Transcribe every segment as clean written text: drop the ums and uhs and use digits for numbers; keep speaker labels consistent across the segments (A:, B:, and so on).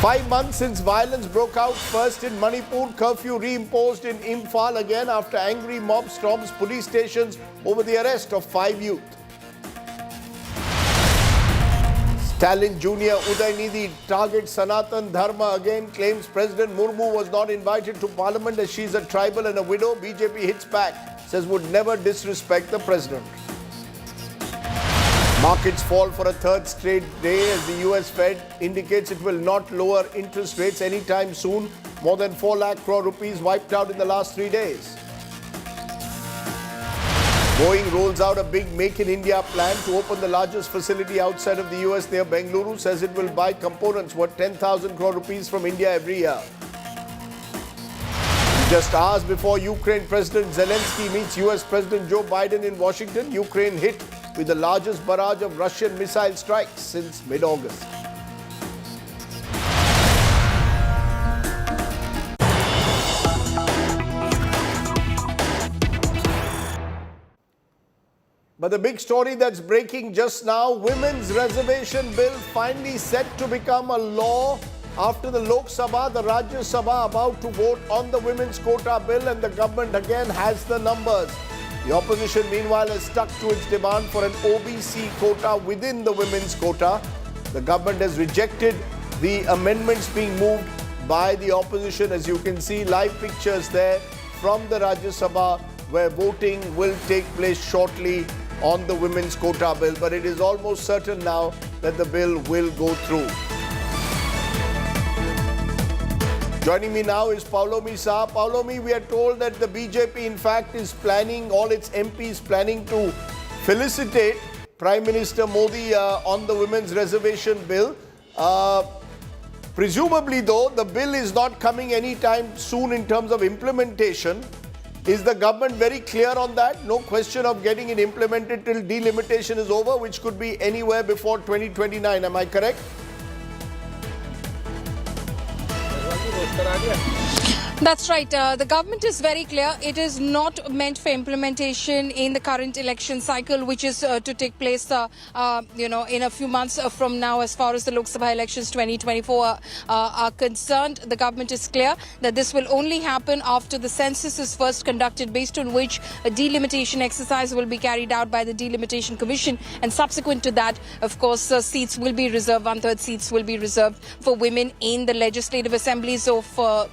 A: 5 months since violence broke out, first in Manipur, curfew reimposed in Imphal again after angry mob storms police stations over the arrest of 5 youth. Stalin Jr. Udaynidhi targets Sanatan Dharma again, claims President Murmu was not invited to parliament as she's a tribal and a widow. BJP hits back, says would never disrespect the president. Markets fall for a third straight day as the US Fed indicates it will not lower interest rates anytime soon. More than 4 lakh crore rupees wiped out in the last 3 days. Boeing rolls out a big Make in India plan to open the largest facility outside of the US near Bengaluru, says it will buy components worth 10,000 crore rupees from India every year. Just hours before Ukraine President Zelensky meets US President Joe Biden in Washington, Ukraine hit with the largest barrage of Russian missile strikes since mid-August. But the big story that's breaking just now, women's reservation bill finally set to become a law after the Lok Sabha, the Rajya Sabha about to vote on the women's quota bill, and the government again has the numbers. The opposition, meanwhile, has stuck to its demand for an OBC quota within the women's quota. The government has rejected the amendments being moved by the opposition. As you can see, live pictures there from the Rajya Sabha where voting will take place shortly on the women's quota bill. But it is almost certain now that the bill will go through. Joining me now is Paulomi Saha. Paulomi, we are told that the BJP in fact is planning, all its MPs planning to felicitate Prime Minister Modi on the women's reservation bill. Presumably though, the bill is not coming anytime soon in terms of implementation. Is the government very clear on that? No question of getting it implemented till delimitation is over, which could be anywhere before 2029. Am I correct?
B: That's right. The government is very clear. It is not meant for implementation in the current election cycle, which is to take place, in a few months from now, as far as the Lok Sabha elections 2024 are concerned. The government is clear that this will only happen after the census is first conducted, based on which a delimitation exercise will be carried out by the Delimitation Commission. And subsequent to that, of course, seats will be reserved, 1/3 seats will be reserved for women in the legislative assemblies of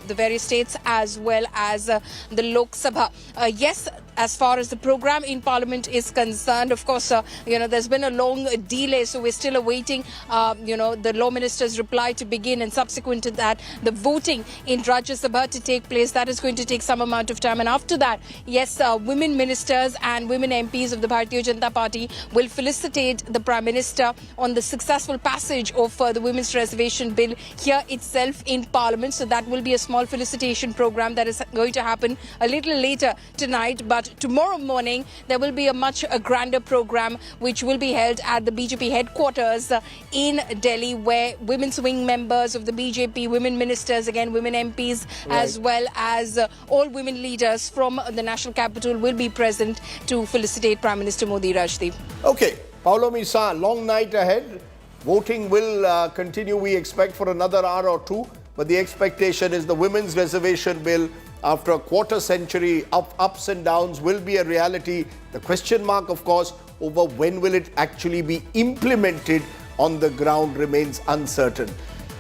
B: the various states, as well as the Lok Sabha. Yes, as far as the program in Parliament is concerned, of course, there's been a long delay, so we're still awaiting, the Law Minister's reply to begin, and subsequent to that, the voting in Rajya Sabha to take place. That is going to take some amount of time, and after that, yes, women ministers and women MPs of the Bharatiya Janata Party will felicitate the Prime Minister on the successful passage of the women's reservation bill here itself in Parliament. So that will be a small felicitation program that is going to happen a little later tonight. But tomorrow morning, there will be a much grander program which will be held at the BJP headquarters in Delhi, where women's wing members of the BJP, women ministers, again women MPs, right, as well as all women leaders from the national capital will be present to felicitate Prime Minister Modi. Rajdeep.
A: Okay, Paulomi Saha, long night ahead. Voting will continue, we expect, for another hour or two. But the expectation is the women's reservation bill, after a quarter century of ups and downs, will be a reality. The question mark, of course, over when will it actually be implemented on the ground remains uncertain.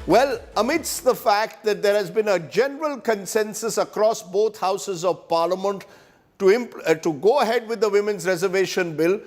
A: Well, amidst the fact that there has been a general consensus across both houses of Parliament to go ahead with the women's reservation bill,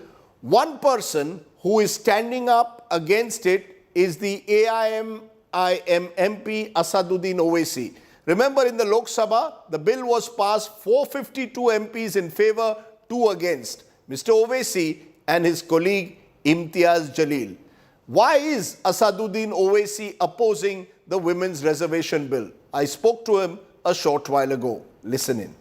A: one person who is standing up against it is the AIM MP Asaduddin Owaisi. Remember, in the Lok Sabha, the bill was passed, 452 MPs in favour, 2 against. Mr. Owaisi and his colleague Imtiaz Jalil. Why is Asaduddin Owaisi opposing the women's reservation bill? I spoke to him a short while ago. Listen in.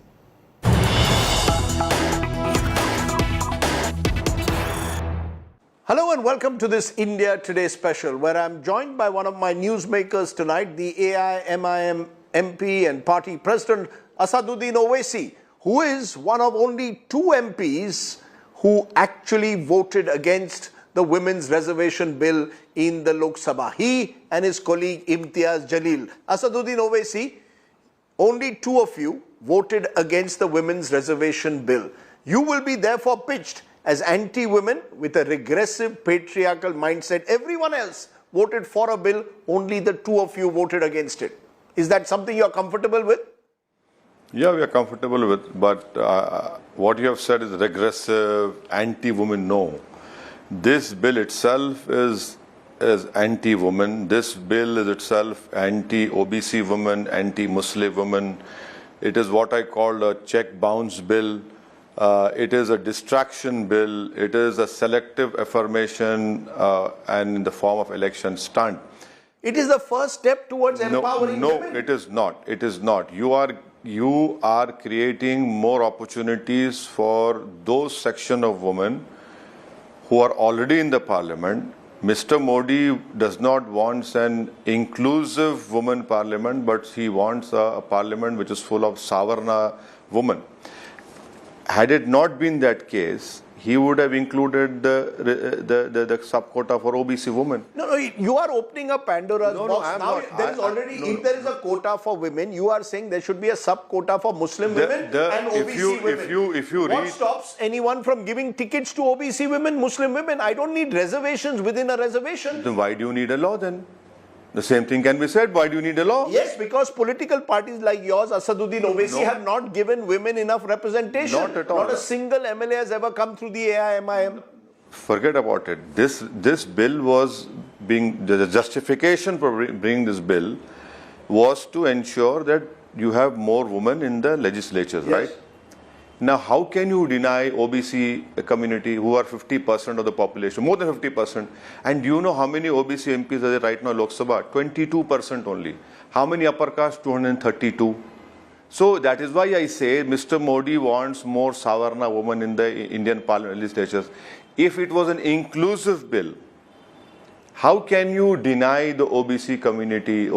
A: Hello and welcome to this India Today special, where I'm joined by one of my newsmakers tonight, the AIMIM MP and party president, Asaduddin Owaisi, who is one of only 2 MPs who actually voted against the women's reservation bill in the Lok Sabha. He and his colleague Imtiaz Jalil. Asaduddin Owaisi, only two of you voted against the women's reservation bill. You will be therefore pitched as anti-women with a regressive patriarchal mindset. Everyone else voted for a bill, only the two of you voted against it. Is that something you are comfortable with?
C: Yeah, we are comfortable with, but what you have said is regressive, anti-women. No. This bill itself is anti-woman. This bill is itself anti-OBC women, anti-Muslim women. It is what I call a check-bounce bill. It is a distraction bill. It is a selective affirmation and in the form of election stunt.
A: It is the first step towards empowering
C: women.
A: women.
C: No, it is not. It is not. You are creating more opportunities for those section of women who are already in the parliament. Mr. Modi does not want an inclusive women parliament, but he wants a parliament which is full of Savarna women. Had it not been that case, he would have included the sub-quota for OBC women.
A: No, you are opening a Pandora's box. Now, there is already, if there is a quota for women, you are saying there should be a sub-quota for Muslim women and OBC women.
C: If you
A: what stops anyone from giving tickets to OBC women, Muslim women? I don't need reservations within a reservation.
C: Then why do you need a law then? The same thing can be said. Why do you need a law?
A: Yes, because political parties like yours, Asaduddin Owaisi, have not given women enough representation.
C: Not at all.
A: Not a single MLA has ever come through the AIMIM.
C: Forget about it. This bill was being, the justification for bringing this bill was to ensure that you have more women in the legislatures,
A: Yes.
C: right? Now, how can you deny OBC community who are 50% of the population, more than 50%? And do you know how many OBC MPs are there right now in Lok Sabha? 22% only. How many upper caste? 232. So that is why I say Mr. Modi wants more Savarna women in the Indian parliament legislatures. If it was an inclusive bill, how can you deny the OBC community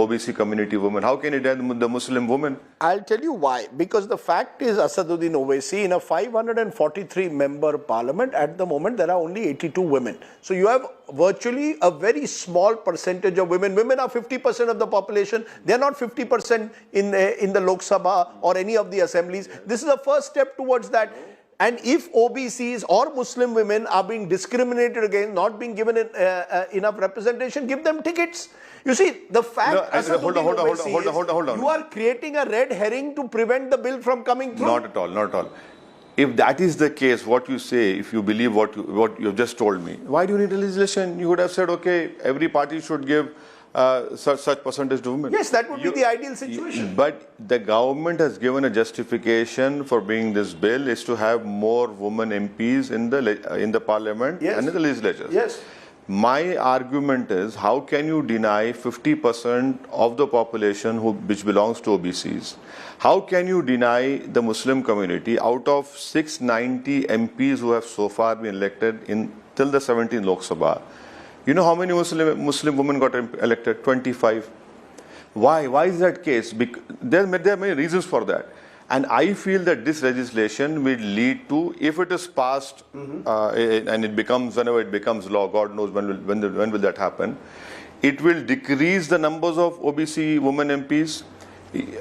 C: women? How can you deny the Muslim women?
A: I'll tell you why. Because the fact is, Asaduddin Owaisi, in a 543-member parliament, at the moment, there are only 82 women. So you have virtually a very small percentage of women. Women are 50% of the population. They're not 50% in the Lok Sabha or any of the assemblies. This is the first step towards that. And if OBCs or Muslim women are being discriminated against, not being given enough representation, give them tickets. You see, the fact
C: Hold on.
A: you are creating a red herring to prevent the bill from coming through.
C: Not at all. If that is the case, what you say, if you believe what you have just told me, why do you need a legislation? You would have said, okay, every party should give such percentage to women.
A: Yes, that would be the ideal situation.
C: But the government has given a justification for bringing this bill is to have more women MPs in the parliament and in the legislatures.
A: Yes.
C: My argument is, how can you deny 50% of the population which belongs to OBCs? How can you deny the Muslim community out of 690 MPs who have so far been elected till the 17th Lok Sabha? You know how many Muslim women got elected? 25. Why? Why is that case? There are many reasons for that. And I feel that this legislation will lead to, if it is passed and whenever it becomes law, God knows when will that happen, it will decrease the numbers of OBC women MPs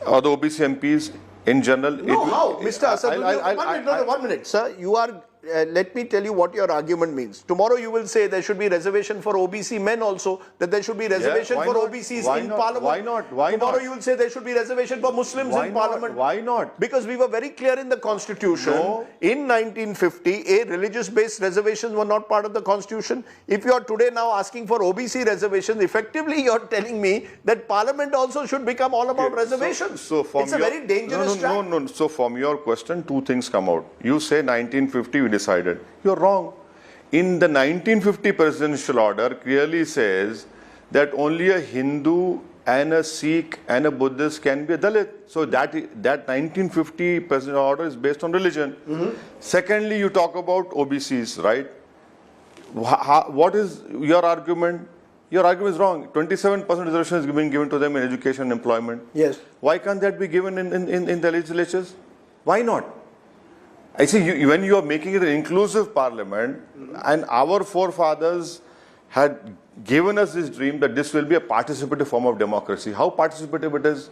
C: or the OBC MPs in general.
A: No, how? Mr. Asaduddin, 1 minute, sir. You are, let me tell you what your argument means. Tomorrow you will say there should be reservation for OBC men also, that there should be reservation for OBCs in parliament.
C: Why not?
A: Tomorrow you will say there should be reservation for Muslims in parliament.
C: Why not?
A: Because we were very clear in the constitution. In 1950, religious-based reservations were not part of the constitution. If you are today now asking for OBC reservations, effectively you are telling me that parliament also should become all about reservations. It's a very dangerous track.
C: No. So from your question, two things come out. You say 1950 we decided. You're wrong. In the 1950 presidential order clearly says that only a Hindu and a Sikh and a Buddhist can be a Dalit. So that 1950 presidential order is based on religion. Secondly, you talk about OBCs, right? What is your argument? Your argument is wrong. 27% reservation is being given to them in education and employment.
A: Yes.
C: Why can't that be given in the legislatures? Why not? I see, when you are making it an inclusive parliament, and our forefathers had given us this dream that this will be a participative form of democracy. How participative it is?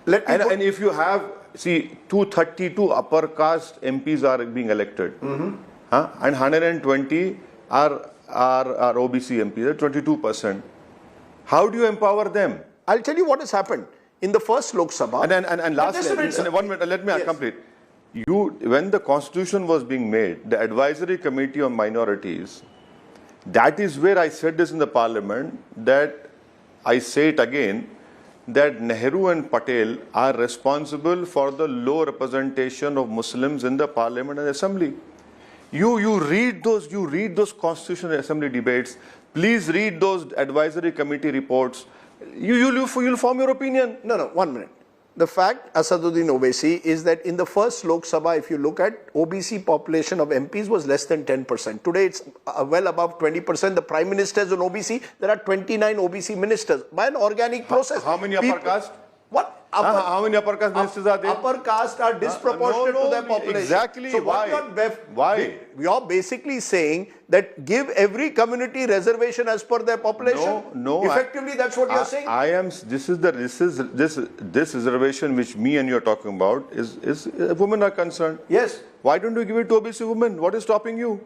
C: And if you have, see, 232 upper caste MPs are being elected, and 120 are OBC MPs, 22%. How do you empower them?
A: I'll tell you what has happened. In the first Lok Sabha...
C: And lastly, 1 minute, let me complete. When the constitution was being made, the advisory committee on minorities, that is where I said this in the parliament, that I say it again, that Nehru and Patel are responsible for the low representation of Muslims in the parliament and assembly. You read those constitutional assembly debates. Please read those advisory committee reports. You'll form your opinion.
A: No, 1 minute. The fact, Asaduddin Owaisi, is that in the first Lok Sabha, if you look at OBC population of MPs was less than 10%. Today it's well above 20%. The Prime Minister is an OBC. There are 29 OBC ministers by an organic process.
C: How many upper caste?
A: What?
C: How many upper caste ministers are there?
A: Upper caste are disproportionate to their population.
C: Exactly.
A: So
C: Why?
A: You're basically saying that give every community reservation as per their population.
C: No.
A: Effectively, that's what you're saying.
C: This reservation which me and you are talking about is women are concerned.
A: Yes.
C: Why don't you give it to OBC women? What is stopping you?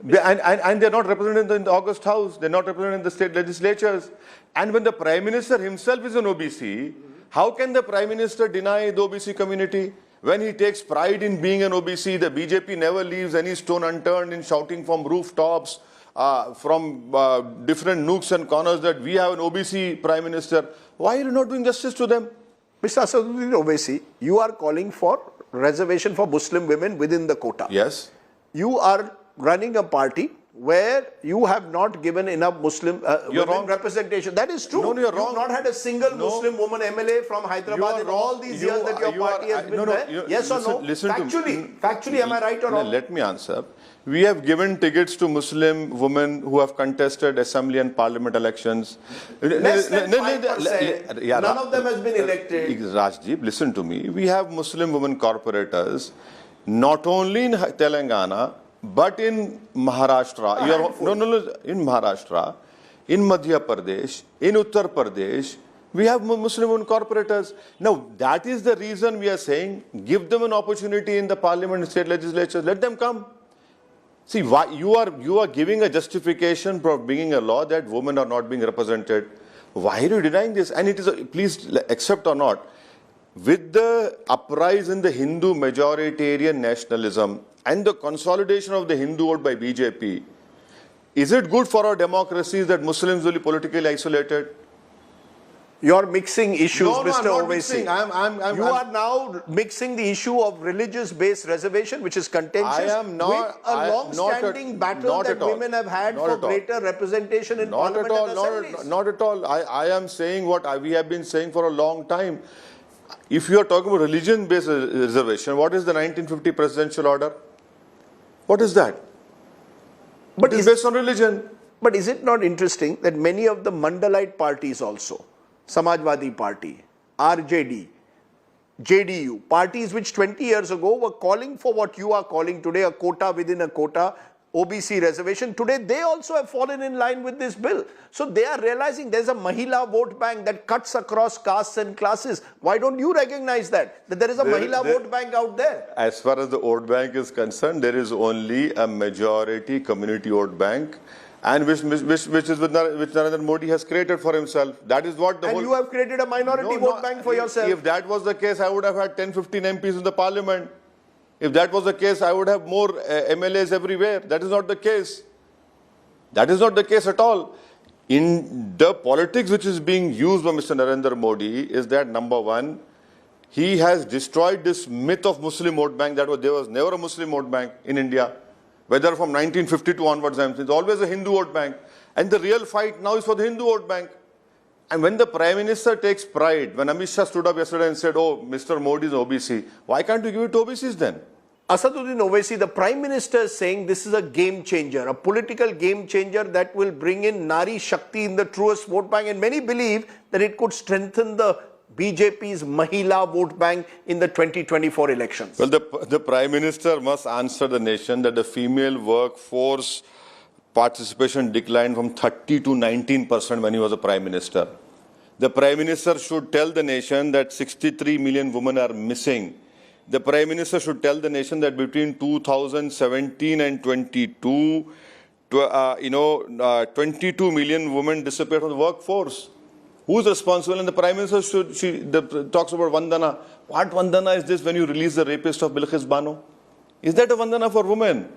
C: And they're not represented in the August House. They're not represented in the state legislatures. And when the Prime Minister himself is an OBC, how can the Prime Minister deny the OBC community? When he takes pride in being an OBC, the BJP never leaves any stone unturned in shouting from rooftops, from different nooks and corners that we have an OBC Prime Minister. Why are you not doing justice to them?
A: Mr. Asaduddin Owaisi, you are calling for reservation for Muslim women within the quota.
C: Yes.
A: You are running a party where you have not given enough Muslim women representation. That is true.
C: No, you're wrong.
A: You've not had a single Muslim woman MLA from Hyderabad in all these years that your party has been there. Yes or no? Factually, am I right or wrong?
C: Let me answer. We have given tickets to Muslim women who have contested assembly and parliament elections.
A: Less than 5%. None of them has been elected.
C: Rajdeep, listen to me. We have Muslim women corporators, not only in Telangana, but in Maharashtra, in Maharashtra, in Madhya Pradesh, in Uttar Pradesh, we have Muslim women corporators. Now, that is the reason we are saying, give them an opportunity in the parliament and state legislatures, let them come. See, why you are giving a justification for bringing a law that women are not being represented. Why are you denying this? And it is, please accept or not, with the uprise in the Hindu majoritarian nationalism and the consolidation of the Hindu vote by BJP, is it good for our democracies that Muslims will be politically isolated?
A: You're mixing issues, Mr. Owaisi.
C: You
A: are now mixing the issue of religious-based reservation, which is contentious, with a long-standing battle that women have had for greater representation in parliament and assemblies.
C: Not at all. I am saying what we have been saying for a long time. If you are talking about religion-based reservation, what is the 1950 presidential order? What is that? But it's based on religion.
A: But is it not interesting that many of the Mandalite parties also, Samajwadi Party, RJD, JDU, parties which 20 years ago were calling for what you are calling today a quota within a quota, OBC reservation, today they also have fallen in line with this bill. So they are realizing there's a Mahila vote bank that cuts across castes and classes. Why don't you recognize that there is a Mahila vote bank out there?
C: As far as the vote bank is concerned, there is only a majority community vote bank, and which Narendra Modi has created for himself. That is what the
A: and you have created a minority vote bank for yourself.
C: If that was the case, I would have had 10-15 MPs in the parliament. If that was the case, I would have more MLAs everywhere. That is not the case. That is not the case at all. In the politics which is being used by Mr. Narendra Modi is that, number one, he has destroyed this myth of Muslim vote bank. There was never a Muslim vote bank in India. Whether from 1952 onwards, it's always a Hindu vote bank. And the real fight now is for the Hindu vote bank. And when the Prime Minister takes pride, when Amit Shah stood up yesterday and said, oh, Mr. Modi is OBC, why can't you give it to OBCs then?
A: Asaduddin Owaisi, the Prime Minister is saying this is a game changer, a political game changer that will bring in Nari, Shakti in the truest vote bank. And many believe that it could strengthen the BJP's Mahila vote bank in the 2024 elections?
C: Well, the Prime Minister must answer the nation that the female workforce participation declined from 30 to 19% when he was a Prime Minister. The Prime Minister should tell the nation that 63 million women are missing. The Prime Minister should tell the nation that between 2017 and 22, 22 million women disappeared from the workforce. Who's responsible? And the Prime Minister talks about Vandana. What Vandana is this when you release the rapist of Bilqis Bano? Is that a Vandana for women?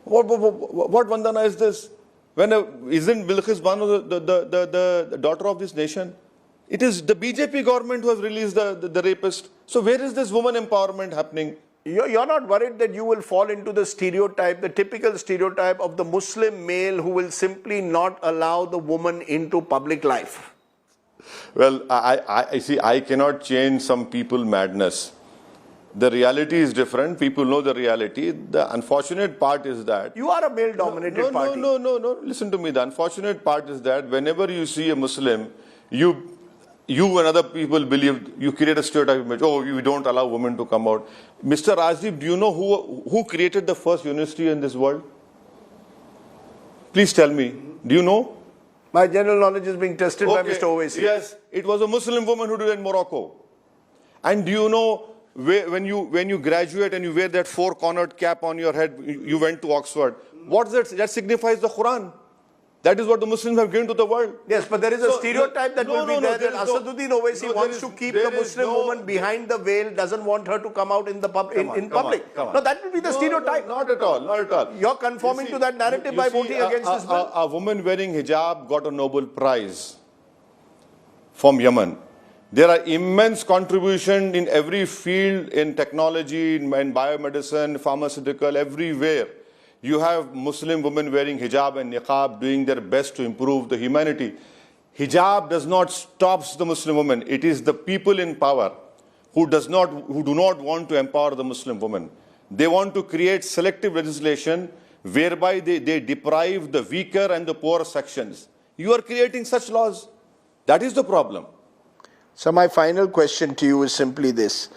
C: What Vandana is this? Isn't Bilqis Bano the daughter of this nation? It is the BJP government who has released the rapist. So where is this woman empowerment happening?
A: You're not worried that you will fall into the stereotype, the typical stereotype of the Muslim male who will simply not allow the woman into public life?
C: Well, I see, I cannot change some people's madness. The reality is different. People know the reality. The unfortunate part is that...
A: You are a male-dominated party.
C: No. Listen to me. The unfortunate part is that whenever you see a Muslim, you and other people believe, you create a stereotype image. Oh, you don't allow women to come out. Mr. Rajdeep, do you know who created the first university in this world? Please tell me. Do you know?
A: My general knowledge is being tested by Mr. Owaisi.
C: Yes, it was a Muslim woman who did it in Morocco. And do you know, when you graduate and you wear that four-cornered cap on your head, you went to Oxford. What is that? That signifies the Quran. That is what the Muslims have given to the world.
A: Yes, but there is a stereotype that will be there that Asaduddin Owaisi wants to keep the Muslim woman behind the veil, doesn't want her to come out in public. No, that will be the stereotype.
C: Not at all.
A: You're conforming to that narrative by voting against this bill.
C: A woman wearing hijab got a Nobel Prize from Yemen. There are immense contributions in every field, in technology, in biomedicine, pharmaceutical, everywhere. You have Muslim women wearing hijab and niqab doing their best to improve the humanity. Hijab does not stop the Muslim woman. It is the people in power who do not want to empower the Muslim woman. They want to create selective legislation whereby they deprive the weaker and the poor sections. You are creating such laws. That is the problem.
A: So my final question to you is simply this,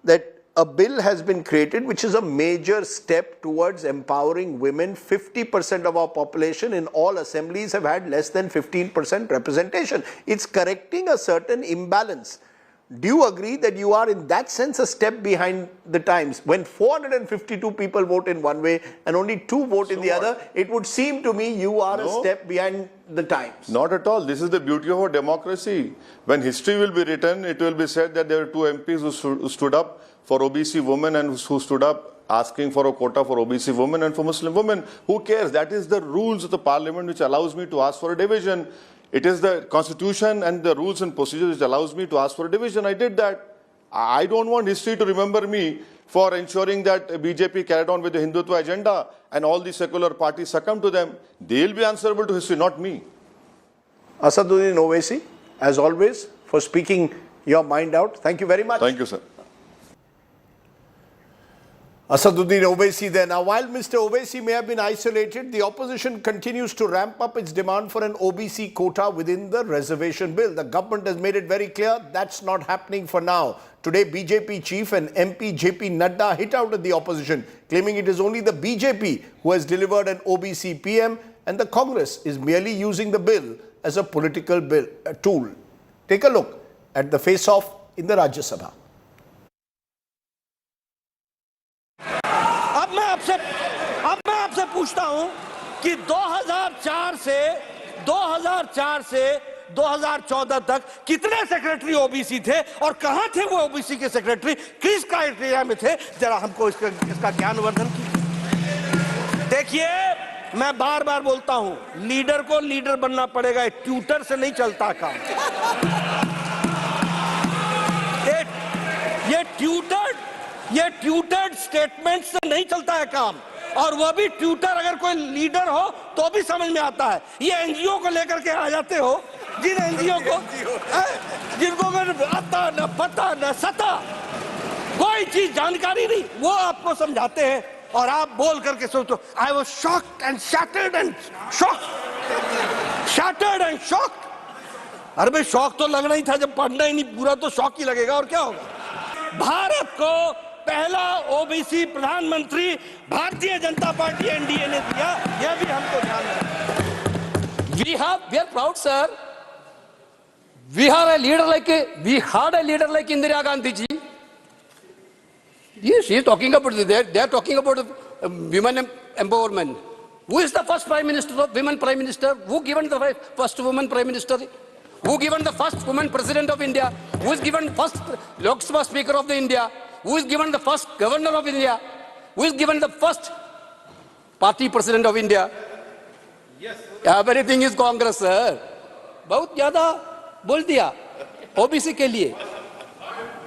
A: that a bill has been created which is a major step towards empowering women. 50% of our population in all assemblies have had less than 15% representation. It's correcting a certain imbalance. Do you agree that you are in that sense a step behind the times? When 452 people vote in one way and only 2 vote in the other, it would seem to me you are a step behind the times.
C: Not at all. This is the beauty of our democracy. When history will be written, it will be said that there were 2 MPs who stood up for OBC women and who stood up asking for a quota for OBC women and for Muslim women. Who cares? That is the rules of the parliament which allows me to ask for a division. It is the constitution and the rules and procedures which allows me to ask for a division. I did that. I don't want history to remember me for ensuring that BJP carried on with the Hindutva agenda and all the secular parties succumbed to them. They will be answerable to history, not me.
A: Asaduddin Owaisi, as always, for speaking your mind out. Thank you very much.
C: Thank you, sir.
A: Asaduddin Owaisi there. Now, while Mr. Owaisi may have been isolated, the opposition continues to ramp up its demand for an OBC quota within the reservation bill. The government has made it very clear that's not happening for now. Today, BJP chief and MP JP Nadda hit out at the opposition, claiming it is only the BJP who has delivered an OBC PM and the Congress is merely using the bill as a political tool. Take a look at the face-off in the Rajya Sabha.
D: अब मैं आपसे पूछता हूं कि 2004 से 2014 तक कितने secretary OBC थे और कहां थे वो ओबीसी के सेक्रेटरी, किस क्राइटेरिया में थे, जरा हमको इसका ज्ञानवर्धन कीजिए। देखिए, मैं बार बार बोलता हूं, लीडर को लीडर बनना पड़ेगा, ट्यूटर से नहीं चलता काम। ये ट्यूटर्ड स्टेटमेंट से नहीं चलता है काम, और वह भी ट्यूटर अगर कोई लीडर हो तो भी समझ में आता है। ये एनजीओ को लेकर के आ जाते हो, जिन एनजीओ को जिनको आता न पता न सता, कोई चीज जानकारी नहीं, वो आपको समझाते हैं और आप बोल करके सोचो I was shocked and shattered and shocked. अरे भाई शौक तो लगना ही था, जब पढ़ना ही नहीं पूरा तो शौक ही लगेगा, और क्या होगा। भारत को पहला ओबीसी प्रधानमंत्री भारतीय जनता पार्टी एनडीए ने दिया, यह भी हमको ध्यान रखना।
E: We are proud, sir. We had a leader like Indira Gandhi ji. Yes, she is talking about they are talking about women empowerment. Who is the first prime minister of women prime minister? Who given the first woman prime minister? Who given the first woman president of India? Who is given first Lok Sabha speaker of the India? Who is given the first governor of India? Who is given the first party president of India? Yes. Everything is Congress, sir. बहुत ज़्यादा बोल दिया OBC के लिए.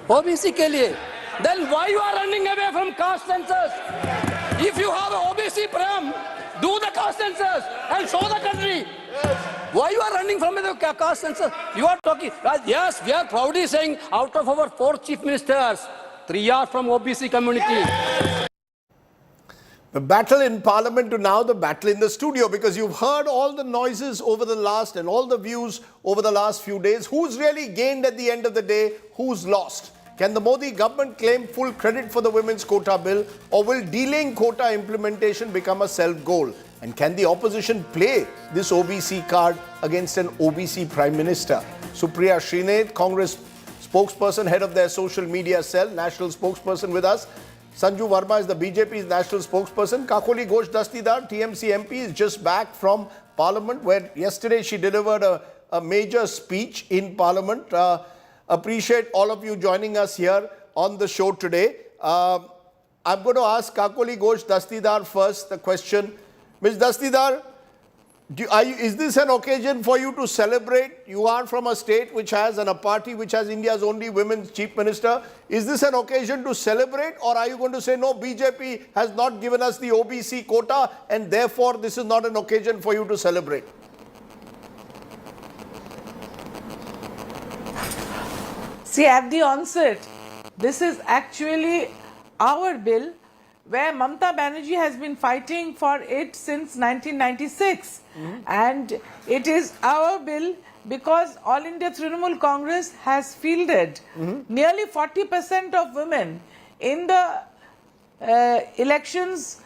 E: OBC के लिए. Then why you are running away from caste census? If you have a OBC pram, do the caste census and show the country. Why you are running from the caste census? You are talking. Yes, we are proudly saying out of our 4 chief ministers, 3 are from OBC community.
A: The battle in Parliament to now the battle in the studio, because you've heard all the noises over the last and all the views over the last few days. Who's really gained at the end of the day? Who's lost? Can the Modi government claim full credit for the women's quota bill, or will delaying quota implementation become a self-goal? And can the opposition play this OBC card against an OBC Prime Minister? Supriya Srinath, Congress spokesperson, head of their social media cell, national spokesperson with us. Sanju Verma is the BJP's national spokesperson. Kakoli Ghosh Dastidar, TMC MP, is just back from Parliament, where yesterday she delivered a major speech in Parliament. Appreciate all of you joining us here on the show today. I'm going to ask Kakoli Ghosh Dastidar first the question. Ms. Dastidar, is this an occasion for you to celebrate? You are from a state which has, and a party which has India's only women's chief minister. Is this an occasion to celebrate, or are you going to say, no, BJP has not given us the OBC quota and therefore this is not an occasion for you to celebrate?
F: See, at the onset, this is actually our bill, where Mamata Banerjee has been fighting for it since 1996. And it is our bill because All India Trinamool Congress has fielded nearly 40% of women in the elections,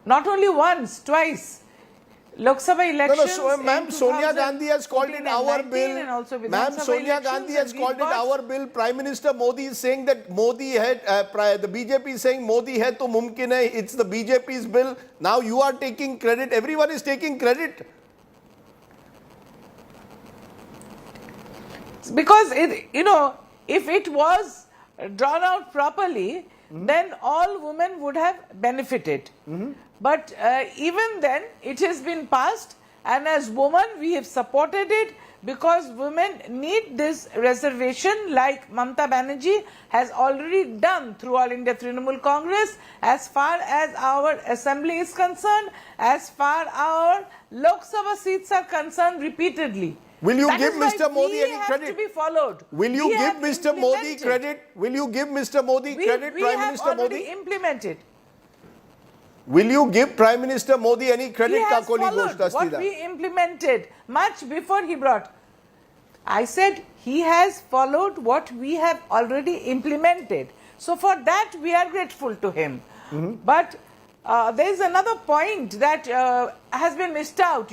F: not only once, twice. Lok Sabha elections.
A: Ma'am, Sonia Gandhi has called it our bill. Ma'am, Sonia Gandhi has called it our bill. Prime Minister Modi is saying that Modi had, the BJP is saying Modi hai to mumkin hai. It's the BJP's bill. Now you are taking credit. Everyone is taking credit.
F: Because, if it was drawn out properly, then all women would have benefited. But even then, it has been passed, and as women, we have supported it because women need this reservation, like Mamata Banerjee has already done through All India Trinamool Congress, as far as our assembly is concerned, as far as our Lok Sabha seats are concerned repeatedly.
A: Will you give Mr. Modi any credit?
F: To be followed.
A: Will you give Mr. Modi credit? Will you give Mr. Modi credit, Prime Minister Modi?
F: We have already implemented.
A: Will you give Prime Minister Modi any credit,
F: He has
A: Kakoli Ghosh
F: followed what
A: Dastidar?
F: we implemented much before he brought. I said he has followed what we have already implemented. So for that we are grateful to him. But there is another point that has been missed out,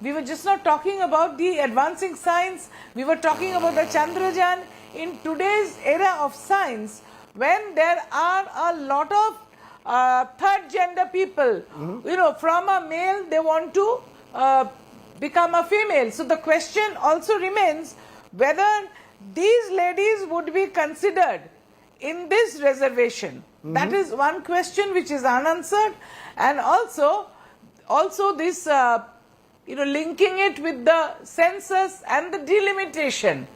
F: We were just not talking about the advancing science. We were talking about the Chandrayaan. In today's era of science, when there are a lot of third gender people, from a male they want to become a female. So the question also remains whether these ladies would be considered in this reservation. That is one question which is unanswered. And also this, linking it with the census and the delimitation.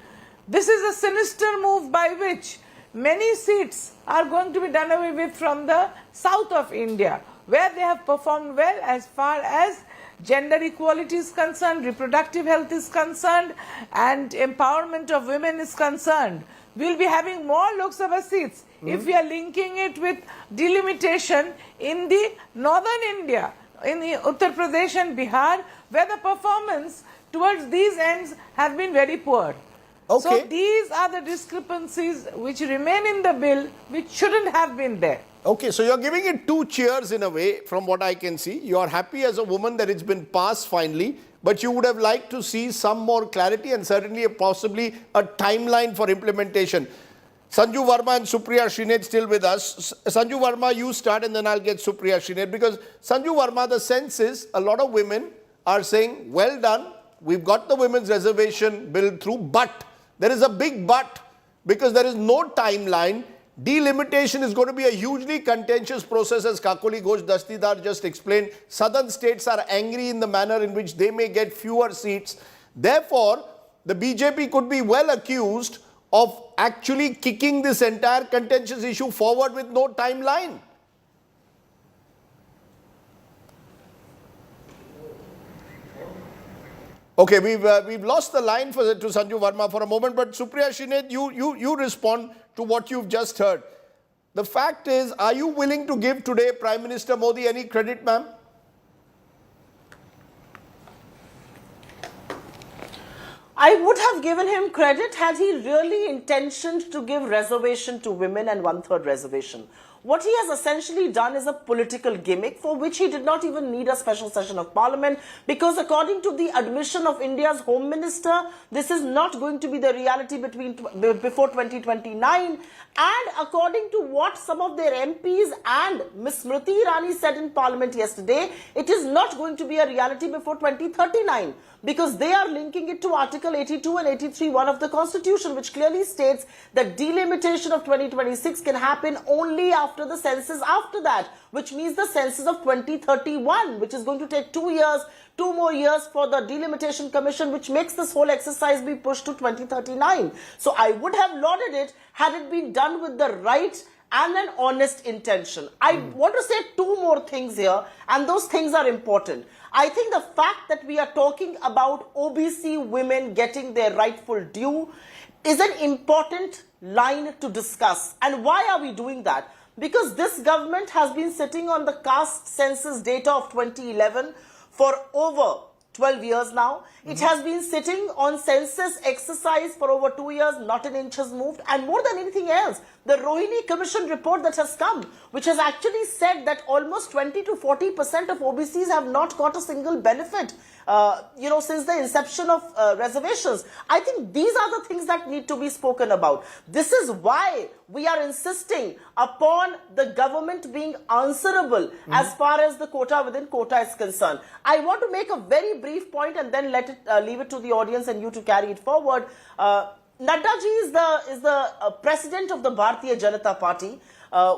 F: This is a sinister move by which many seats are going to be done away with from the south of India, where they have performed well as far as gender equality is concerned, reproductive health is concerned, and empowerment of women is concerned. We will be having more Lok Sabha seats if we are linking it with delimitation in the northern India, in the Uttar Pradesh and Bihar, where the performance towards these ends have been very poor.
A: Okay.
F: So these are the discrepancies which remain in the bill, which shouldn't have been there.
A: Okay, so you're giving it 2 cheers in a way, from what I can see. You're happy as a woman that it's been passed finally, but you would have liked to see some more clarity and certainly possibly a timeline for implementation. Sanju Verma and Supriya Shrined still with us. Sanju Verma, you start and then I'll get Supriya Shrined, because Sanju Verma, the sense is a lot of women are saying, well done, we've got the women's reservation bill through, but there is a big but, because there is no timeline. Delimitation is going to be a hugely contentious process, as Kakoli Ghosh Dastidar just explained. Southern states are angry in the manner in which they may get fewer seats. Therefore, the BJP could be well accused of actually kicking this entire contentious issue forward with no timeline. Okay, we've lost the line to Sanju Verma for a moment, but Supriya Shrined, you respond to what you've just heard. The fact is, are you willing to give today Prime Minister Modi any credit, ma'am?
G: I would have given him credit had he really intentioned to give reservation to women and 1/3 reservation. What he has essentially done is a political gimmick for which he did not even need a special session of parliament, because according to the admission of India's Home Minister, this is not going to be the reality before 2029. And according to what some of their MPs and Ms. Smriti Irani said in parliament yesterday, it is not going to be a reality before 2039, because they are linking it to Article 82 and 83(1) of the Constitution, which clearly states that delimitation of 2026 can happen only after the census after that, which means the census of 2031, which is going to take 2 years, 2 more years for the Delimitation Commission, which makes this whole exercise be pushed to 2039. So I would have lauded it had it been done with the right and an honest intention. I want to say 2 more things here, and those things are important. I think the fact that we are talking about OBC women getting their rightful due is an important line to discuss. And why are we doing that? Because this government has been sitting on the caste census data of 2011 for over 12 years now. It has been sitting on census exercise for over 2 years, not an inch has moved. And more than anything else, the Rohini Commission report that has come, which has actually said that almost 20 to 40% of OBCs have not got a single benefit, since the inception of reservations. I think these are the things that need to be spoken about. This is why we are insisting upon the government being answerable as far as the quota within quota is concerned. I want to make a very brief point and then leave it to the audience and you to carry it forward. Nadda ji is the president of the Bharatiya Janata Party,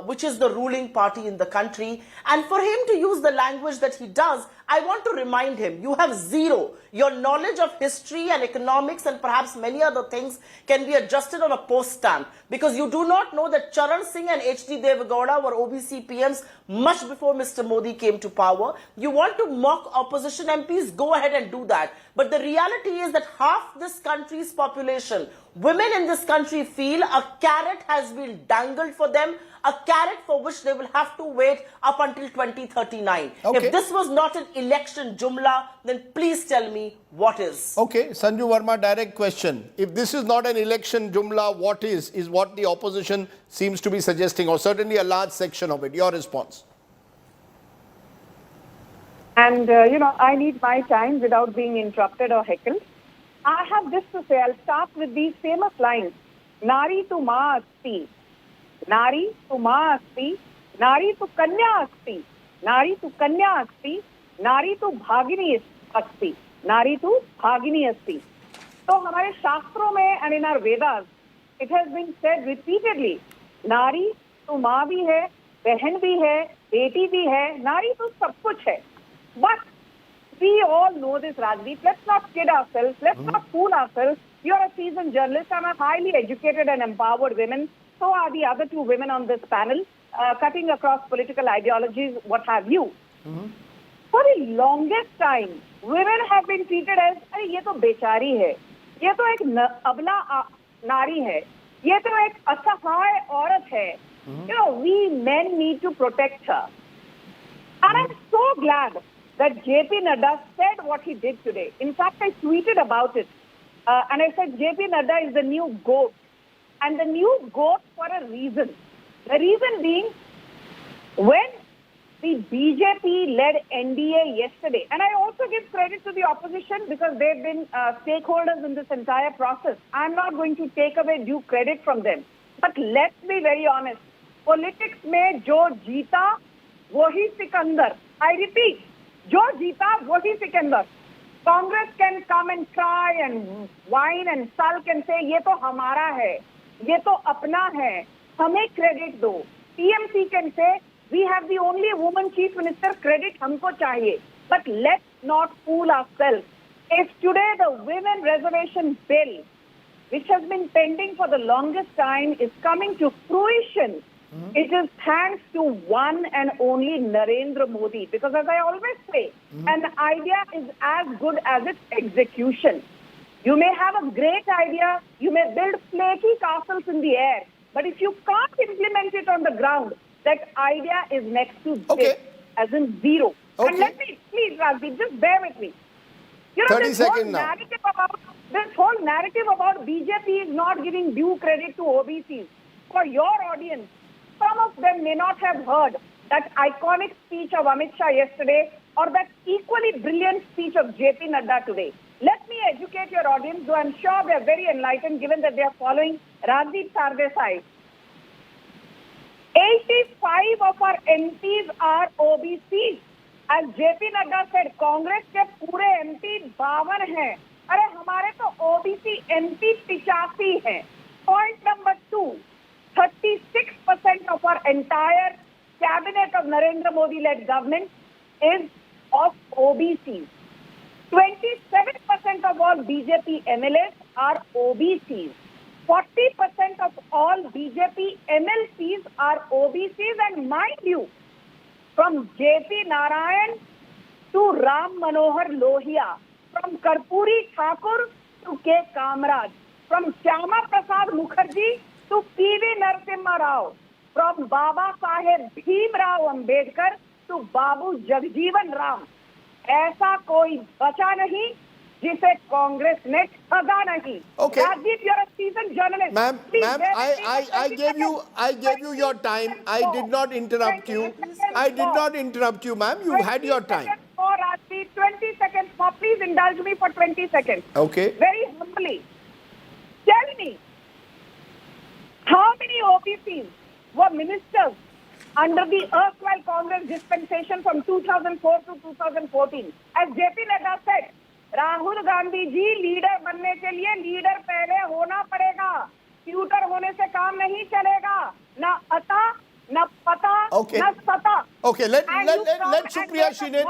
G: which is the ruling party in the country. And for him to use the language that he does, I want to remind him, you have zero. Your knowledge of history and economics and perhaps many other things can be adjusted on a post stamp, because you do not know that Charan Singh and H.D. Devagowda were OBC PMs much before Mr. Modi came to power. You want to mock opposition MPs, go ahead and do that. But the reality is that half this country's population, women in this country, feel a carrot has been dangled for them, a carrot for which they will have to wait up until 2039.
A: Okay.
G: If this was not an election jumla, then please tell me what is.
A: Okay, Sanju Verma, direct question. If this is not an election jumla, what is what the opposition seems to be suggesting, or certainly a large section of it. Your response?
H: And, I need my time without being interrupted or heckled. I have this to say. I'll start with these famous lines. Nari tu maa asti. Nari tu maa asti. Nari tu kanya asti. Nari tu kanya asti. Nari tu bhagini asti. Nari tu bhagini asti. So, हमारे शास्त्रों में and in our Vedas, it has been said repeatedly, नारी तो माँ भी है, बहन भी है, बेटी भी है, नारी तो सब कुछ है. But we all know this, Rajdeep. Let's not kid ourselves. Let's not fool ourselves. You're a seasoned journalist. I'm a highly educated and empowered woman. So are the other 2 women on this panel, cutting across political ideologies, what have you. For the longest time, women have been treated as, अरे ये तो बेचारी है, ये तो एक अबला नारी है, ये तो एक असहाय औरत है. We men need to protect her. And I'm so glad that JP Nadda said what he did today. In fact, I tweeted about it. And I said JP Nadda is the new GOAT. And the new GOAT for a reason. The reason being, when the BJP-led NDA yesterday, and I also give credit to the opposition because they've been stakeholders in this entire process. I'm not going to take away due credit from them. But let's be very honest. Politics mein jo jeeta, wahi sikandar. I repeat, jo jeeta, wahi sikandar. Congress can come and cry and whine and sulk and say, ye to hamara hai, ye to apna hai, hame credit do. TMC can say, we have the only woman chief minister, credit humko chahiye. But let's not fool ourselves. If today the women reservation bill, which has been pending for the longest time, is coming to fruition, it is thanks to one and only Narendra Modi. Because as I always say, an idea is as good as its execution. You may have a great idea, you may build flaky castles in the air, but if you can't implement it on the ground, that idea is next to dead, as in zero.
A: Okay.
H: And let me, please, Rajdeep, just bear with me. You know,
A: 30 seconds now.
H: This whole narrative about BJP is not giving due credit to OBCs. For your audience, some of them may not have heard that iconic speech of Amit Shah yesterday or that equally brilliant speech of JP Nadda today. Let me educate your audience, though I'm sure they are very enlightened given that they are following Rajdeep Sardesai. 85 of our MPs are OBCs. As JP Nadda said, Congress के पूरे MP 52 हैं. अरे हमारे तो OBC MP 85 हैं. Point number 2, 36% of our entire cabinet of Narendra Modi-led government is of OBCs. 27% of all BJP MLAs are OBCs. 40% of all BJP MLCs are OBCs, and mind you, from JP Narayan to Ram Manohar Lohia, from Karpuri Thakur to K. Kamraj, from Shyama Prasad Mukherjee to P.V. Narasimha Rao, from Baba Saheb Bhim Rao Ambedkar to Babu Jagjeevan Ram. ऐसा कोई बचा नहीं जिसे कांग्रेस ने ठगा नहीं.
A: Okay.
H: Rajdeep, you're a seasoned journalist.
A: Ma'am,
H: Please,
A: I gave you your time. I did not interrupt you. I did not interrupt you, ma'am. You had your time.
H: 20 seconds more, Rajdeep. 20 seconds more. Please indulge me for 20 seconds.
A: Okay.
H: Very humbly. Tell me, how many OBCs were ministers under the erstwhile Congress dispensation from 2004 to 2014? As JP Nadda said, Rahul Gandhi ji leader बनने के लिए leader पहले होना पड़ेगा. Tutor होने से काम नहीं चलेगा. ना अता, ना पता, ना सता.
A: Okay, let Supriya Shine.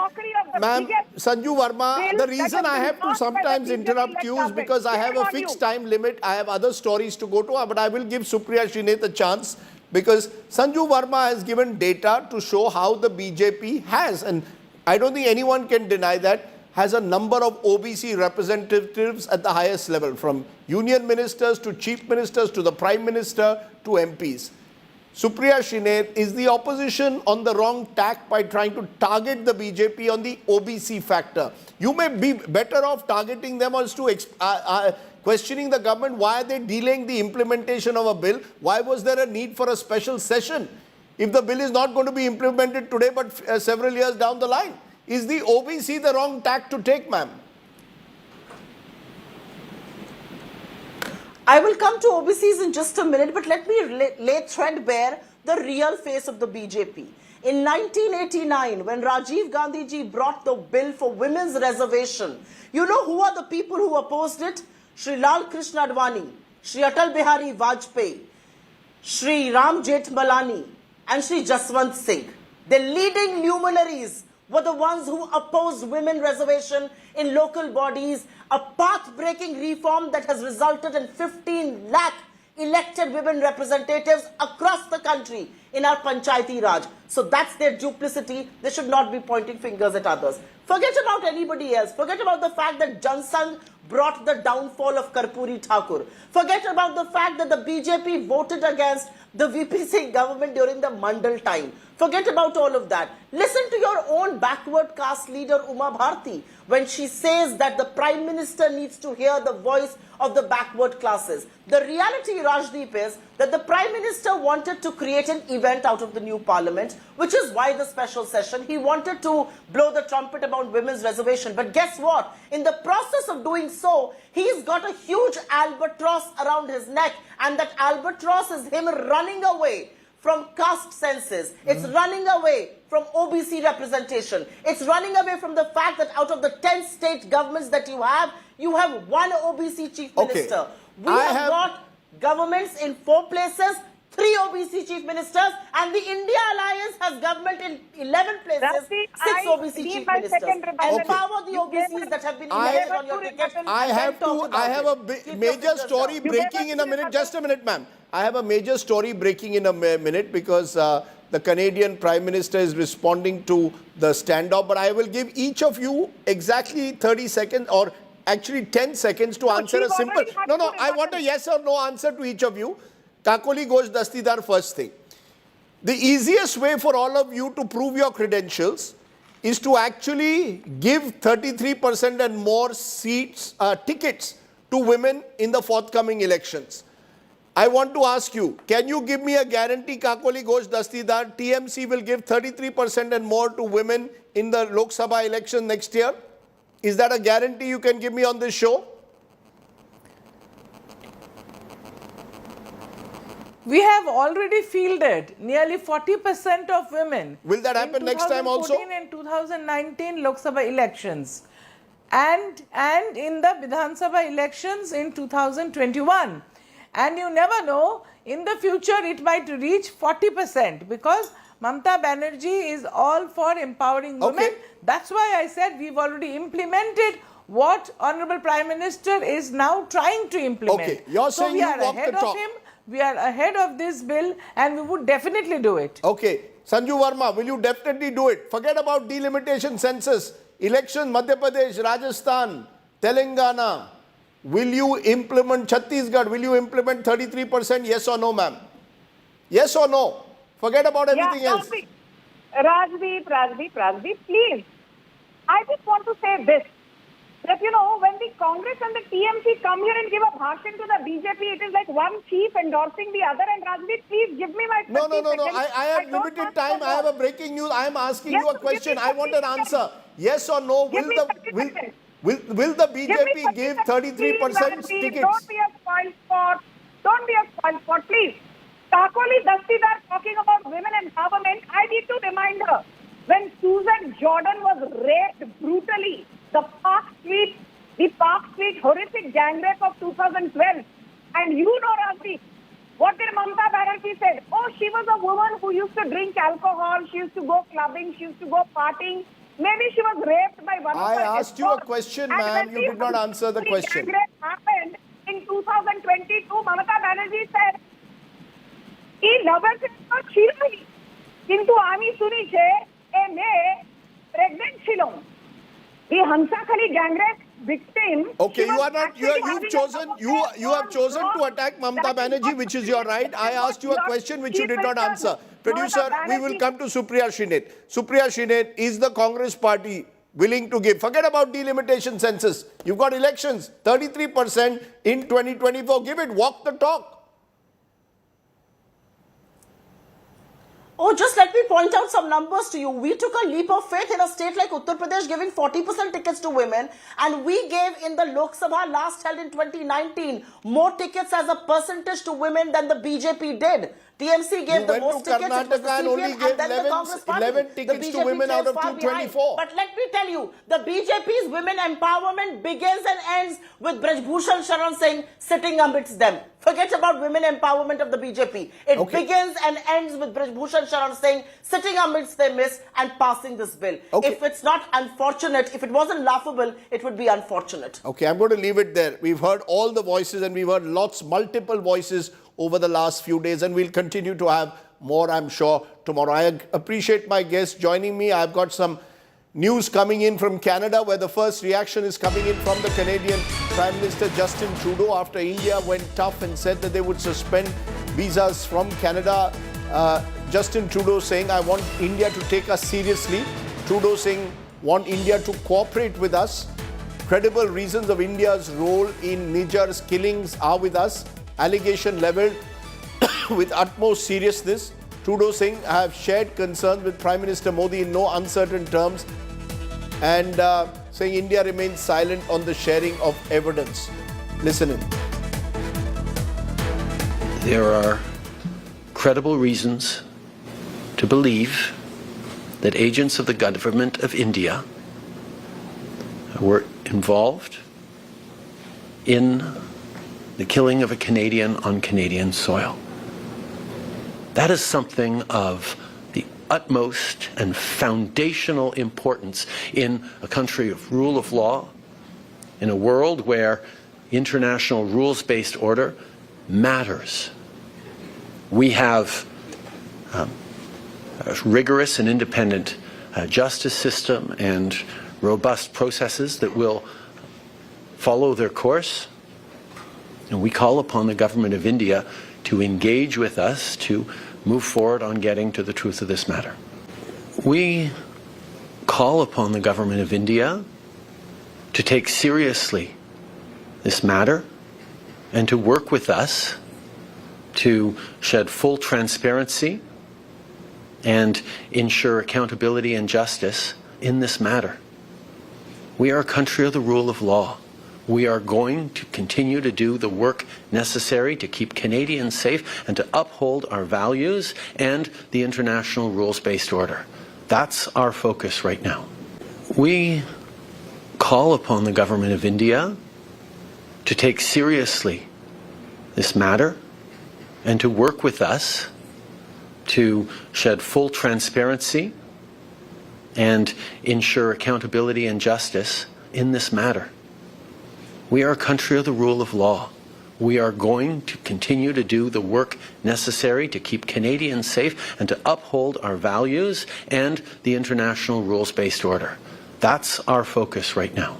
A: Ma'am, Sanju Verma, the reason I have to sometimes interrupt you is because I have a fixed time limit. I have other stories to go to, but I will give Supriya Shine the chance because Sanju Verma has given data to show how the BJP has, and I don't think anyone can deny that, has a number of OBC representatives at the highest level, from union ministers to chief ministers to the prime minister to MPs. Supriya Shine, is the opposition on the wrong tack by trying to target the BJP on the OBC factor? You may be better off targeting them as to questioning the government. Why are they delaying the implementation of a bill? Why was there a need for a special session if the bill is not going to be implemented today but several years down the line? Is the OBC the wrong tack to take, ma'am?
G: I will come to OBCs in just a minute, but let me lay threadbare the real face of the BJP. In 1989, when Rajiv Gandhi ji brought the bill for women's reservation, you know who are the people who opposed it? Shri Lal Krishna Advani, Shri Atal Bihari Vajpayee, Shri Ram Jethmalani, and Shri Jaswant Singh. The leading luminaries were the ones who opposed women reservation in local bodies, a path-breaking reform that has resulted in 15 lakh elected women representatives across the country in our Panchayati Raj. So that's their duplicity. They should not be pointing fingers at others. Forget about anybody else. Forget about the fact that Jansangh brought the downfall of Karpuri Thakur. Forget about the fact that the BJP voted against the VP Singh government during the Mandal time. Forget about all of that. Listen to your own backward caste leader Uma Bharti when she says that the Prime Minister needs to hear the voice of the backward classes. The reality, Rajdeep, is that the Prime Minister wanted to create an event out of the new Parliament, which is why the special session. He wanted to blow the trumpet about women's reservation. But guess what? In the process of doing so, he's got a huge albatross around his neck, and that albatross is him running away from caste census. It's running away from OBC representation. It's running away from the fact that out of the 10 state governments that you have one OBC chief minister. We have got governments in 4 places, 3 OBC chief ministers, and the India Alliance has government in 11 places, 6 OBC chief ministers. Empower the OBCs that have been elected on your ticket.
A: I have a major story breaking in a minute. Just a minute, ma'am. I have a major story breaking in a minute because the Canadian Prime Minister is responding to the standoff. But I will give each of you exactly 30 seconds or actually 10 seconds to answer a simple... No, I want a yes or no answer to each of you. Kakoli Ghosh Dastidar, first thing. The easiest way for all of you to prove your credentials is to actually give 33% and more seats, tickets to women in the forthcoming elections. I want to ask you, can you give me a guarantee, Kakoli Ghosh Dastidar, TMC will give 33% and more to women in the Lok Sabha election next year? Is that a guarantee you can give me on this show?
F: We have already fielded nearly 40% of women.
A: Will that happen next time also?
F: In 2019 Lok Sabha elections and in the Vidhan Sabha elections in 2021. And you never know, in the future it might reach 40% because Mamata Banerjee is all for empowering women.
A: Okay.
F: That's why I said we've already implemented what Honorable Prime Minister is now trying to implement.
A: Okay, you're saying
F: we
A: you
F: are
A: walk
F: ahead
A: the
F: of
A: talk.
F: him. We are ahead of this bill and we would definitely do it.
A: Okay. Sanju Verma, will you definitely do it? Forget about delimitation census. Election, Madhya Pradesh, Rajasthan, Telangana. Will you implement Chhattisgarh? Will you implement 33%? Yes or no, ma'am? Yes or no? Forget about everything else.
H: Rajdeep, please. I just want to say this. That, when the Congress and the TMC come here and give a bhashan to the BJP, it is like one chief endorsing the other. And Rajdeep, please give me my 30
A: No. I have limited time. I have a breaking news. I am asking you a question. I want an answer. Yes or no? Will the BJP give 33% tickets?
H: Don't be a spoil sport. Don't be a spoil sport, please. Kakoli Dastidar talking about women empowerment. I need to remind her, when Susan Jordan was raped brutally, the Park Street horrific gang rape of 2012. And Rajdeep, what did Mamata Banerjee said? Oh, she was a woman who used to drink alcohol, she used to go clubbing, she used to go partying. Maybe she was raped by one of her
A: asked you a question, ma'am. You did not answer the question.
H: Gang rape happened in 2022. Mamata Banerjee said, "He loves it not chilai, kintu ami suni che a me pregnant chilong." The Hansakhali gang rape victim.
A: Okay, you are not. You have chosen to attack Mamata Banerjee, which is your right. I asked you a question which you did not answer. Producer, we will come to Supriya Shrinet. Supriya Shrinet, is the Congress party willing to give? Forget about delimitation census. You've got elections, 33% in 2024. Give it. Walk the talk.
G: Oh, just let me point out some numbers to you. We took a leap of faith in a state like Uttar Pradesh, giving 40% tickets to women, and we gave in the Lok Sabha last held in 2019 more tickets as a percentage to women than the BJP did. TMC gave the most tickets, it was the CPM, and then the Congress party.
A: 11 tickets to women out of 224.
G: But let me tell you, the BJP's women empowerment begins and ends with Braj Bhushan Sharan Singh sitting amidst them. Forget about women empowerment of the BJP. It begins and ends with Braj Bhushan Sharan Singh sitting amidst their midst and passing this bill.
A: Okay.
G: If it's not unfortunate, if it wasn't laughable, it would be unfortunate.
A: Okay, I'm going to leave it there. We've heard all the voices and we've heard multiple voices over the last few days, and we'll continue to have more, I'm sure, tomorrow. I appreciate my guests joining me. I've got some news coming in from Canada, where the first reaction is coming in from the Canadian Prime Minister Justin Trudeau after India went tough and said that they would suspend visas from Canada. Justin Trudeau saying, I want India to take us seriously. Trudeau saying, want India to cooperate with us. Credible reasons of India's role in Niger's killings are with us. Allegation leveled with utmost seriousness. Trudeau saying, I have shared concerns with Prime Minister Modi in no uncertain terms, and saying India remains silent on the sharing of evidence. Listen in.
I: There are credible reasons to believe that agents of the government of India were involved in the killing of a Canadian on Canadian soil. That is something of the utmost and foundational importance in a country of rule of law, in a world where international rules-based order matters. We have a rigorous and independent justice system and robust processes that will follow their course. And we call upon the government of India to engage with us to move forward on getting to the truth of this matter. We call upon the government of India to take seriously this matter and to work with us to shed full transparency and ensure accountability and justice in this matter. We are a country of the rule of law. We are going to continue to do the work necessary to keep Canadians safe and to uphold our values and the international rules-based order. That's our focus right now. We call upon the government of India to take seriously this matter and to work with us to shed full transparency and ensure accountability and justice in this matter. We are a country of the rule of law. We are going to continue to do the work necessary to keep Canadians safe and to uphold our values and the international rules-based order. That's our focus right now.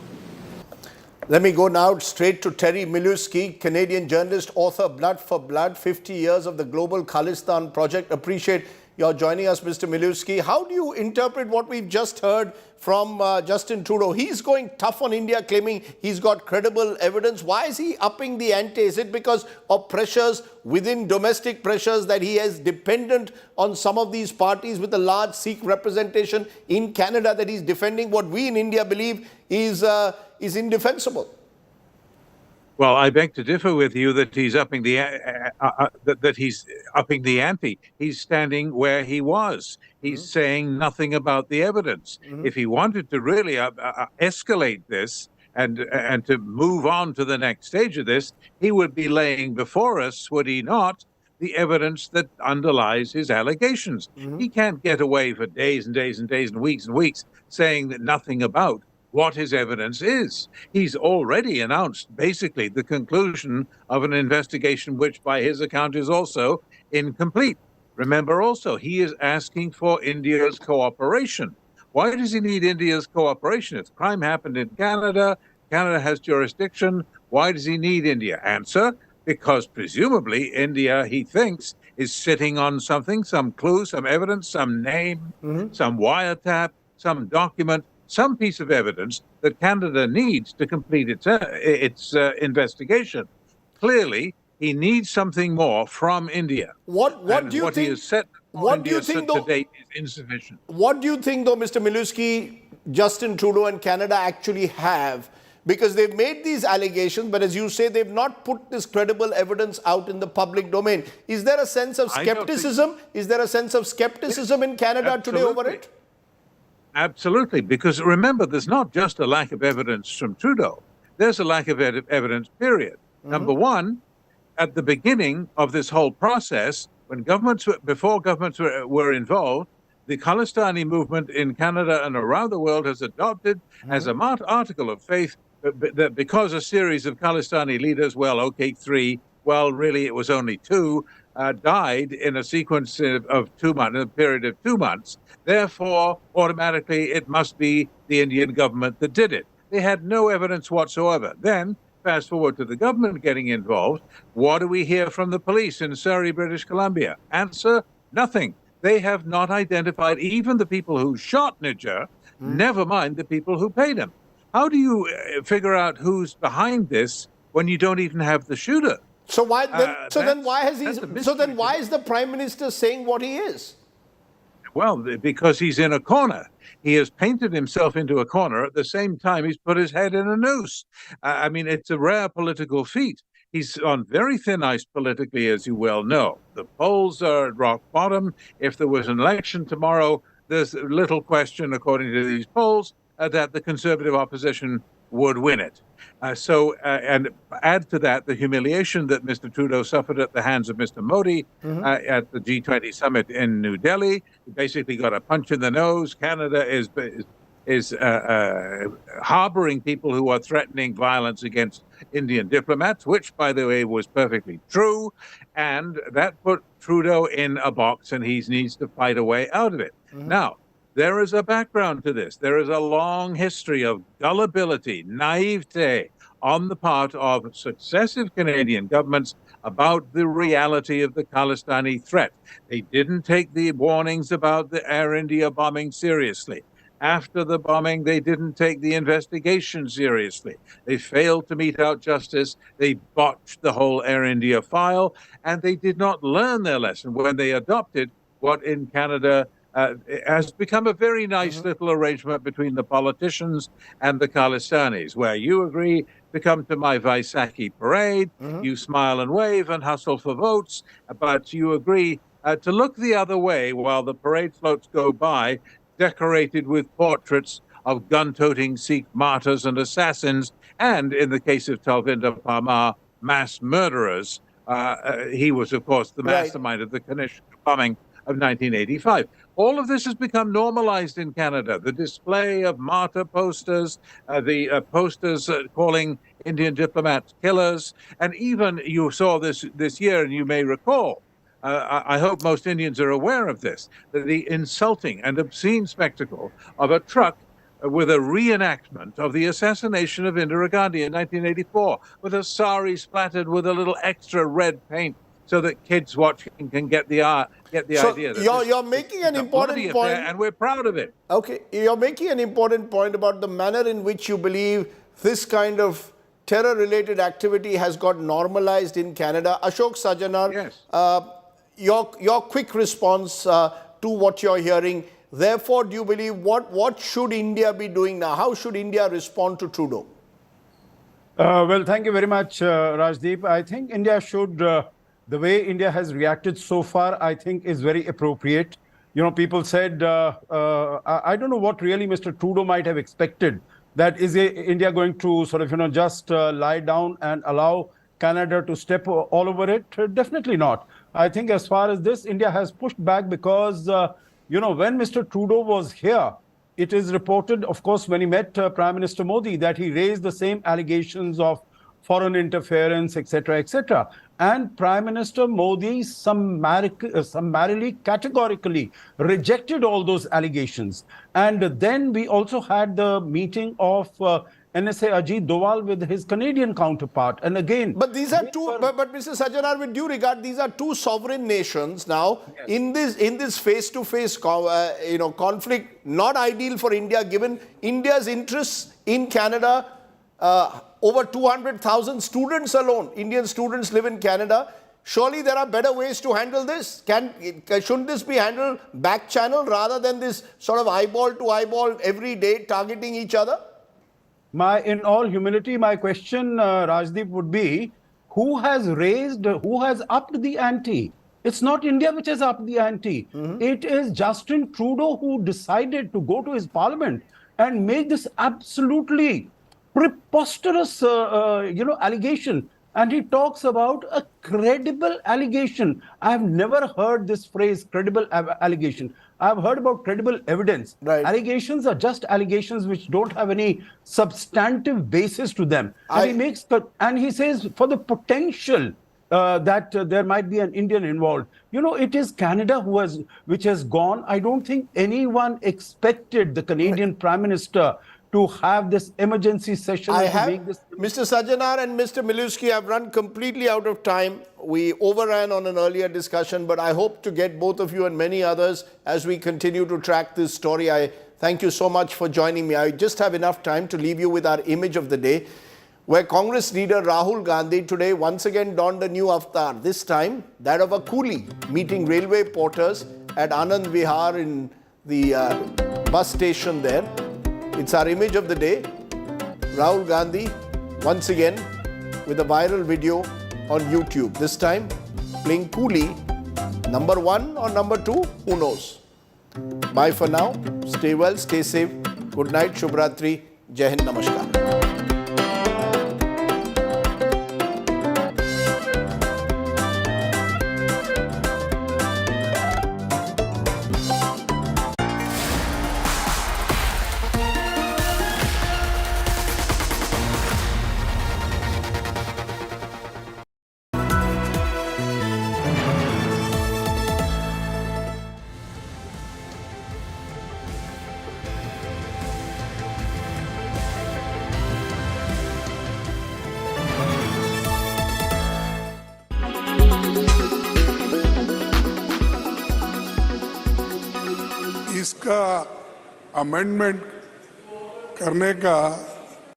A: Let me go now straight to Terry Milewski, Canadian journalist, author, Blood for Blood, 50 years of the Global Khalistan Project. Appreciate your joining us, Mr. Milewski. How do you interpret what we've just heard from Justin Trudeau? He's going tough on India, claiming he's got credible evidence. Why is he upping the ante? Is it because of pressures within domestic pressures that he is dependent on some of these parties with a large Sikh representation in Canada, that he's defending what we in India believe is indefensible?
J: Well, I beg to differ with you that he's upping the ante. He's standing where he was. He's saying nothing about the evidence. If he wanted to really escalate this and to move on to the next stage of this, he would be laying before us, would he not, the evidence that underlies his allegations. He can't get away for days and days and days and weeks saying that nothing about what his evidence is. He's already announced basically the conclusion of an investigation which by his account is also incomplete. Remember also, he is asking for India's cooperation. Why does he need India's cooperation? If crime happened in Canada, Canada has jurisdiction, why does he need India? Answer, because presumably India, he thinks, is sitting on something, some clue, some evidence, some name, some wiretap, some document, some piece of evidence that Canada needs to complete its investigation. Clearly, he needs something more from India.
A: What do you think?
J: He has said to date is insufficient.
A: What do you think, though, Mr. Milewski, Justin Trudeau and Canada actually have? Because they've made these allegations, but as you say, they've not put this credible evidence out in the public domain. Is there a sense of skepticism? Is there a sense of skepticism in Canada today over it?
J: Absolutely, because remember, there's not just a lack of evidence from Trudeau. There's a lack of evidence, period. Number one, at the beginning of this whole process, when before governments were involved, the Khalistani movement in Canada and around the world has adopted as a article of faith that because a series of Khalistani leaders, well, okay, 3, well, really it was only 2, died in a sequence of 2 months, in a period of 2 months. Therefore, automatically, it must be the Indian government that did it. They had no evidence whatsoever. Then, fast forward to the government getting involved. What do we hear from the police in Surrey, British Columbia? Answer, nothing. They have not identified even the people who shot Nijar, never mind the people who paid him. How do you figure out who's behind this when you don't even have the shooter?
A: So why then? So then why
J: to
A: is the Prime Minister saying what he is?
J: Well, because he's in a corner. He has painted himself into a corner. At the same time, he's put his head in a noose. I mean, it's a rare political feat. He's on very thin ice politically, as you well know. The polls are at rock bottom. If there was an election tomorrow, there's little question, according to these polls, that the Conservative opposition would win it. And add to that the humiliation that Mr. Trudeau suffered at the hands of Mr. Modi at the G20 summit in New Delhi. He basically got a punch in the nose. Canada is harboring people who are threatening violence against Indian diplomats, which, by the way, was perfectly true. And that put Trudeau in a box, and he needs to fight a way out of it. Now, there is a background to this. There is a long history of gullibility, naivete on the part of successive Canadian governments about the reality of the Khalistani threat. They didn't take the warnings about the Air India bombing seriously. After the bombing, they didn't take the investigation seriously. They failed to mete out justice. They botched the whole Air India file, and they did not learn their lesson when they adopted what in Canada has become a very nice little arrangement between the politicians and the Khalistanis, where you agree to come to my Vaisakhi parade, you smile and wave and hustle for votes, but you agree to look the other way while the parade floats go by, decorated with portraits of gun-toting Sikh martyrs and assassins, and in the case of Talvinder Parmar, mass murderers. He was, of course, the mastermind of the Kanish bombing of 1985. All of this has become normalized in Canada. The display of martyr posters, the posters calling Indian diplomats killers, and even you saw this year, and you may recall, I hope most Indians are aware of this, that the insulting and obscene spectacle of a truck with a reenactment of the assassination of Indira Gandhi in 1984, with a sari splattered with a little extra red paint, so that kids watching can get the idea. That
A: you're making an important point,
J: and we're proud of it.
A: Okay, you're making an important point about the manner in which you believe this kind of terror-related activity has got normalized in Canada. Ashok Sajanar, your quick response to what you're hearing. Therefore, do you believe what should India be doing now? How should India respond to Trudeau?
K: Well, thank you very much, Rajdeep. I think India should. The way India has reacted so far, I think, is very appropriate. You know, people said, I don't know what really Mr. Trudeau might have expected. That is India going to sort of, just lie down and allow Canada to step all over it? Definitely not. I think as far as this, India has pushed back because, when Mr. Trudeau was here, it is reported, of course, when he met Prime Minister Modi, that he raised the same allegations of foreign interference, etc., etc. And Prime Minister Modi summarily, categorically rejected all those allegations. And then we also had the meeting of NSA Ajit Doval with his Canadian counterpart. And again...
A: But these are two, but Mr. Sajanar, with due regard, these are two sovereign nations now. Yes. In this face-to-face conflict, not ideal for India, given India's interests in Canada. Over 200,000 students alone, Indian students live in Canada. Surely there are better ways to handle this. Shouldn't this be handled back channel rather than this sort of eyeball to eyeball every day targeting each other?
K: In all humility, my question, Rajdeep, would be, who has upped the ante? It's not India which has upped the ante. It is Justin Trudeau who decided to go to his parliament and make this absolutely preposterous, allegation. And he talks about a credible allegation. I have never heard this phrase, credible allegation. I've heard about credible evidence. Right. Allegations are just allegations which don't have any substantive basis to them. And he says for the potential that there might be an Indian involved. You know, it is Canada which has gone. I don't think anyone expected the Canadian Prime Minister to have this emergency session
A: I
K: and to
A: have,
K: make this.
A: Mr. Sajanar and Mr. Miluski, I've run completely out of time. We overran on an earlier discussion, but I hope to get both of you and many others as we continue to track this story. I thank you so much for joining me. I just have enough time to leave you with our image of the day, where Congress leader Rahul Gandhi today once again donned a new avatar, this time that of a coolie meeting railway porters at Anand Vihar in the bus station there. It's our image of the day. Rahul Gandhi once again with a viral video on YouTube. This time playing coolie, number 1 or number 2, who knows. Bye for now. Stay well, stay safe. Good night, Shubhratri. Jai Hind, Namaskar.
L: इसका amendment करने का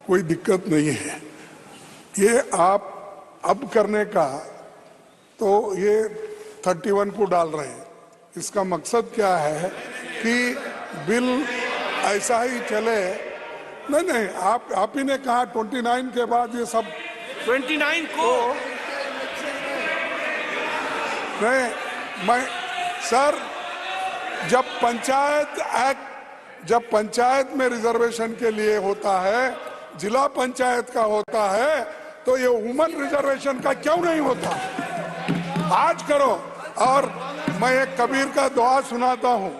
L: कोई दिक्कत नहीं है। ये आप अब करने का तो ये 31 को डाल रहे हैं। इसका मकसद क्या है कि बिल ऐसा ही चले। नहीं, आप ही ने कहा 29 के बाद ये सब
D: 29 को
L: नहीं, मैं सर जब पंचायत में रिजर्वेशन के लिए होता है, जिला पंचायत का होता है, तो ये वुमन रिजर्वेशन का क्यों नहीं होता? आज करो। और मैं एक कबीर का दुआ सुनाता हूँ,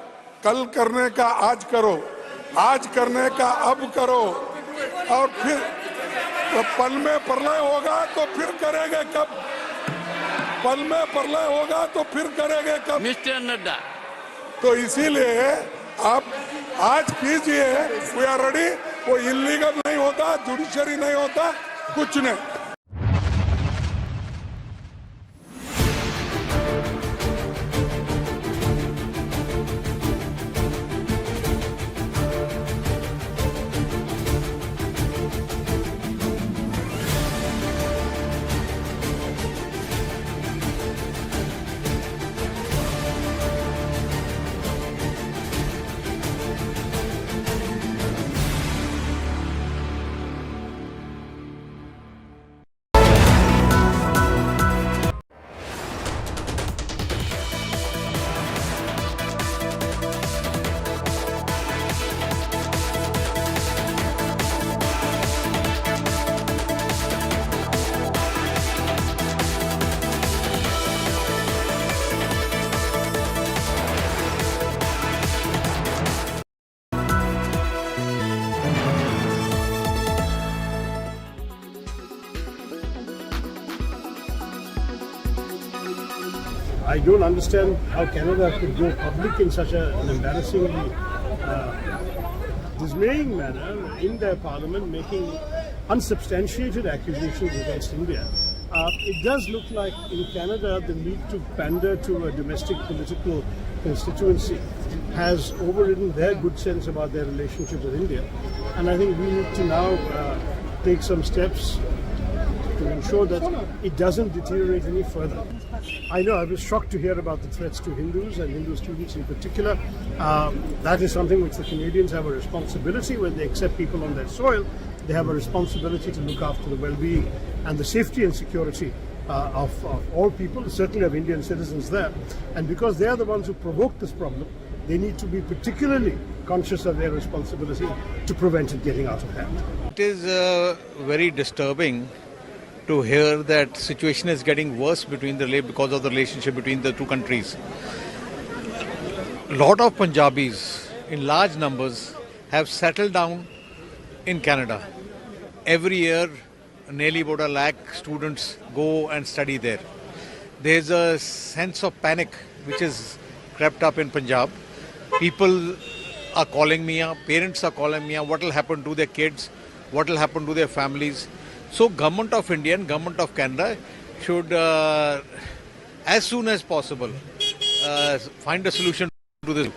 L: कल करने का आज करो, आज करने का अब करो, और फिर तो पल में प्रलय होगा तो फिर करेंगे कब? पल में प्रलय होगा तो फिर करेंगे कब?
E: मिस्टर नड्डा,
L: तो इसीलिए आप आज कीजिए। We are ready. वो इलीगल नहीं होता, जुडिशरी नहीं होता, कुछ नहीं।
M: I don't understand how Canada could go public in such an embarrassingly dismaying manner in their parliament, making unsubstantiated accusations against India. It does look like in Canada the need to pander to a domestic political constituency has overridden their good sense about their relationship with India. And I think we need to now take some steps to ensure that it doesn't deteriorate any further. I know I was shocked to hear about the threats to Hindus and Hindu students in particular. That is something which the Canadians have a responsibility when they accept people on their soil. They have a responsibility to look after the well-being and the safety and security of all people, certainly of Indian citizens there. And because they are the ones who provoked this problem, they need to be particularly conscious of their responsibility to prevent it getting out of hand.
N: It is very disturbing to hear that situation is getting worse because of the relationship between the two countries. A lot of Punjabis in large numbers have settled down in Canada. Every year, nearly about 1 lakh students go and study there. there's a sense of panic which is crept up in Punjab. People are calling me up, parents are calling me up, what will happen to their kids, what will happen to their families. So Government of India and Government of Canada should, as soon as possible, find a solution to this.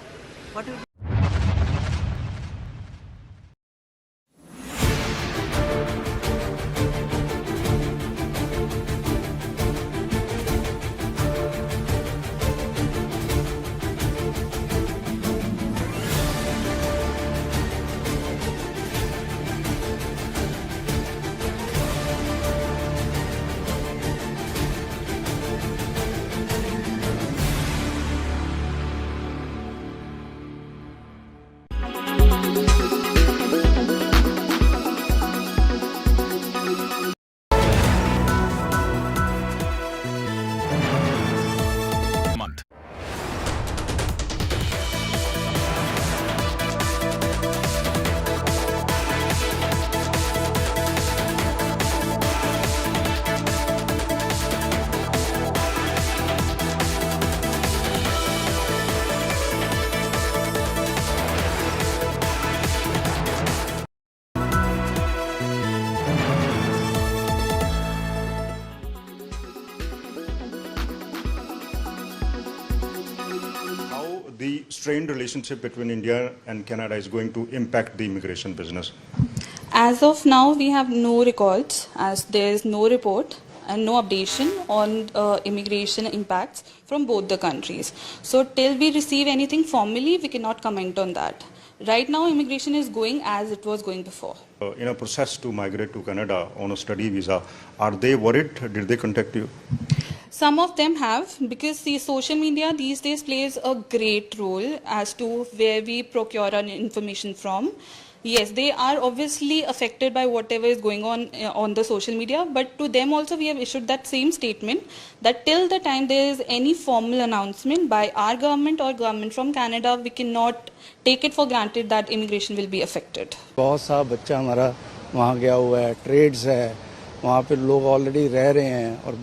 O: The strained relationship between India and Canada is going to impact the immigration business?
P: As of now, we have no records, as there is no report and no updation on immigration impacts from both the countries. So till we receive anything formally, we cannot comment on that. Right now, immigration is going as it was going before.
O: In a process to migrate to Canada on a study visa, are they worried? Did they contact you?
P: Some of them have, because the social media these days plays a great role as to where we procure our information from. Yes, they are obviously affected by whatever is going on the social media, but to them also we have issued that same statement that till the time there is any formal announcement by our government or government from Canada, we cannot take it for granted that immigration will be affected.
Q: बहुत सा बच्चा हमारा वहाँ गया हुआ है, trades है, वहाँ पे लोग ऑलरेडी रह रहे हैं और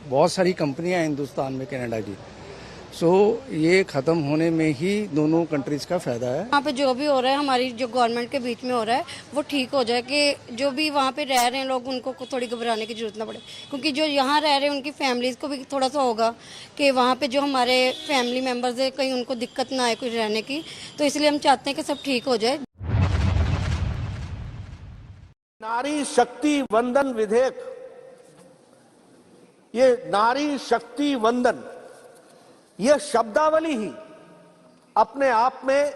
Q: बहुत सारी कंपनियां हैं हिंदुस्तान में कनाडा की. सो ये खत्म होने में ही दोनों कंट्रीज का फायदा है.
R: वहाँ पे जो भी हो रहा है हमारी जो गवर्नमेंट के बीच में हो रहा है वो ठीक हो जाए कि जो भी वहाँ पे रह रहे हैं लोग उनको थोड़ी घबराने की जरूरत ना पड़े, क्योंकि जो यहाँ रह रहे हैं उनकी फैमिलीज को भी थोड़ा सा होगा कि वहाँ पे जो हमारे फैमिली मेम्बर्स है कहीं उनको दिक्कत ना आए कुछ रहने की. तो इसलिए हम चाहते हैं कि सब ठीक हो जाए.
D: नारी शक्ति वंदन विधेयक, ये नारी शक्ति वंदन, ये शब्दावली ही अपने आप में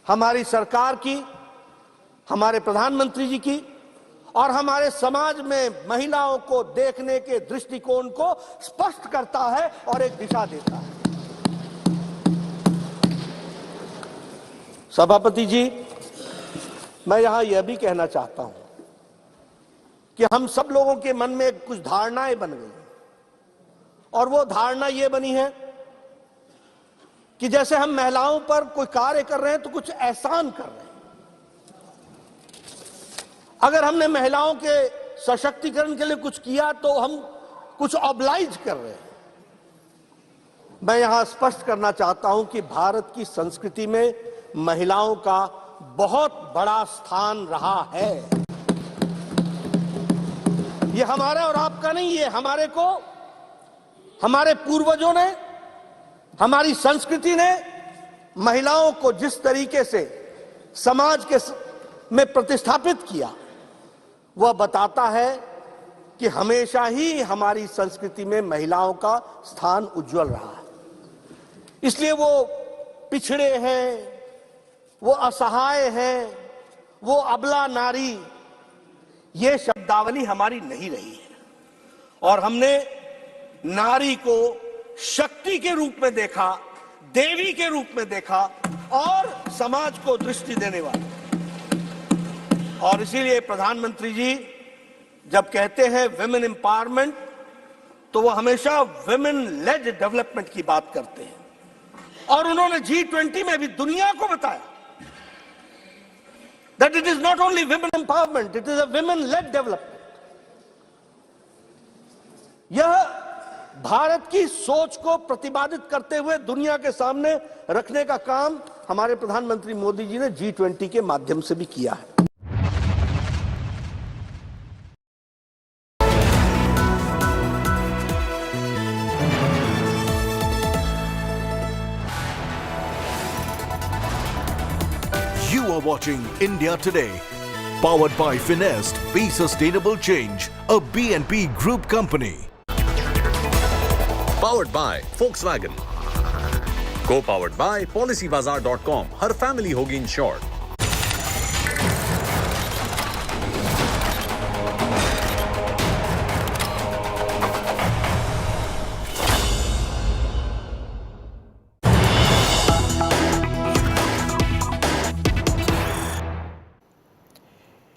D: हमारी सरकार की, हमारे प्रधानमंत्री जी की और हमारे समाज में महिलाओं को देखने के दृष्टिकोण को स्पष्ट करता है और एक दिशा देता है. सभापति जी, मैं यहां यह भी कहना चाहता हूं कि हम सब लोगों के मन में कुछ धारणाएं बन गई और वो धारणा ये बनी है कि जैसे हम महिलाओं पर कोई कार्य कर रहे हैं तो कुछ एहसान कर रहे हैं. अगर हमने महिलाओं के सशक्तिकरण के लिए कुछ किया तो हम कुछ ऑब्लाइज कर रहे हैं. मैं यहां स्पष्ट करना चाहता हूं कि भारत की संस्कृति में महिलाओं का बहुत बड़ा स्थान रहा है. ये हमारा और आपका नहीं, ये हमारे पूर्वजों ने, हमारी संस्कृति ने महिलाओं को जिस तरीके से समाज के में प्रतिस्थापित किया वह बताता है कि हमेशा ही हमारी संस्कृति में महिलाओं का स्थान उज्जवल रहा है. इसलिए वो पिछड़े हैं, वो असहाय हैं, वो अबला नारी, ये शब्दावली हमारी नहीं रही है और हमने नारी को शक्ति के रूप में देखा, देवी के रूप में देखा और समाज को दृष्टि देने वाली. और इसीलिए प्रधानमंत्री जी जब कहते हैं विमेन एम्पावरमेंट तो वो हमेशा विमेन लेड डेवलपमेंट की बात करते हैं. और उन्होंने G20 में भी दुनिया को बताया that it is not only women empowerment, it is a women led development. यह भारत की सोच को प्रतिपादित करते हुए दुनिया के सामने रखने का काम हमारे प्रधानमंत्री मोदी जी ने G20 के माध्यम से भी किया है।
S: You are watching India Today, powered by Finest, Be Sustainable Change, a B&P Group company.
T: Powered by Volkswagen. Co-powered by PolicyBazaar.com. Her family होगी insured.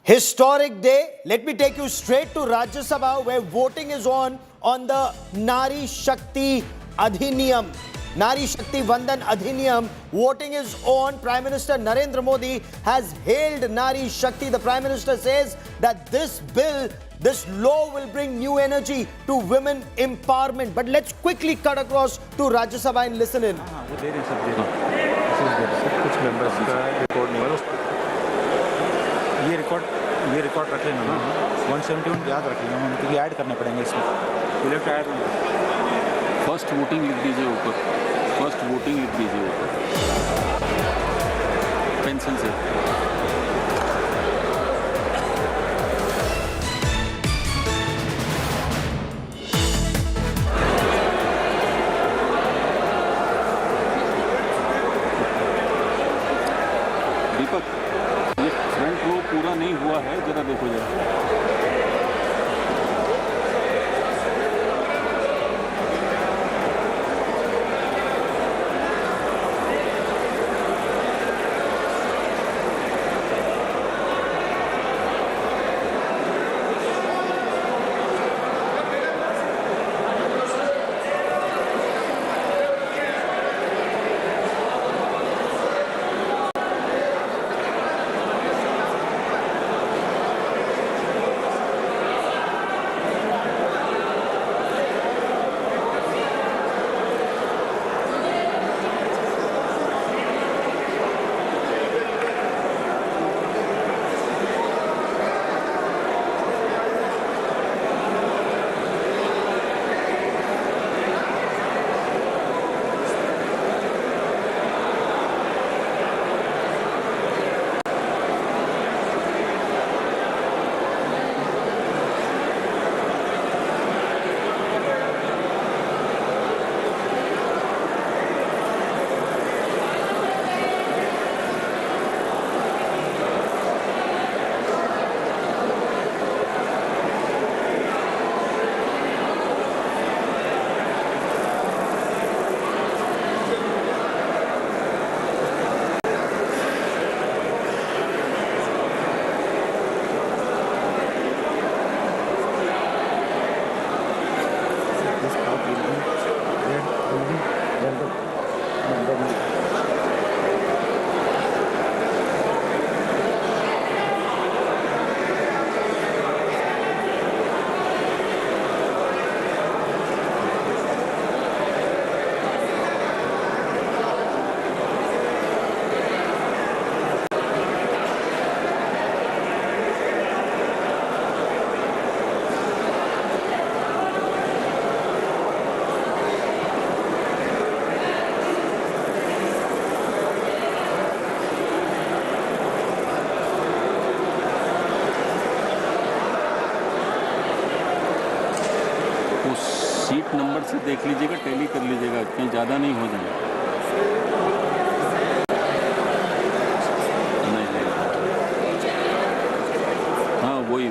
U: Historic day. Let me take you straight to Rajya Sabha, where voting is on the Nari Shakti Adhiniyam. Nari Shakti Vandan Adhiniyam. Voting is on. Prime Minister Narendra Modi has hailed Nari Shakti. The Prime Minister says that this bill, this law will bring new energy to women empowerment. But let's quickly cut across to Rajya Sabha and listen in.
V: कुछ members का record नहीं है, ये record रख लेना ना, 171 याद रख लेना, क्योंकि ऐड करने पड़ेंगे इसमें। सिलेक्ट ऐड
W: फर्स्ट वोटिंग लिख दीजिए ऊपर, फर्स्ट वोटिंग लिख दीजिए ऊपर पेंसिल से। ये फ्रंट रो पूरा नहीं हुआ है, जरा देखो जरा। सीट नंबर से देख लीजिएगा, टैली कर लीजिएगा, कहीं ज़्यादा नहीं हो जाए। नहीं, हाँ वही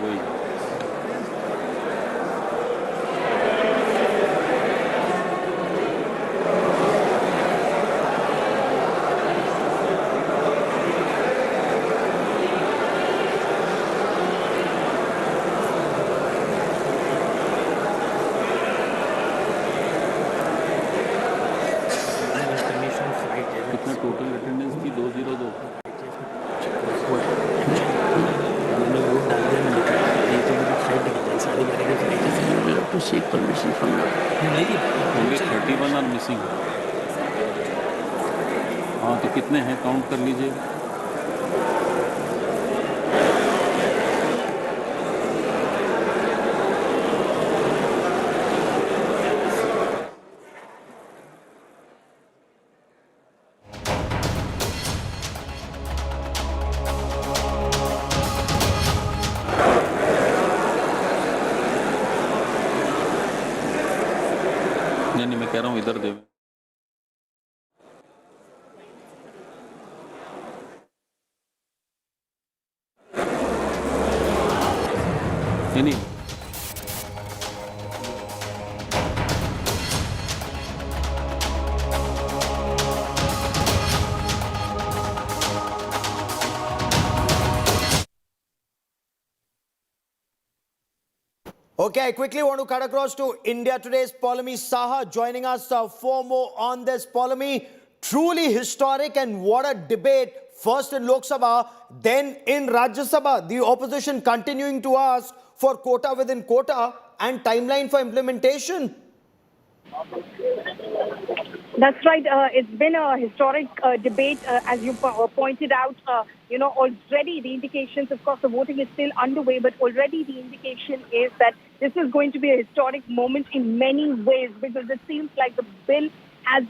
W: permission from you. Only 31 are missing. हाँ तो कितने हैं काउंट कर लीजिए. नहीं मैं कह रहा हूँ इधर दे. नहीं
U: Okay, I quickly want to cut across to India Today's Polami Saha joining us for more on this. Polami, truly historic, and what a debate. First in Lok Sabha, then in Rajya Sabha. The opposition continuing to ask for quota within quota and timeline for implementation.
H: That's right. It's been a historic debate, as you pointed out. Already the indications, of course, the voting is still underway, but already the indication is that this is going to be a historic moment in many ways, because it seems like the bill has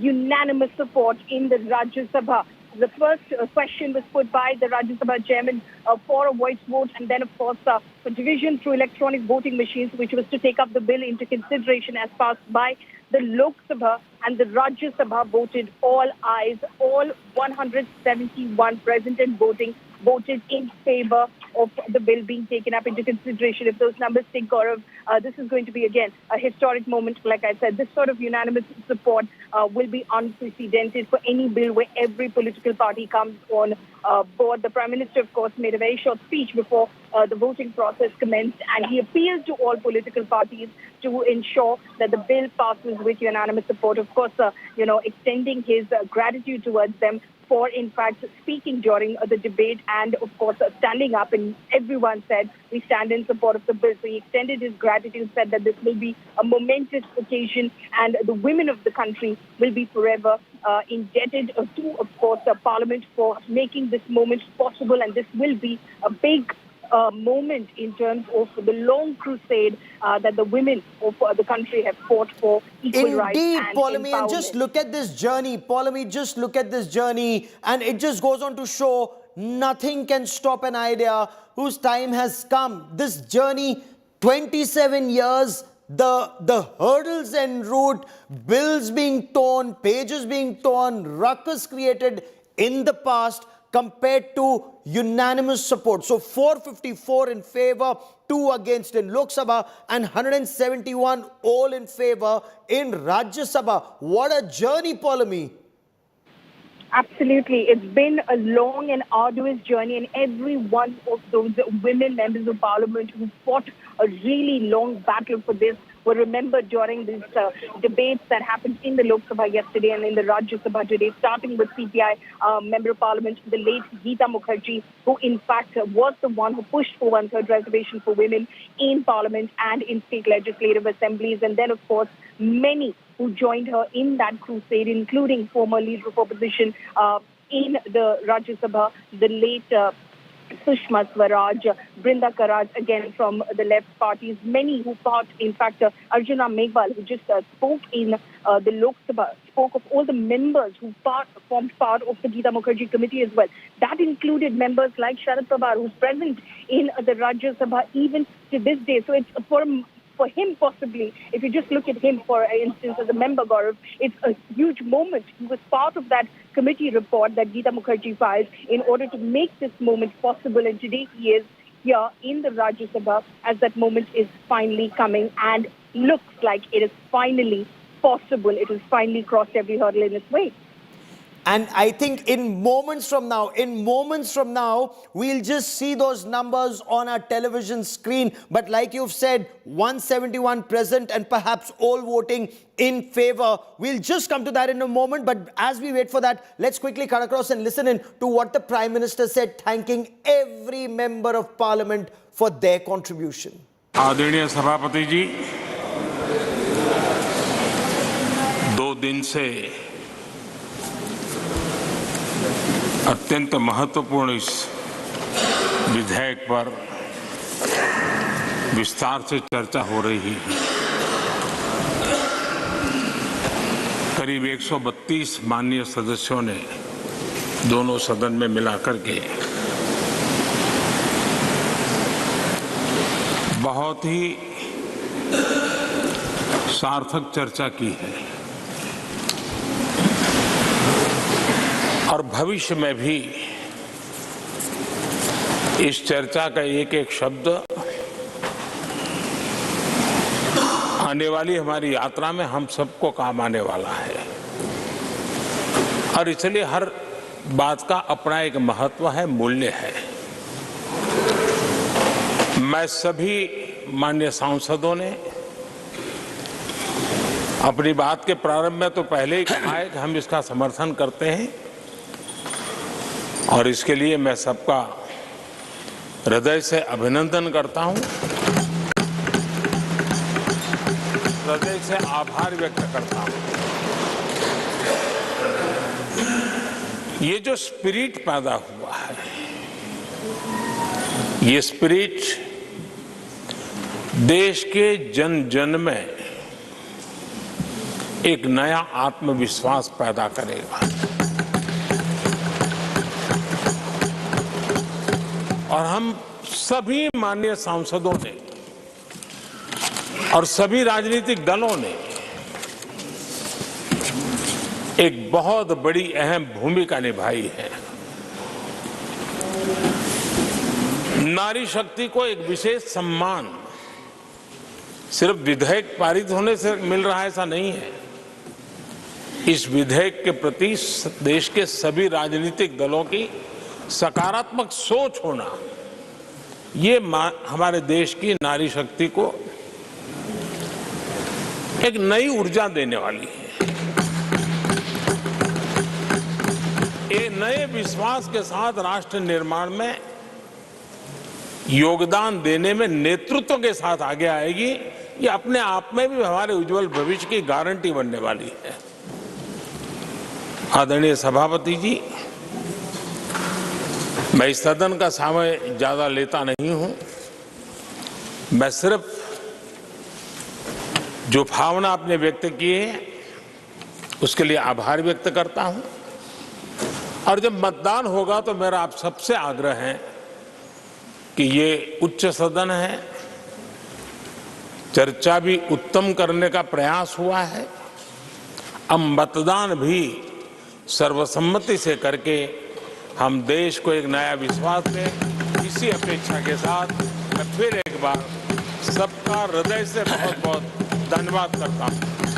H: unanimous support in the Rajya Sabha. The first question was put by the Rajya Sabha chairman for a voice vote, and then, of course, for division through electronic voting machines, which was to take up the bill into consideration as passed by the Lok Sabha, and the Rajya Sabha voted all ayes. All 171 present and voting voted in favor of the bill being taken up into consideration. If those numbers take Gaurav, this is going to be, again, a historic moment. Like I said, this sort of unanimous support will be unprecedented for any bill where every political party comes on board. The Prime Minister, of course, made a very short speech before the voting process commenced, and he appealed to all political parties to ensure that the bill passes with unanimous support. Of course, extending his gratitude towards them for, in fact, speaking during the debate and, of course, standing up. And everyone said, we stand in support of the bill. So he extended his gratitude, said that this will be a momentous occasion, and the women of the country will be forever indebted to, of course, Parliament for making this moment possible. And this will be a big moment in terms of the long crusade that the women of the country have fought for equal rights and
U: Polami,
H: empowerment.
U: and just look at this journey. Polami, just look at this journey, and it just goes on to show nothing can stop an idea whose time has come. This journey, 27 years, the hurdles en route, bills being torn, pages being torn, ruckus created in the past, compared to unanimous support. So 454 in favor, 2 against in Lok Sabha, and 171 all in favor in Rajya Sabha. What a journey, Polami.
H: Absolutely. It's been a long and arduous journey, and every one of those women members of Parliament who fought a really long battle for this were remembered during these debates that happened in the Lok Sabha yesterday and in the Rajya Sabha today, starting with CPI Member of Parliament, the late Geeta Mukherjee, who in fact was the one who pushed for 1/3 reservation for women in Parliament and in state legislative assemblies. And then, of course, many who joined her in that crusade, including former leader of opposition in the Rajya Sabha, the late Sushma Swaraj, Brinda Karaj, again from the left parties, many who fought, in fact, Arjuna Meghwal, who just spoke in the Lok Sabha, spoke of all the members who formed part of the Geeta Mukherjee committee as well. That included members like Sharad Pawar, who's present in the Rajya Sabha even to this day. So it's for him, possibly, if you just look at him, for instance, as a member, Gaurav, it's a huge moment. He was part of that committee report that Geeta Mukherjee filed in order to make this moment possible. And today he is here in the Rajya Sabha as that moment is finally coming and looks like it is finally possible. It has finally crossed every hurdle in its way.
U: And I think in moments from now, we'll just see those numbers on our television screen. But like you've said, 171 present and perhaps all voting in favor. We'll just come to that in a moment. But as we wait for that, let's quickly cut across and listen in to what the Prime Minister said, thanking every member of Parliament for their contribution.
B: आदरणीय सभापति जी, दिन से अत्यंत महत्वपूर्ण इस विधेयक पर विस्तार से चर्चा हो रही है। करीब 132 माननीय सदस्यों ने दोनों सदन में मिलाकर के बहुत ही सार्थक चर्चा की है और भविष्य में भी इस चर्चा का एक एक शब्द आने वाली हमारी यात्रा में हम सबको काम आने वाला है और इसलिए हर बात का अपना एक महत्व है, मूल्य है। मैं सभी माननीय सांसदों ने अपनी बात के प्रारंभ में तो पहले ही कहा है कि हम इसका समर्थन करते हैं और इसके लिए मैं सबका हृदय से अभिनंदन करता हूं, हृदय से आभार व्यक्त करता हूं। ये जो स्पिरिट पैदा हुआ है, ये स्पिरिट देश के जन जन में एक नया आत्मविश्वास पैदा करेगा और हम सभी माननीय सांसदों ने और सभी राजनीतिक दलों ने एक बहुत बड़ी अहम भूमिका निभाई है। नारी शक्ति को एक विशेष सम्मान सिर्फ विधेयक पारित होने से मिल रहा है ऐसा नहीं है। इस विधेयक के प्रति देश के सभी राजनीतिक दलों की सकारात्मक सोच होना, ये हमारे देश की नारी शक्ति को एक नई ऊर्जा देने वाली है। एक नए विश्वास के साथ राष्ट्र निर्माण में योगदान देने में नेतृत्व के साथ आगे आएगी। ये अपने आप में भी हमारे उज्जवल भविष्य की गारंटी बनने वाली है। आदरणीय सभापति जी, मैं इस सदन का समय ज्यादा लेता नहीं हूं। मैं सिर्फ जो भावना आपने व्यक्त की है उसके लिए आभार व्यक्त करता हूं और जब मतदान होगा तो मेरा आप सबसे आग्रह है कि ये उच्च सदन है, चर्चा भी उत्तम करने का प्रयास हुआ है, अब मतदान भी सर्वसम्मति से करके हम देश को एक नया विश्वास दें। इसी अपेक्षा के साथ मैं फिर एक बार सबका हृदय से बहुत बहुत धन्यवाद करता हूं।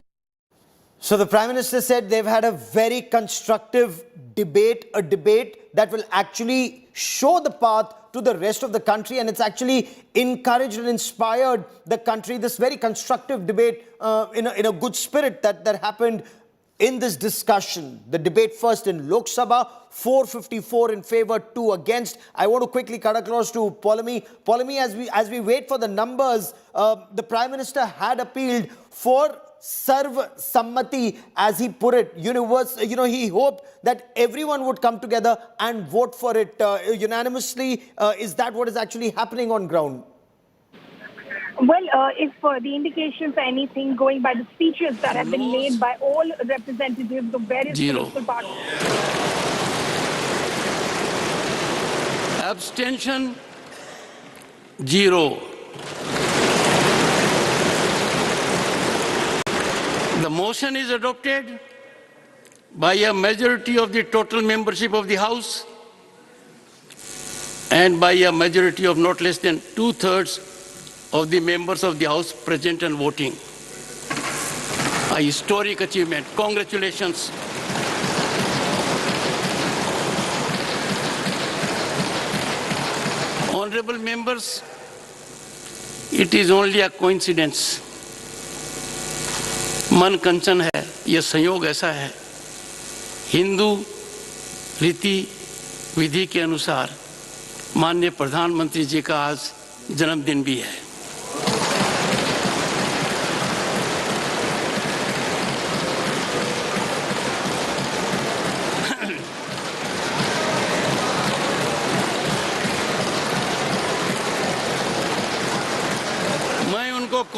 U: So the Prime Minister said they've had a very constructive debate, a debate that will actually show the path to the rest of the country, and it's actually encouraged and inspired the country. This very constructive debate in a good spirit that happened in this discussion. The debate first in Lok Sabha, 454 in favor, 2 against. I want to quickly cut across to Polami. Polami, as we wait for the numbers, the Prime Minister had appealed for Sarv Sammati, as he put it. He hoped that everyone would come together and vote for it unanimously. Is that what is actually happening on ground?
H: Well, if the indications are anything, going by the speeches that have been made by all representatives of various political parties.
E: Abstention 0. The motion is adopted by a majority of the total membership of the House and by a majority of not less than 2/3 of the members of the House present and voting. A historic achievement. Congratulations. Honorable members, it is only a coincidence. मन कंचन है, यह संयोग ऐसा है। हिंदू रीति विधि के अनुसार माननीय प्रधानमंत्री जी का आज जन्मदिन भी है।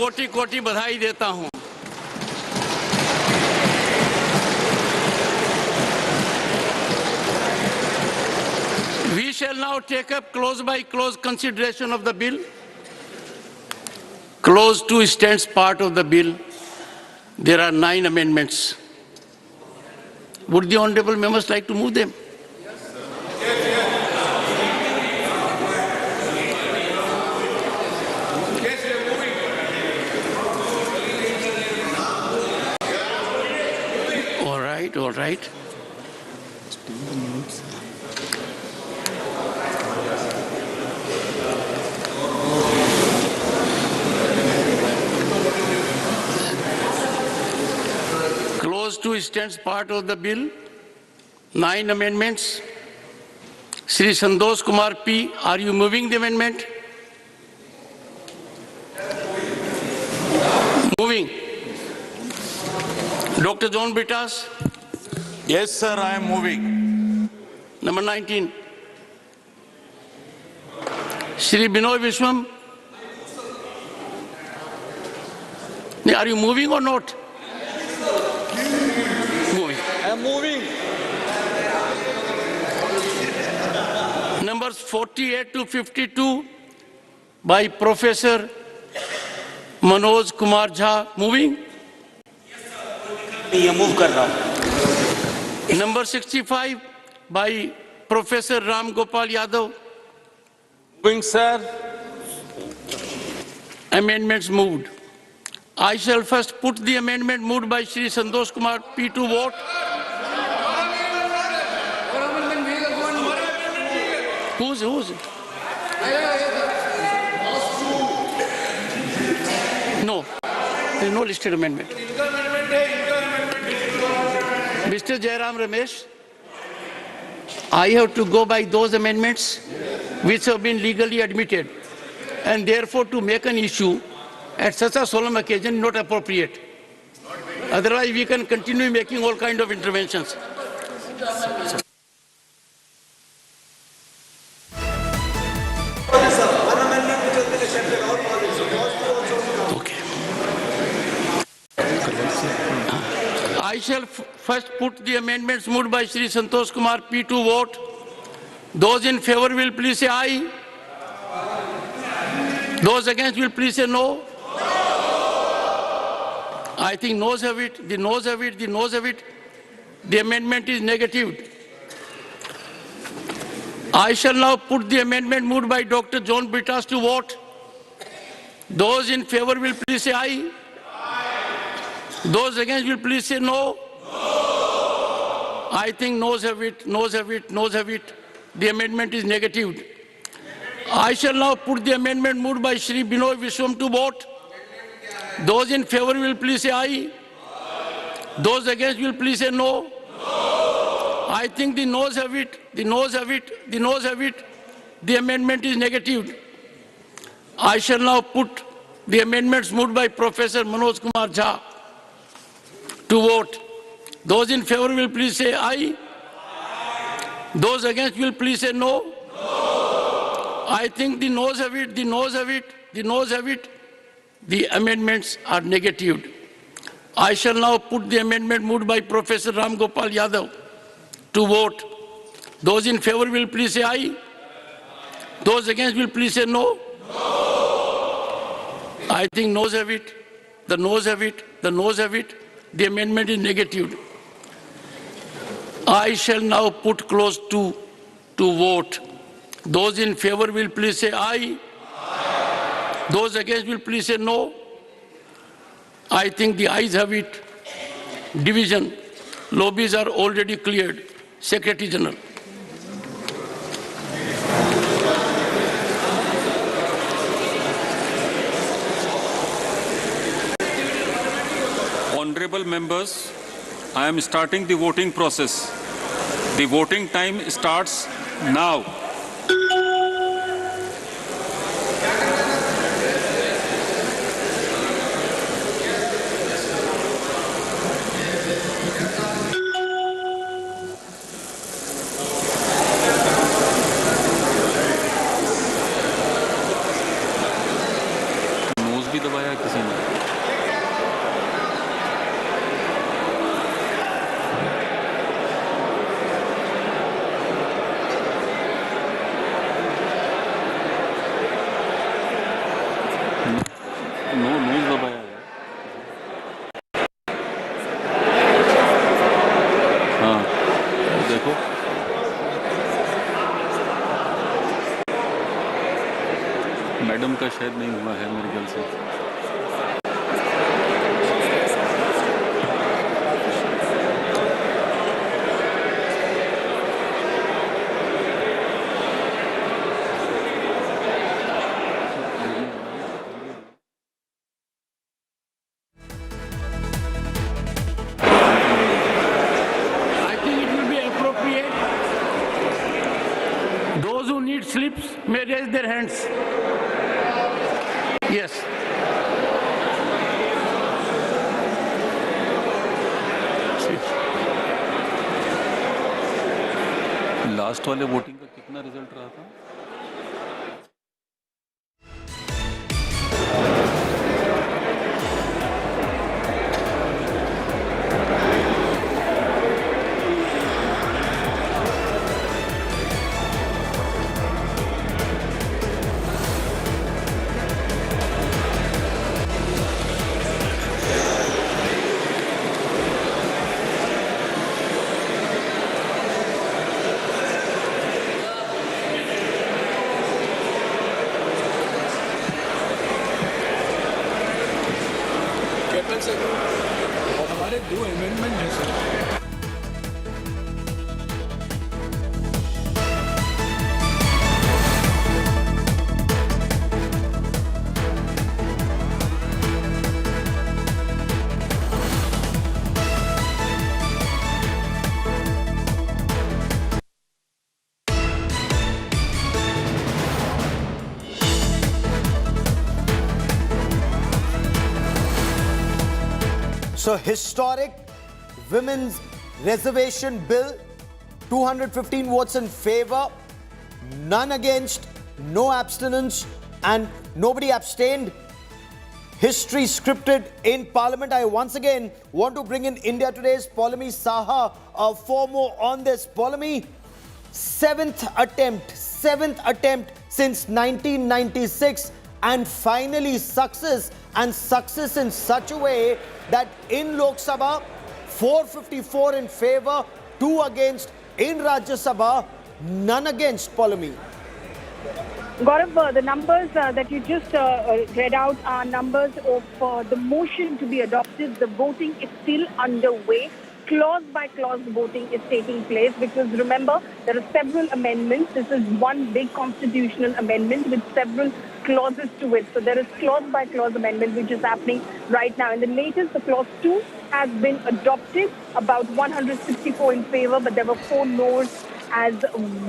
E: कोटि कोटि बधाई देता हूं। We shall now take up clause by clause consideration of the bill. Clause 2 stands part of the bill. There are 9 amendments. Would the honorable members like to move them? All right. Clause 2 stands part of the bill. 9 amendments. Shri Santosh Kumar P, are you moving the amendment? Moving. Dr. John Britas?
B: Yes, sir, I am moving.
E: Number 19. Shri Binoy Vishwam? Are you moving or not? Moving.
D: I am moving.
E: Numbers 48 to 52 by Professor Manoj Kumar Jha. Moving?
D: मैं move कर रहा हूं.
E: Number 65 by Professor Ram Gopal Yadav.
B: Moving, sir.
E: Amendments moved. I shall first put the amendment moved by Shri Santosh Kumar P to vote. Who's? No, there is no listed amendment. Mr. Jairam Ramesh, I have to go by those amendments which have been legally admitted, and therefore to make an issue at such a solemn occasion not appropriate. Otherwise we can continue making all kind of interventions. Okay. I shall first put the amendments moved by Shri Santosh Kumar P to vote. Those in favor will please say aye. Those against will please say no. I think noes have it. The noes have it. The noes have it. The amendment is negatived. I shall now put the amendment moved by Dr. John Britas to vote. Those in favor will please say aye. Those against will please say no. I think noes have it. Noes have it. Noes have it. The amendment is negatived. I shall now put the amendment moved by Shri Binoy Vishwam to vote. Those in favor will please say aye. Those against will please say no. I think the noes have it. The noes have it. The noes have it. The amendment is negatived. I shall now put the amendments moved by Professor Manoj Kumar Jha to vote. Those in favor will please say aye. Those against will please say no. I think the noes have it, the noes have it, the noes have it. The amendments are negatived. I shall now put the amendment moved by Professor Ram Gopal Yadav to vote. Those in favor will please say aye. Those against will please say no. I think noes have it, the noes have it, the noes have it. The amendment is negatived. I shall now put clause 2 to vote. Those in favor will please say aye. Those against will please say no. I think the ayes have it. Division. Lobbies are already cleared. Secretary General.
W: Honorable members, I am starting the voting process. The voting time starts now. नोज भी दबाया किसी ने madam का शायद नहीं हुआ है मेरे ख्याल से।
C: Those who need slips may raise their hands. Yes.
W: Last वाले वोटिंग का कितना रिजल्ट रहा था?
C: और हमारे 2 अमेंडमेंट हैं sir.
U: So historic women's reservation bill, 215 votes in favor, none against, no abstinence, and nobody abstained. History scripted in Parliament. I once again want to bring in India Today's Polami Saha for more on this. Polami, seventh attempt since 1996, and finally success, and success in such a way that in Lok Sabha, 454 in favor, 2 against. In Rajya Sabha, none against. Polami.
H: Gaurav, the numbers that you just read out are numbers of the motion to be adopted. The voting is still underway. Clause by clause voting is taking place because remember, there are several amendments. This is one big constitutional amendment with several clauses to it. So there is clause by clause amendment which is happening right now. And the latest, the clause 2 has been adopted, about 164 in favor, but there were 4 noes as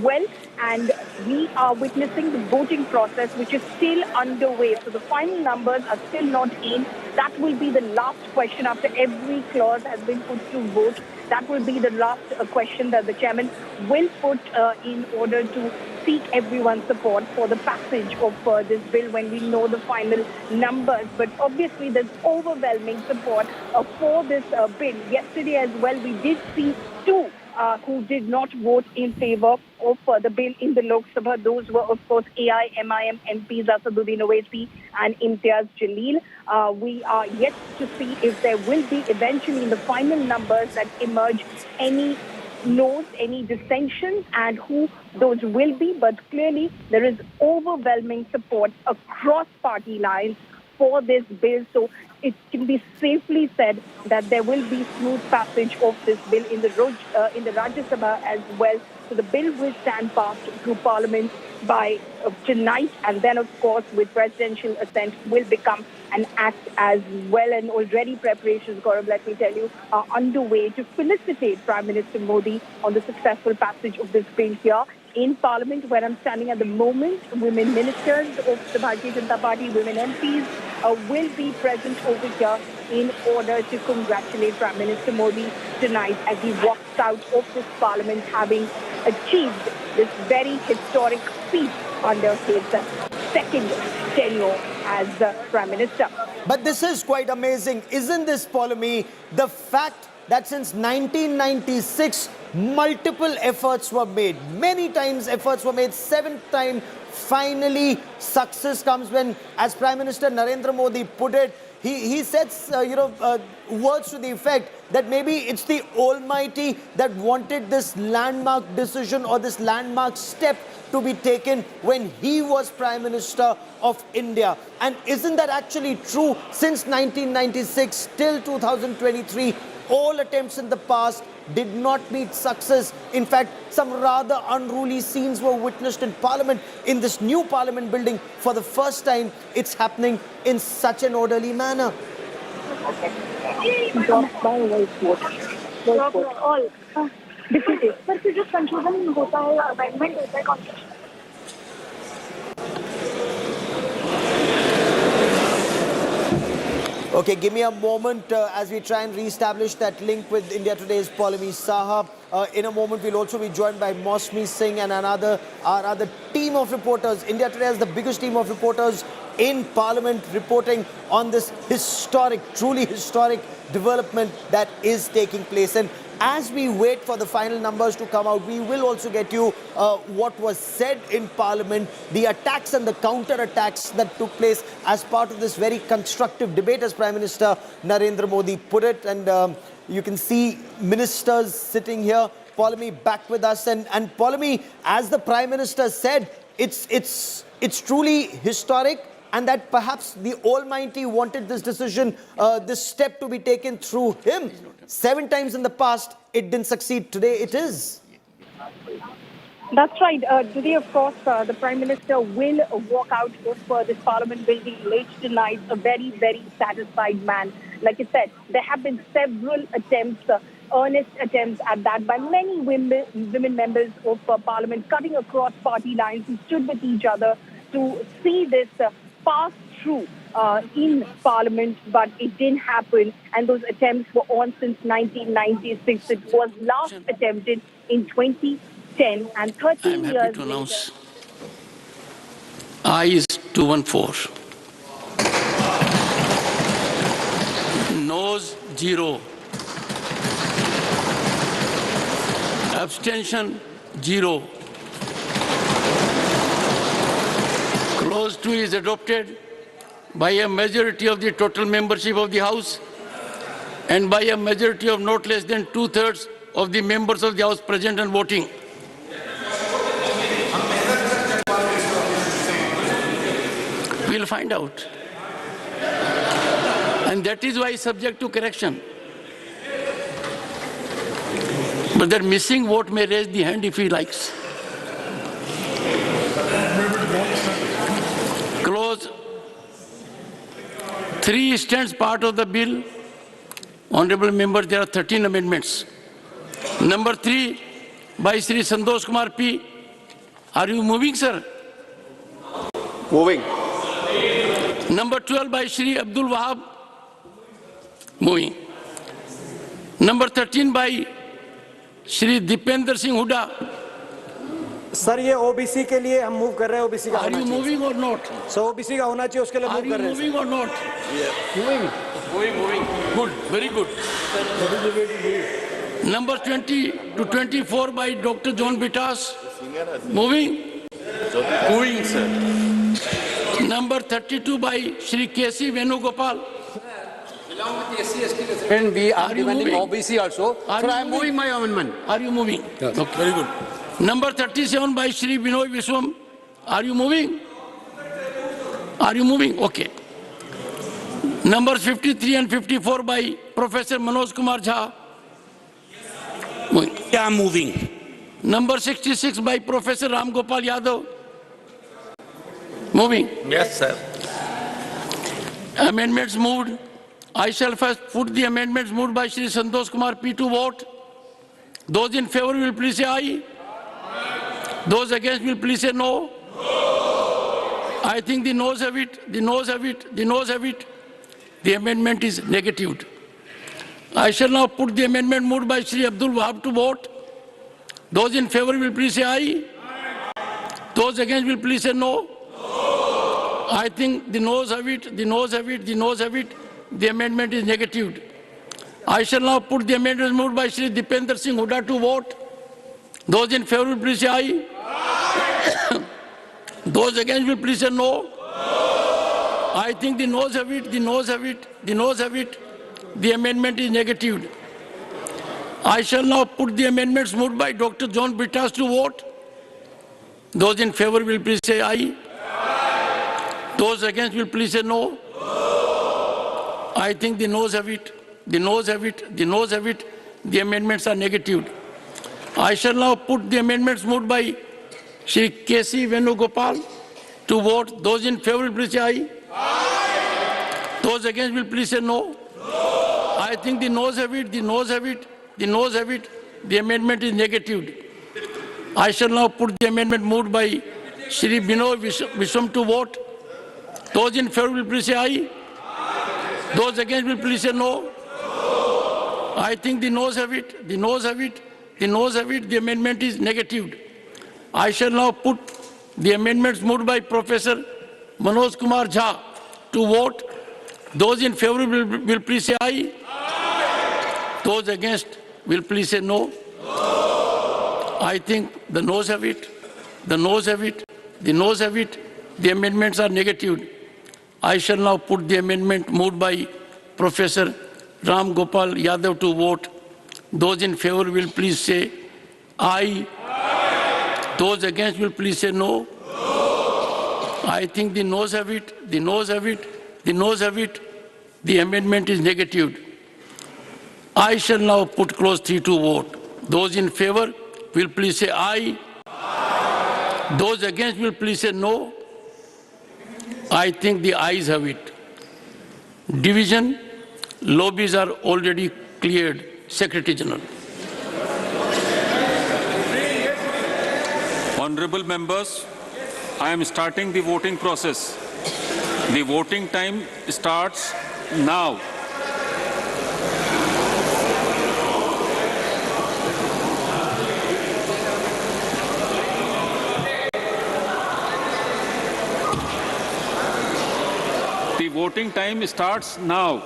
H: well. And we are witnessing the voting process which is still underway. So the final numbers are still not in. That will be the last question after every clause has been put to vote. That will be the last question that the chairman will put in order to seek everyone's support for the passage of this bill when we know the final numbers. But obviously there's overwhelming support for this bill. Yesterday as well, we did see 2 who did not vote in favor of the bill in the Lok Sabha. Those were, of course, AIMIM MPs Asaduddin Owaisi and Imtiaz Jaleel. We are yet to see if there will be eventually in the final numbers that emerge any noes, any dissensions, and who those will be. But clearly, there is overwhelming support across party lines for this bill. So it can be safely said that there will be smooth passage of this bill in the Rajya Sabha as well. So the bill will stand passed through Parliament by tonight, and then of course with presidential assent will become an act as well. And already preparations, Gaurav, let me tell you, are underway to felicitate Prime Minister Modi on the successful passage of this bill here in Parliament, where I'm standing at the moment. Women ministers of the Bharatiya Janata Party, women MPs will be present over here in order to congratulate Prime Minister Modi tonight as he walks out of this Parliament, having achieved this very historic feat under his second tenure as Prime Minister.
U: But this is quite amazing, isn't this, Polami? The fact that since 1996, multiple efforts were made. Many times efforts were made. 7th time, finally, success comes when, as Prime Minister Narendra Modi put it, he sets, words to the effect that maybe it's the Almighty that wanted this landmark decision or this landmark step to be taken when he was Prime Minister of India. And isn't that actually true? Since 1996 till 2023, all attempts in the past did not meet success. In fact, some rather unruly scenes were witnessed in Parliament. In this new Parliament building, for the first time, it's happening in such an orderly manner.
H: All defeated. Sir, फिर जो संशोधन होता है, amendment होता है constitution.
U: Okay, give me a moment as we try and re-establish that link with India Today's Paulami Saha. In a moment, we'll also be joined by Mosmi Singh and our other team of reporters. India Today has the biggest team of reporters in Parliament reporting on this historic, truly historic development that is taking place. And as we wait for the final numbers to come out, we will also get you what was said in Parliament, the attacks and the counter-attacks that took place as part of this very constructive debate, as Prime Minister Narendra Modi put it. And you can see ministers sitting here. Paulami back with us. And Paulami, as the Prime Minister said, it's truly historic, and that perhaps the Almighty wanted this decision, this step to be taken through him. 7 times in the past, it didn't succeed. Today, it is.
H: That's right. Today, of course, the Prime Minister will walk out of this Parliament building late tonight, a very, very satisfied man. Like I said, there have been several attempts, earnest attempts at that by many women members of Parliament, cutting across party lines, who stood with each other to see this pass through in Parliament, but it didn't happen, and those attempts were on since 1996. It was last attempted in 2010, and 13 years
E: happy to announce ayes 214, noes 0, abstention 0. Clause 2 is adopted by a majority of the total membership of the House and by a majority of not less than 2/3 of the members of the House present and voting. We'll find out. And that is why subject to correction. But that missing vote may raise the hand if he likes. Clause 3 stands part of the bill. Honorable members, there are 13 amendments. Number 3 by Shri Santosh Kumar P. Are you moving, sir?
F: Moving.
E: Number 12 by Shri Abdul Wahab. Moving. Number 13 by Shri Dipender Singh Huda.
F: Sir ये OBC के लिए हम move कर रहे हैं, OBC का
E: Are you moving or not?
F: Sir OBC का होना चाहिए, उसके लिए मूव कर रहे हैं.
E: Are you moving or not? Moving. Moving. Good. Very good. Number 20 to 24 by Dr. John Bitas. Moving.
F: Moving, sir.
E: Number 32 by Shri K.C. Venugopal.
F: And we are
E: Are you
F: demanding
E: moving?
F: OBC also.
E: Are
F: So
E: you
F: I am moving my amendment.
E: Are you moving?
F: Yes.
E: Okay, very good. Number 37 by Shri Binoy Viswam. Are you moving? Are you moving? Okay. Numbers 53 and 54 by Professor Manoj Kumar Jha. Moving.
D: Yeah, I'm moving.
E: Number 66 by Professor Ram Gopal Yadav. Moving.
D: Yes, sir.
E: Amendments moved. I shall first put the amendments moved by Shri Santosh Kumar P to vote. Those in favor will please say aye. Those against will please say no. I think the noes have it, the noes have it, the noes have it. The amendment is negatived. I shall now put the amendment moved by Shri Abdul Wahab to vote. Those in favor will please say aye. Those against will please say no. I think the noes have it, the noes have it, the noes have it. The amendment is negatived. I shall now put the amendment moved by Shri Dipender Singh Huda to vote. Those in favor will please say aye. Those against will please say no. I think the noes have it, the noes have it, the noes have it.
G: the amendment is negatived. I shall now put the amendments moved by Dr. John Brittas to vote. Those in favor will please say aye. Those against will please say no. I think the noes have it. The noes have it. The noes have it. The amendments are negatived. I shall now put the amendments moved by Shri K.C. Venugopal to vote. Those in favor will please say aye. Those against will please say no. I think the noes have it. The noes have it. The noes have it. The amendment is negatived. I shall now put the amendment moved by Shri Binoy Vishwam to vote. Those in favor will please say aye. Those against will please say no. I think the noes have it. The noes have it. The noes have it. The amendment is negatived. I shall now put the amendments moved by Professor Manoj Kumar Jha to vote. Those in favor will please say aye. Those against will please say no. I think the noes have it. The noes have it. The noes have it. The amendments are negatived. I shall now put the amendment moved by Professor Ram Gopal Yadav to vote. Those in favor will please say aye. Those against will please say no. I think the noes have it. The noes have it. The noes have it. The amendment is negatived. I shall now put clause 3 to vote. Those in favor will please say aye. Those against will please say no. I think the ayes have it. Division, lobbies are already cleared. Secretary General.
W: Honorable members, I am starting the voting process. The voting time starts now. The voting time starts now.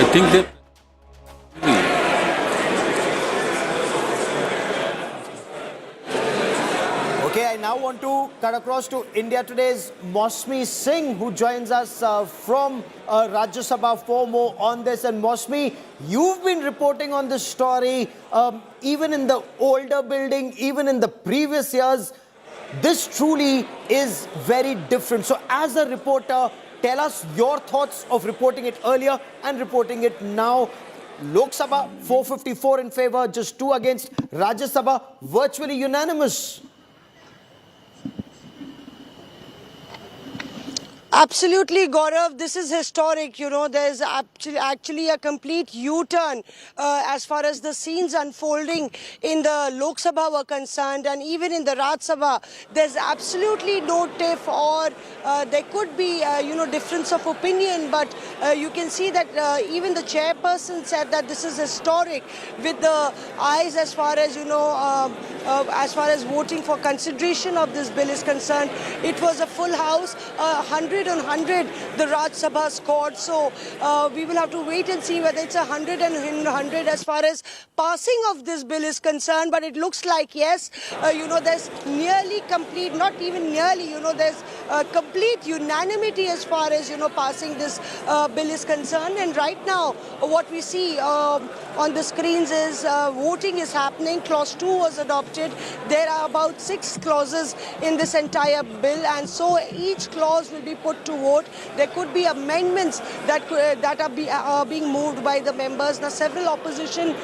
W: I think that
U: Okay, I now want to cut across to India Today's Mosmi Singh, who joins us from Rajya Sabha for more on this. And Mosmi, you've been reporting on this story, even in the older building, even in the previous years. This truly is very different. So as a reporter, tell us your thoughts of reporting it earlier and reporting it now. Lok Sabha, 454 in favor, just 2 against. Rajya Sabha, virtually unanimous.
I: Absolutely, Gaurav. This is historic. You know, there's actually a complete U-turn as far as the scenes unfolding in the Lok Sabha were concerned, and even in the Rajya Sabha, there's absolutely no tiff, or there could be, difference of opinion. But you can see that even the chairperson said that this is historic, with the ayes as far as as far as voting for consideration of this bill is concerned. It was a full house, 100 on 100 the Rajya Sabha scored. So we will have to wait and see whether it's 100 and 100 as far as passing of this bill is concerned. But it looks like yes, there's nearly complete, not even nearly, there's complete unanimity as far as, passing this bill is concerned. And right now, what we see on the screens is voting is happening. Clause 2 was adopted. There are about 6 clauses in this entire bill, and so each clause will be put to vote. There could be amendments that are being moved by the members. Now, several opposition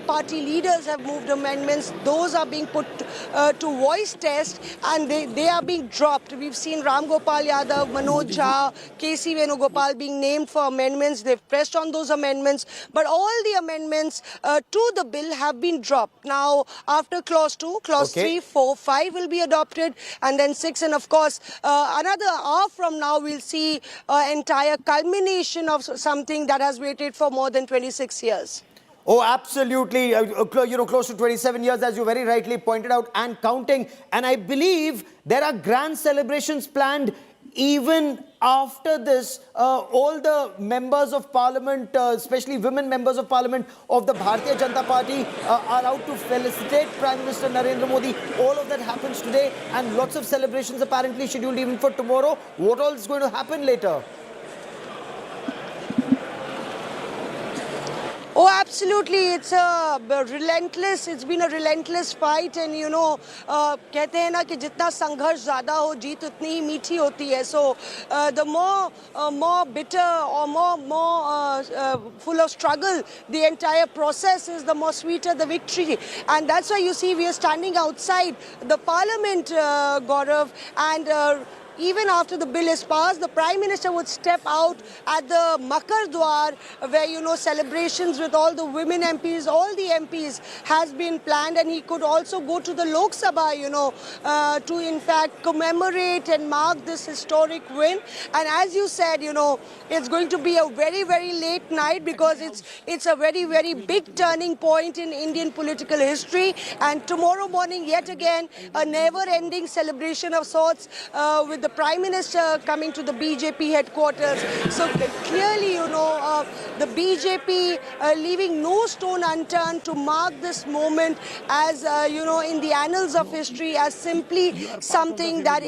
I: party leaders have moved amendments. Those are being put to voice test, and they are being dropped. We've seen Ram Gopal Yadav, Manoj Jha, KC Venugopal being named for amendments. They've pressed on those amendments, but all the amendments to the bill have been dropped. Now, after clause 2, clause 3, 4, 5 will be adopted, and then 6, and of course, another hour from now, we'll see an entire culmination of something that has waited for more than 26 years.
U: Oh, absolutely. Close to 27 years, as you very rightly pointed out, and counting. And I believe there are grand celebrations planned even after this. All the members of parliament, especially women members of parliament of the Bharatiya Janata Party, are out to felicitate Prime Minister Narendra Modi. All of that happens today, and lots of celebrations apparently scheduled even for tomorrow. What all is going to happen later?
I: Oh, absolutely. It's been a relentless fight, and कहते हैं ना कि जितना संघर्ष ज़्यादा हो, जीत उतनी ही मीठी होती है. So the more bitter or more full of struggle the entire process is, the more sweeter the victory. And that's why you see we are standing outside the parliament, Gaurav, and even after the bill is passed, the Prime Minister would step out at the Makar Dwar, where, celebrations with all the women MPs, all the MPs has been planned, and he could also go to the Lok Sabha, to in fact commemorate and mark this historic win. And as you said, it's going to be a very, very late night, because it's a very, very big turning point in Indian political history. And tomorrow morning, yet again, a never-ending celebration of sorts with the Prime Minister coming to the BJP headquarters. So clearly, the BJP leaving no stone unturned to mark this moment as, in the annals of history, as simply something that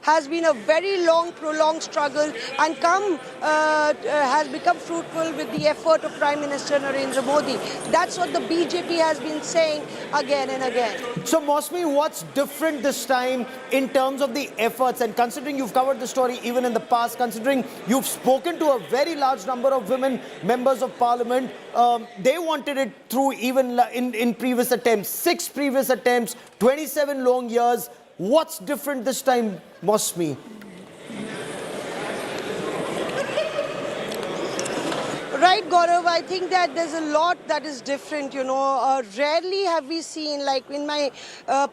I: has been a very long, prolonged struggle, and has become fruitful with the effort of Prime Minister Narendra Modi. That's what the BJP has been saying again and again.
U: So, Mosmi, what's different this time in terms of the efforts, and considering you've covered the story even in the past, considering you've spoken to a very large number of women members of parliament, they wanted it through even in previous attempts, 6 previous attempts, 27 long years. What's different this time, Mosmi?
I: Right, Gaurav, I think that there's a lot that is different, Rarely have we seen, like in my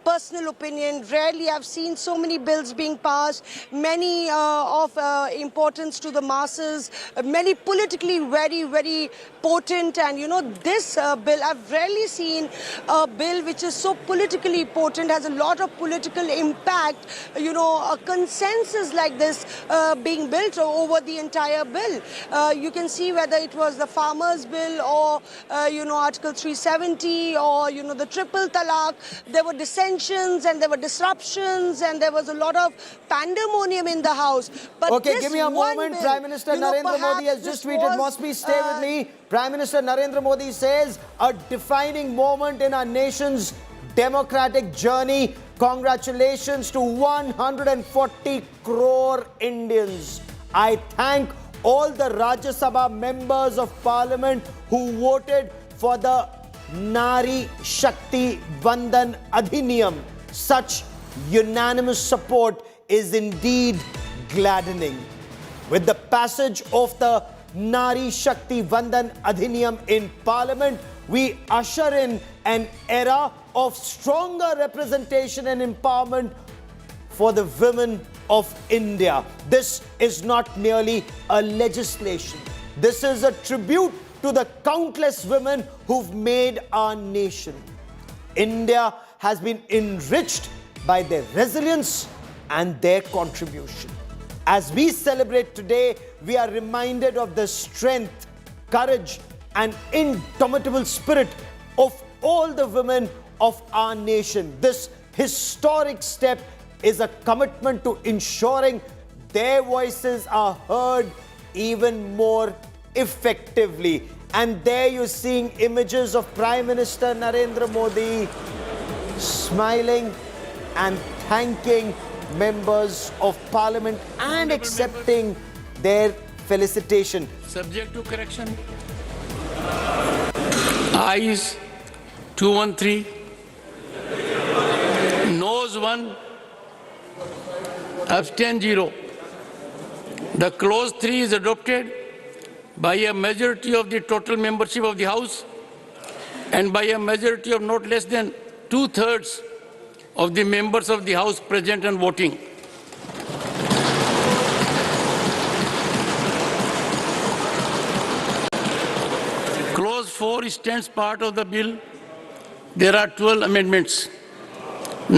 I: personal opinion, rarely I've seen so many bills being passed, many of importance to the masses, many politically very, very potent. And, this bill, I've rarely seen a bill which is so politically potent, has a lot of political impact, a consensus like this being built over the entire bill. You can see whether it was the farmers bill or Article 370 or the triple talaq. There were dissensions and there were disruptions and there was a lot of pandemonium in the house. But
U: okay, give me a moment. Bill, Prime Minister Narendra Modi has just tweeted. Mosmi, stay with me. Prime Minister Narendra Modi says a defining moment in our nation's democratic journey. Congratulations to 140 crore Indians. I thank all the Rajya Sabha members of parliament who voted for the Nari Shakti Vandan Adhiniyam. Such unanimous support is indeed gladdening. With the passage of the Nari Shakti Vandan Adhiniyam in parliament, we usher in an era of stronger representation and empowerment for the women of India. This is not merely a legislation. This is a tribute to the countless women who've made our nation. India has been enriched by their resilience and their contribution. As we celebrate today, we are reminded of the strength, courage, and indomitable spirit of all the women of our nation. This historic step is a commitment to ensuring their voices are heard even more effectively. And there you're seeing images of Prime Minister Narendra Modi smiling and thanking members of Parliament and accepting their felicitation.
G: Subject to correction. Ayes 213, noes 1, abstain 0. The clause 3 is adopted by a majority of the total membership of the House and by a majority of not less than 2/3 of the members of the House present and voting. Clause 4 stands part of the bill. There are 12 amendments.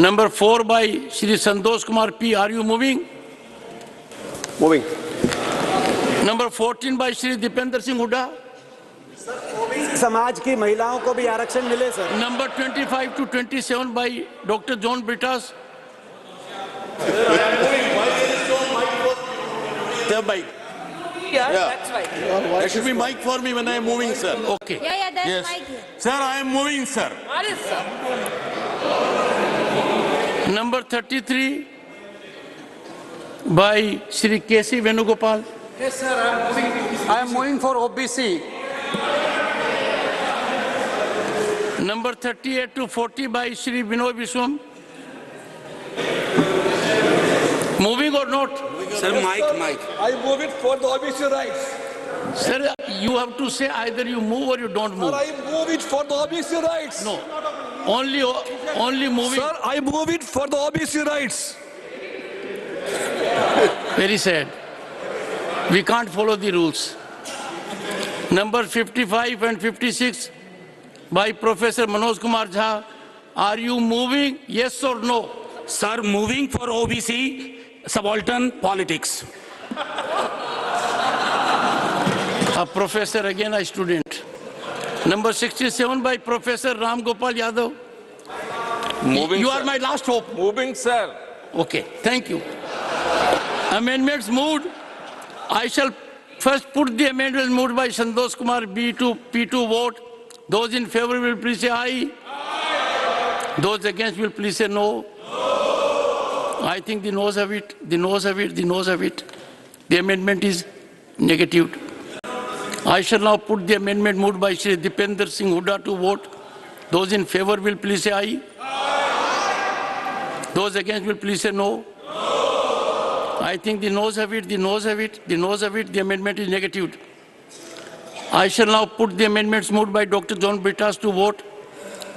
G: Number 4 by Shri Santosh Kumar P. Are you moving?
U: Moving.
G: Number 14 by Shri Dipender Singh Hooda.
F: समाज की महिलाओं को भी आरक्षण मिले sir.
G: Number 25 to 27 by Dr. John Britas.
A: The mic.
J: Yeah, that's right.
A: There should be mic for me when I am moving, sir.
G: Okay.
J: Yeah, there's
A: Yes.
J: mic here.
A: Sir, I am moving, sir.
J: What is sir?
G: Number 33 by Shri K.C. Venugopal.
E: Yes, sir, I am moving for OBC.
G: Number 38 to 40 by Shri Vinod Vishwam. Moving or not?
D: Sir, mic. I move it for the OBC rights.
G: Sir, you have to say either you move or you don't move.
D: Sir, I move it for the OBC rights.
G: No, only moving.
D: Sir, I move it for the OBC rights.
G: Very sad. We can't follow the rules. Number 55 and 56 by Professor Manoj Kumar Jha. Are you moving? Yes or no?
K: Sir, moving for OBC subaltern politics.
G: A professor, again a student. Number 67 by Professor Ram Gopal Yadav.
D: Moving,
G: you
D: sir.
G: are my last hope.
D: Moving, sir.
G: Okay, thank you. Amendments moved. I shall first put the amendments moved by Santosh Kumar B to P2 vote. Those in favor will please say aye. Those against will please say no. I think the noes have it, the noes have it, the noes have it. The amendment is negative. I shall now put the amendment moved by Shri Dipender Singh Hooda to vote. Those in favor will please say aye. Those against will please say no. I think the noes have it, the noes have it, the noes have it. The amendment is negative. I shall now put the amendments moved by Dr. John Britas to vote.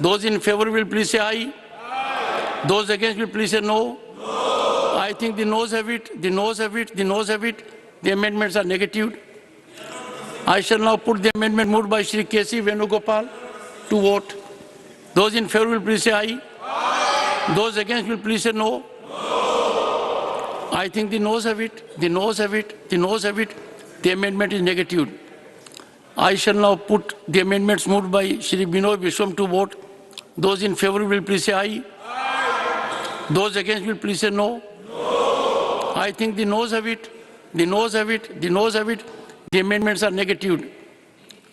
G: Those in favor will please say aye. Those against will please say no. I think the noes have it, the noes have it, the noes have it. The amendments are negative. I shall now put the amendment moved by Shri K.C. Venugopal to vote. Those in favor will please say aye. Those against will please say no. I think the noes have it, the noes have it, the noes have it. The amendment is negative. I shall now put the amendments moved by Shri Vinod Vishwam to vote. Those in favor will please say aye. Those against will please say no. I think the noes have it, the noes have it, the noes have it. The amendments are negative.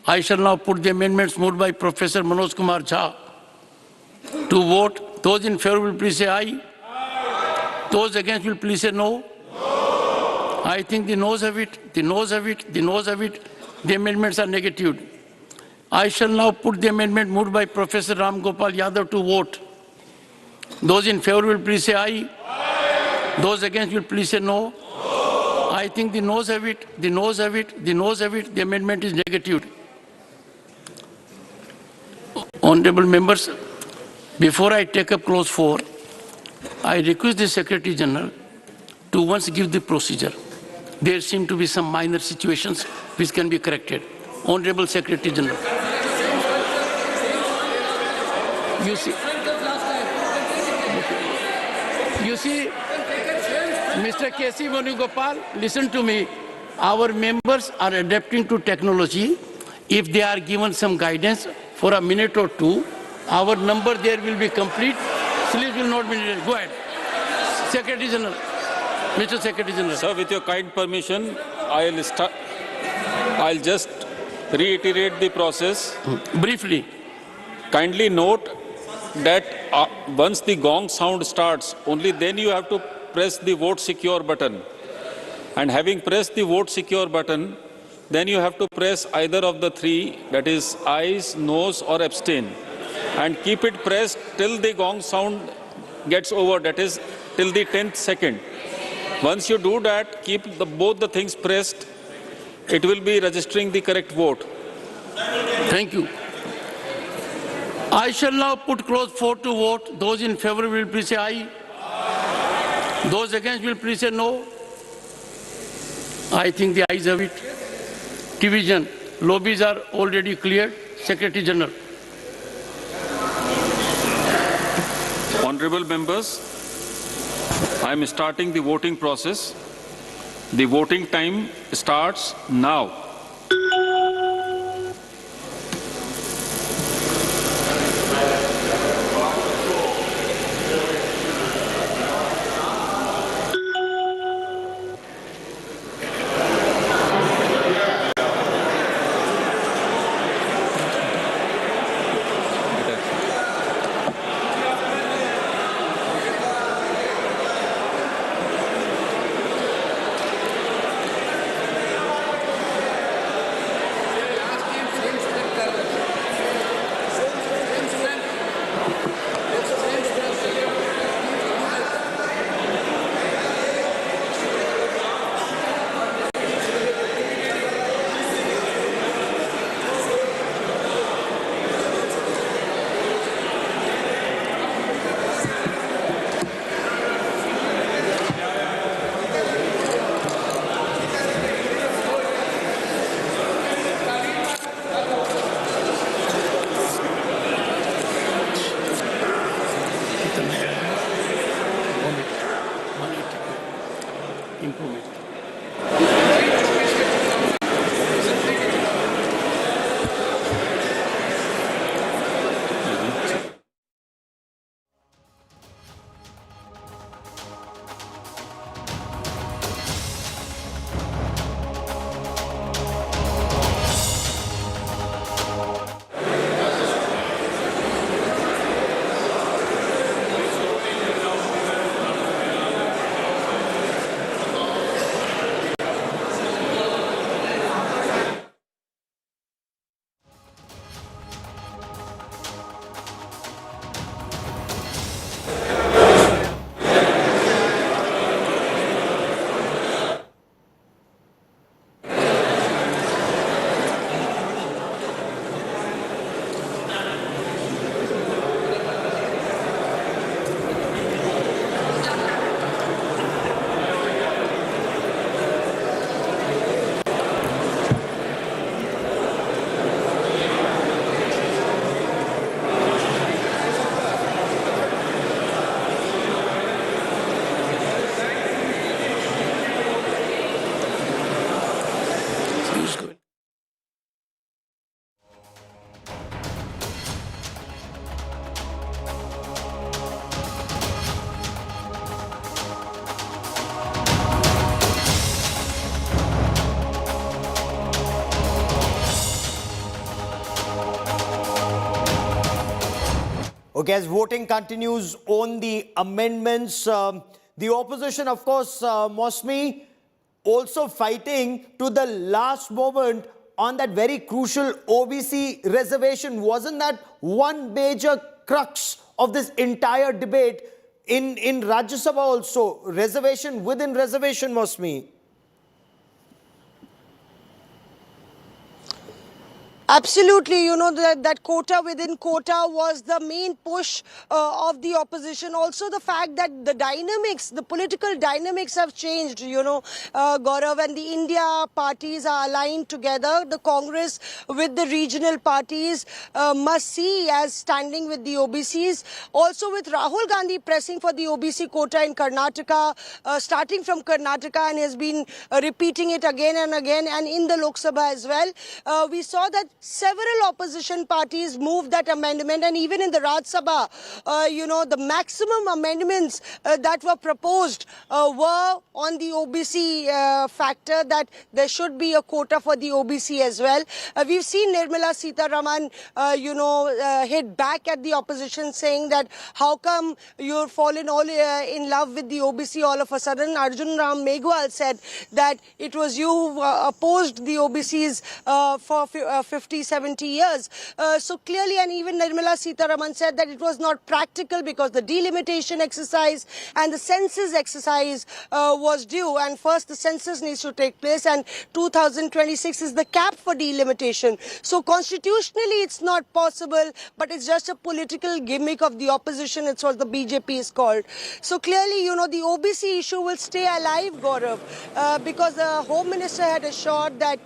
G: I shall now put the amendments moved by Professor Manoj Kumar Jha to vote. Those in favor will please say aye. Those against will please say no. I think the noes have it, the noes have it, the noes have it. The amendments are negative. I shall now put the amendment moved by Professor Ram Gopal Yadav to vote. Those in favor will please say aye. Those against will please say no. I think the noes have it, the noes have it, the noes have it. The amendment is negative. Honorable members, before I take up clause 4, I request the Secretary General to once give the procedure. There seem to be some minor situations which can be corrected. Honorable Secretary General. You see, Mr. K.C. Venugopal, listen to me. Our members are adapting to technology. If they are given some guidance for a minute or two, our number there will be complete. Sleep will not be needed. Go ahead. Secretary General. Mr. Secretary General.
W: Sir, with your kind permission, I'll just reiterate the process.
G: Briefly.
W: Kindly note that once the gong sound starts, only then you have to press the vote secure button. And having pressed the vote secure button, then you have to press either of the three, that is ayes, noes or abstain. And keep it pressed till the gong sound gets over, that is till the 10th second. Once you do that, keep both the things pressed. It will be registering the correct vote.
G: Thank you. I shall now put clause 4 to vote. Those in favor will please say aye. Those against will please say no. I think the ayes have it. Division. Lobbies are already cleared. Secretary General.
W: Honorable members, I am starting the voting process. The voting time starts now.
U: Okay, as voting continues on the amendments, the opposition, of course, Mosmi, also fighting to the last moment on that very crucial OBC reservation. Wasn't that one major crux of this entire debate in Rajya Sabha also? Reservation within reservation, Mosmi.
I: Absolutely, you know, that quota within quota was the main push of the opposition. Also the fact that the dynamics, the political dynamics have changed, you know, Gaurav, and the India parties are aligned together. The Congress with the regional parties must see as standing with the OBCs. Also with Rahul Gandhi pressing for the OBC quota in Karnataka, starting from Karnataka, and has been repeating it again and again, and in the Lok Sabha as well. We saw that several opposition parties moved that amendment, and even in the Rajya Sabha, the maximum amendments that were proposed were on the OBC factor, that there should be a quota for the OBC as well. We've seen Nirmala Sitharaman, hit back at the opposition, saying that how come you're fallen all in love with the OBC all of a sudden. Arjun Ram Meghwal said that it was you who opposed the OBCs for 50, 70 years. So clearly, and even Nirmala Sitharaman said that it was not practical because the delimitation exercise and the census exercise was due, and first the census needs to take place, and 2026 is the cap for delimitation. So constitutionally it's not possible, but it's just a political gimmick of the opposition. It's what the BJP is called. So clearly, the OBC issue will stay alive, Gaurav, because the Home Minister had assured that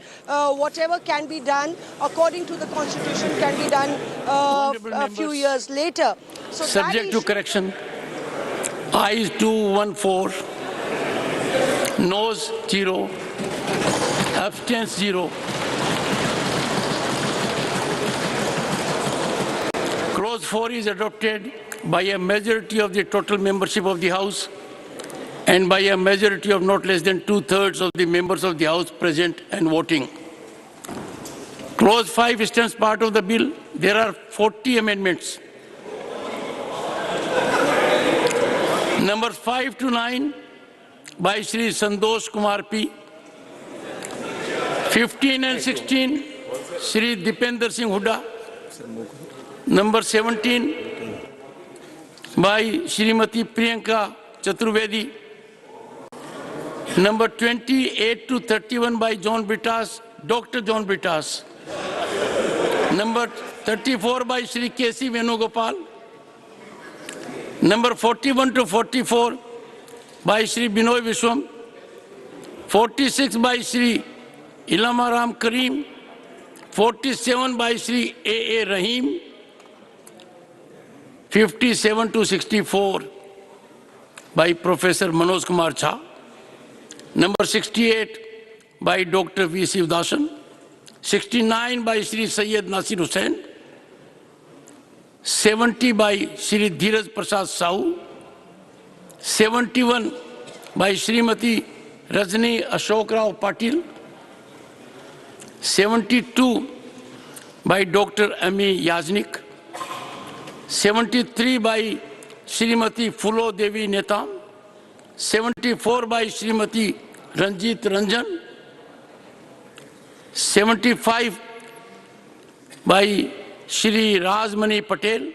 I: whatever can be done according to the Constitution can be done a few years later. So
G: subject to correction, ayes 214, noes 0, abstains 0. Clause 4 is adopted by a majority of the total membership of the House and by a majority of not less than 2/3 of the members of the House present and voting. Clause 5 stands part of the bill. There are 40 amendments. Numbers 5 to 9 by Shri Santosh Kumar P. 15 and 16, Shri Dipender Singh Hooda. Number 17 by Shrimati Priyanka Chaturvedi. Number 28 to 31 by John Britas, Dr. John Britas. Number 34 by Shri K.C. Venugopal. Number 41 to 44 by Shri Binoy Vishwam. 46 by Shri Ilamaram Karim. 47 by Shri A.A. Rahim. 57 to 64 by Professor Manoj Kumar Jha. Number 68 by Dr. V. Sivdasan. 69 by Shri Sayyid Nasir Hussain. 70 by Shri Dheeraj Prasad Sahu. 71 by Shrimati Rajni Ashok Rao Patil. 72 by Dr. Ami Yajnik. 73 by Shrimati Fulo Devi Netam. 74 by Shrimati Ranjit Ranjan. 75 by Shri Rajmani Patel.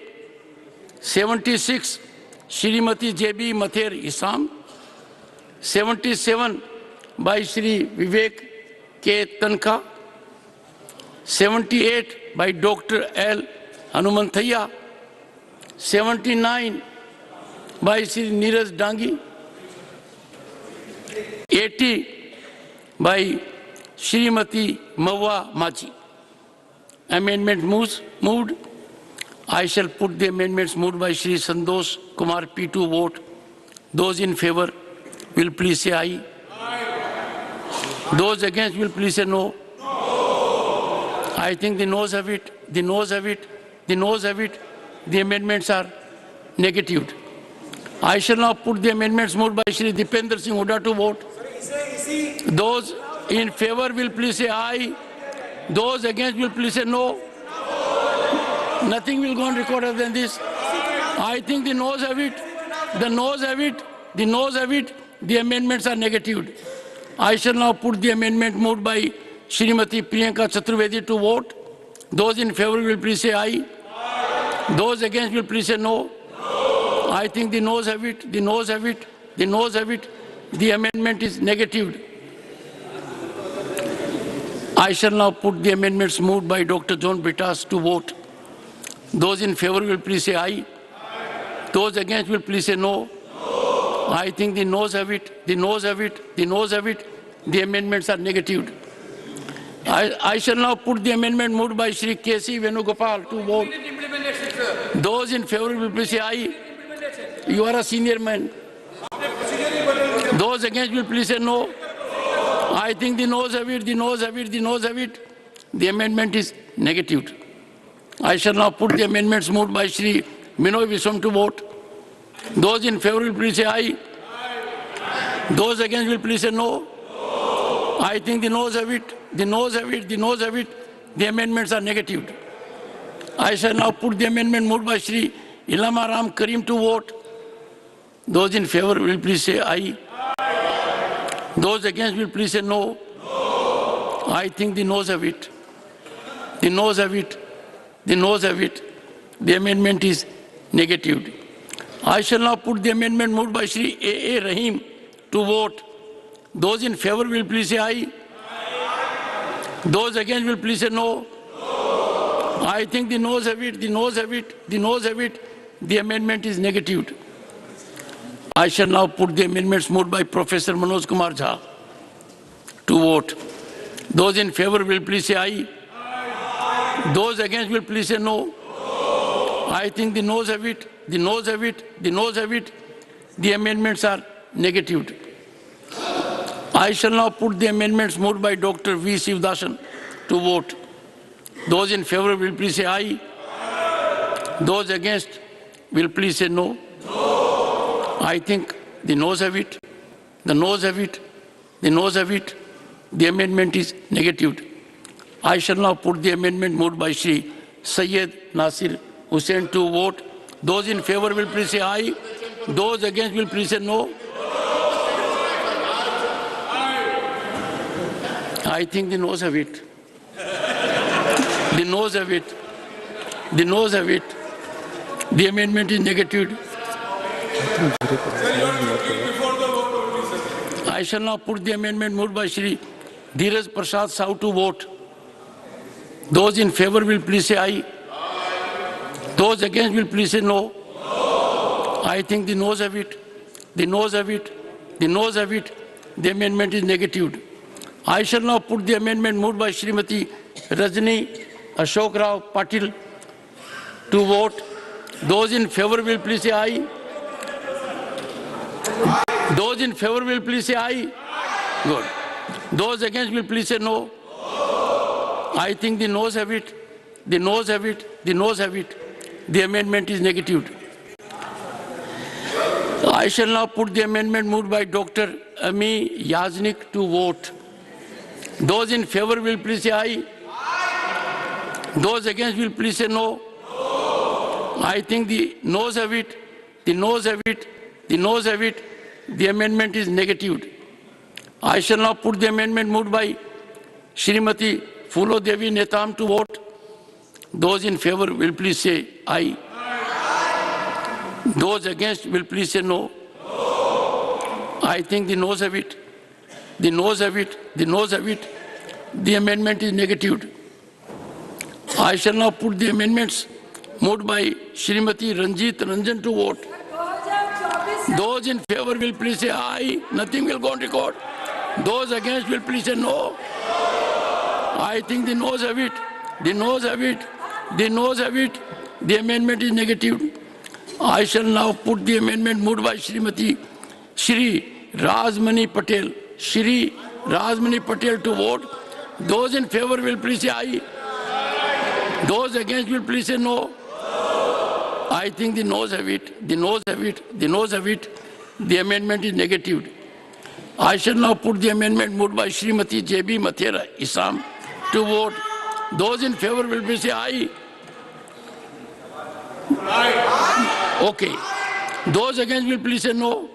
G: 76 Shrimati J.B. Mather Isam. 77 by Shri Vivek K. Tanka. 78 by Dr. L. Hanumanthaya. 79 by Shri Neeraj Dangi. 80 by Shrimati Mawa Machi. Amendment moved. I shall put the amendments moved by Shri Santosh Kumar P to vote. Those in favor will please say aye. Aye. Those against will please say no. No. I think the noes have it. The noes have it. The noes have it. The amendments are negatived. I shall now put the amendments moved by Shri Dipender Singh Hooda to vote. Those in favor will please say aye. Those against will please say no. Nothing will go on record other than this. I think the noes have it. The noes have it. The noes have it. The amendments are negatived. I shall now put the amendment moved by Shrimati Priyanka Chaturvedi to vote. Those in favor will please say aye. Aye. Those against will please say no. No. I think the noes have it. The noes have it. The noes have it. The amendment is negatived. I shall now put the amendments moved by Dr. John Britas to vote. Those in favor will please say aye. Aye. Those against will please say no. No. I think the noes have it. The noes have it. The noes have it. The amendments are negatived. I shall now put the amendment moved by Shri K.C. Venugopal to vote. Those in favor will please say aye. You are a senior man. Those against will please say no. I think the noes have it. The noes have it. The noes have it. The amendment is negatived. I shall now put the amendments moved by Shri Minoy Viswam to vote. Those in favor will please say aye. Those against will please say no. I think the noes have it. The noes have it. The noes have it. The amendments are negatived. I shall now put the amendment moved by Shri Ilham Ram Karim to vote. Those in favor will please say aye. Those against will please say no. I think the noes have it. The noes have it. The noes have it. The amendment is negatived. I shall now put the amendment moved by Shri A. Rahim to vote. Those in favor will please say aye. Those against will please say no. I think the noes have it. The noes have it. The noes have it. The amendment is negatived. I shall now put the amendments moved by Professor Manoj Kumar Jha to vote. Those in favor will please say aye. Those against will please say no. I think the noes have it. The noes have it. The noes have it. The amendments are negatived. I shall now put the amendments moved by Dr. V. Sivdasan to vote. Those in favor will please say aye. Those against will please say no. I think the noes have it. The noes have it. The noes have it. The amendment is negatived. I shall now put the amendment moved by Shri Syed Nasir Hussain to vote. Those in favor will please say aye. Those against will please say no. I think the noes have it. The noes have it. The noes have it. The amendment is negatived. I shall now put the amendment moved by Shri Dheeraj Prasad Sahu to vote. Those in favor will please say aye. Those against will please say no. I think the noes have it. The noes have it. The noes have it. The amendment is negatived. I shall now put the amendment moved by Srimati Rajni Ashok Rao Patil to vote. Those in favor will please say aye. Those in favor will please say aye. Good. Those against will please say no. I think the noes have it. The noes have it. The noes have it. The amendment is negatived. I shall now put the amendment moved by Dr. Ami Yaznik to vote. Those in favor will please say aye. Those against will please say no. I think the noes have it. The noes have it. The noes have it. The amendment is negatived. I shall now put the amendment moved by Srimati Phulo Devi Netam to vote. Those in favor will please say aye. Those against will please say no. I think the noes have it. The noes have it. The noes have it. The amendment is negatived. I shall now put the amendments moved by Srimati Ranjit Ranjan to vote. Those in favor will please say aye. Nothing will go on record. Those against will please say no. I think the noes have it. The noes have it. The noes have it. The amendment is negative. I shall now put the amendment moved by Srimati Shri Rajmani Patel. Shri Rajmani Patel to vote. Those in favor will please say aye. Those against will please say no. I think the noes have it. The noes have it. The noes have it. The amendment is negative. I shall now put the amendment moved by Srimati J.B. Mathera, Assam, to vote. Those in favor will please say aye. Okay. Those against will please say no.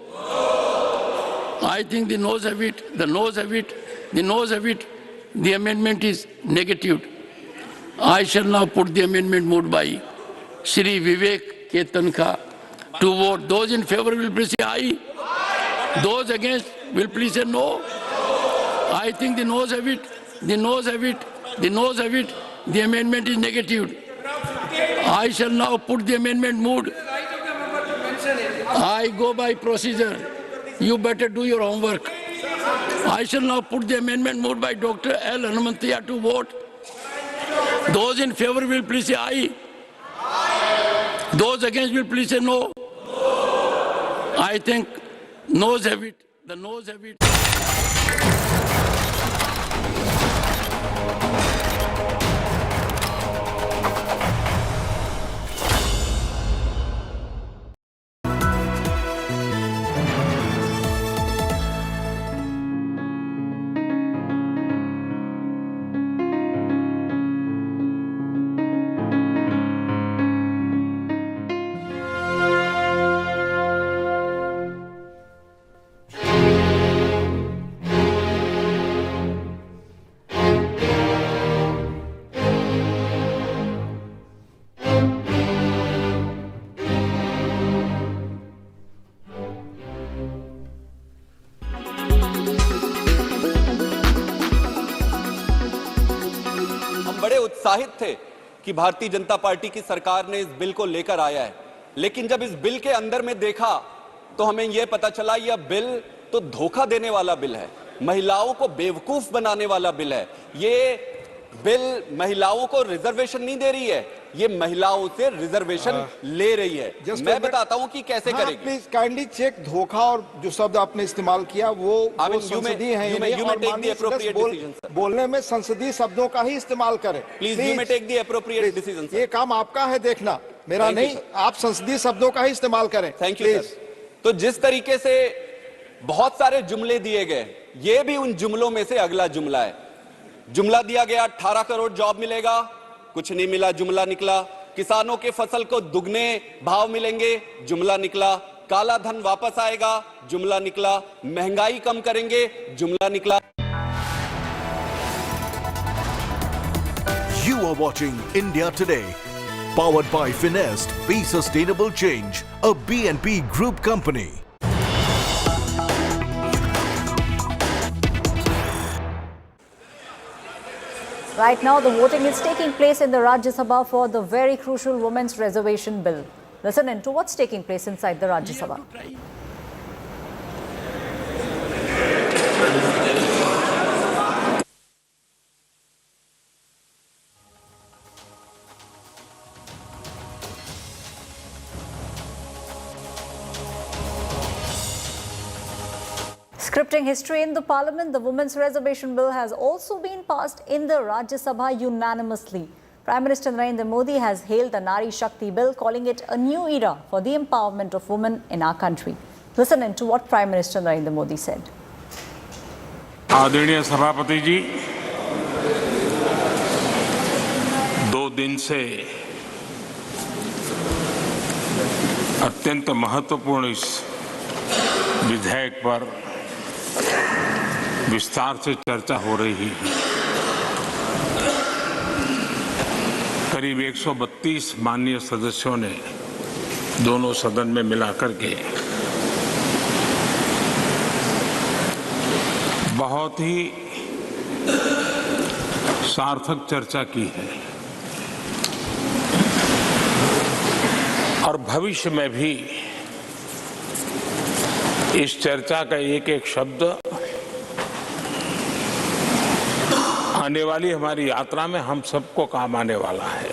G: I think the noes have it. The noes have it. The noes have it. The amendment is negative. I shall now put the amendment moved by Shri Vivek Ketankha to vote. Those in favor will please say aye. Those against will please say no. I think the noes have it. The noes have it. The noes have it. The amendment is negative. I shall now put the amendment moved. I go by procedure. You better do your homework. I shall now put the amendment moved by Dr. L. Hanumantiya to vote. Those in favor will please say aye. Those against will please say no. I think noes have it. The noes have it.
L: उत्साहित थे कि Bharatiya Janata party की सरकार ने इस bill को लेकर आया है, लेकिन जब इस बिल के अंदर में देखा तो हमें यह पता चला यह बिल तो धोखा देने वाला बिल है, महिलाओं को बेवकूफ बनाने वाला बिल है। ये बिल महिलाओं को रिजर्वेशन नहीं दे रही है, ये महिलाओं से रिजर्वेशन ले रही है। मैं बताता हूं कि कैसे करेगी।
F: प्लीज काइंडली चेक धोखा और जो शब्द आपने इस्तेमाल किया वो संसदीय है। बोलने में संसदीय शब्दों का ही इस्तेमाल करें।
L: Please you may take the appropriate decision.
F: ये काम आपका है देखना, मेरा नहीं। आप संसदीय शब्दों का ही इस्तेमाल करें।
L: Thank you sir. तो जिस तरीके से बहुत सारे जुमले दिए गए, ये भी उन जुमलों में से अगला जुमला है। जुमला दिया गया 18 करोड़ जॉब मिलेगा, कुछ नहीं मिला, जुमला निकला। किसानों के फसल को दुगने भाव मिलेंगे, जुमला निकला। काला धन वापस आएगा, जुमला निकला। महंगाई कम करेंगे, जुमला निकला।
S: You are watching India Today, powered by Finest, Be Sustainable Change, a BNP Group company.
M: Right now, the voting is taking place in the Rajya Sabha for the very crucial Women's Reservation Bill. Listen in to what's taking place inside the Rajya Sabha. Scripting history in the parliament, the Women's Reservation Bill has also been passed in the Rajya Sabha unanimously. Prime Minister Narendra Modi has hailed the Nari Shakti bill, calling it a new era for the empowerment of women in our country. Listen in to what Prime Minister Narendra Modi said.
B: आदरणीय सभापति जी, 2 दिन से अत्यंत महत्वपूर्ण इस विधेयक पर विस्तार से चर्चा हो रही है। करीब 132 माननीय सदस्यों ने दोनों सदन में मिलाकर के बहुत ही सार्थक चर्चा की है और भविष्य में भी इस चर्चा का एक एक शब्द आने वाली हमारी यात्रा में हम सबको काम आने वाला है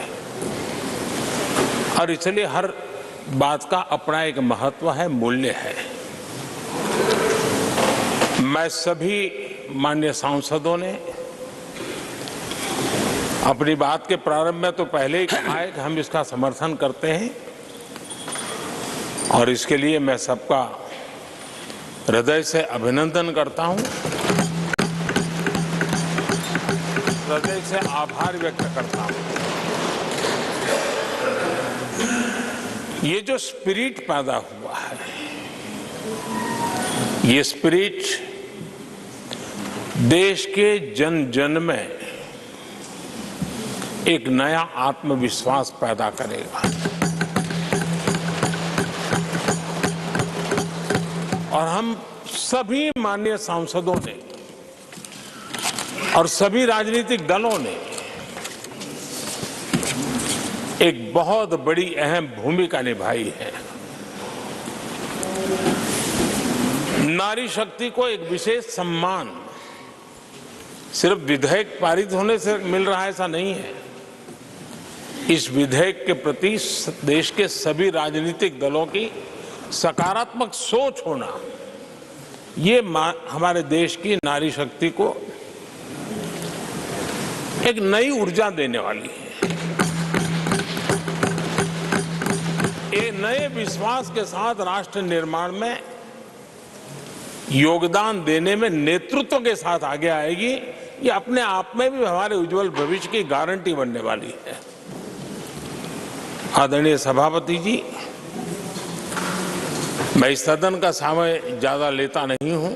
B: और इसलिए हर बात का अपना एक महत्व है, मूल्य है। मैं सभी माननीय सांसदों ने अपनी बात के प्रारंभ में तो पहले ही कहा है कि हम इसका समर्थन करते हैं और इसके लिए मैं सबका हृदय से अभिनंदन करता हूं, हृदय से आभार व्यक्त करता हूं। ये जो स्पिरिट पैदा हुआ है, ये स्पिरिट देश के जन जन में एक नया आत्मविश्वास पैदा करेगा और हम सभी माननीय सांसदों ने और सभी राजनीतिक दलों ने एक बहुत बड़ी अहम भूमिका निभाई है। नारी शक्ति को एक विशेष सम्मान सिर्फ विधेयक पारित होने से मिल रहा है ऐसा नहीं है। इस विधेयक के प्रति देश के सभी राजनीतिक दलों की सकारात्मक सोच होना, ये हमारे देश की नारी शक्ति को एक नई ऊर्जा देने वाली है। एक नए विश्वास के साथ राष्ट्र निर्माण में योगदान देने में नेतृत्व के साथ आगे आएगी। ये अपने आप में भी हमारे उज्जवल भविष्य की गारंटी बनने वाली है। आदरणीय सभापति जी, मैं इस सदन का समय ज्यादा लेता नहीं हूं।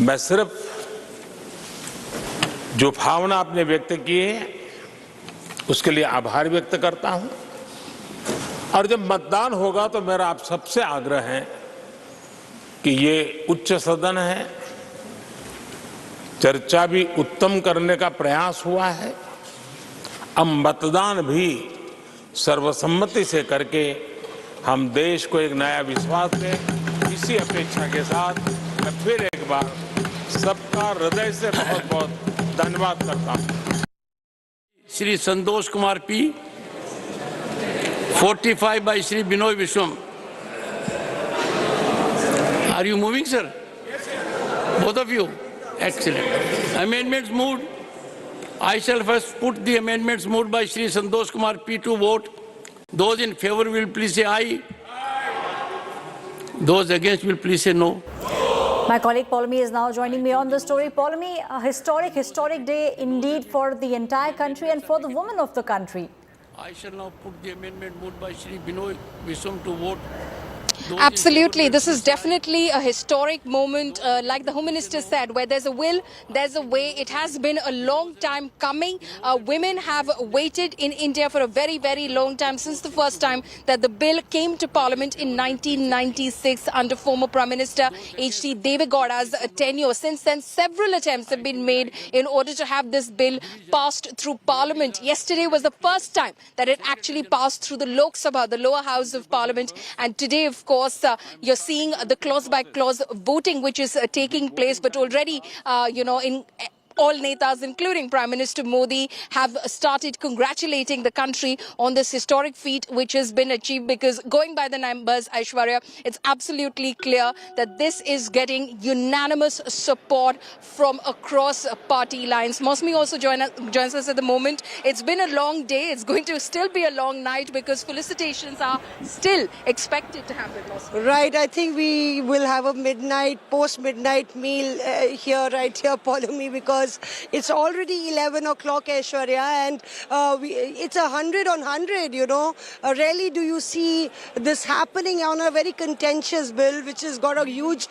B: मैं सिर्फ जो भावना आपने व्यक्त की है उसके लिए आभार व्यक्त करता हूं और जब मतदान होगा तो मेरा आप सबसे आग्रह है कि ये उच्च सदन है, चर्चा भी उत्तम करने का प्रयास हुआ है अब मतदान भी सर्वसम्मति से करके हम देश को एक नया विश्वास दें। इसी अपेक्षा के साथ मैं फिर एक बार सबका हृदय से बहुत बहुत धन्यवाद करता हूं।
G: Shri Santosh Kumar P, 45 by Shri Binoy Vishwam. Are you moving, sir? Both of you? Excellent. Amendments moved. I shall first put the amendments moved by Shri Santosh Kumar P to vote. Those in favor will please say aye. Those against will please say no.
M: My colleague Paulami is now joining me on the story. Paulami, a historic day indeed for the entire country and for the women of the country.
G: I shall now put the amendment moved by Shri Binoy Vishwam to vote.
J: Absolutely. This is definitely a historic moment. Like the Home Minister said, where there's a will, there's a way. It has been a long time coming. Women have waited in India for a very, very long time, since the first time that the bill came to Parliament in 1996 under former Prime Minister H.D. Deve Gowda's tenure. Since then, several attempts have been made in order to have this bill passed through Parliament. Yesterday was the first time that it actually passed through the Lok Sabha, the lower house of Parliament. And today, of course, you're seeing the clause-by-clause voting which is taking place. But already, in all netas, including Prime Minister Modi, have started congratulating the country on this historic feat which has been achieved, because going by the numbers, Aishwarya, it's absolutely clear that this is getting unanimous support from across party lines. Mosmi also joins us at the moment. It's been a long day. It's going to still be a long night because felicitations are still expected to happen. Mosmi.
I: Right. I think we will have a post-midnight meal right here, Paulami, because it's already 11 o'clock, Aishwarya, and it's 100 on 100, Rarely do you see this happening on a very contentious bill, which has got a huge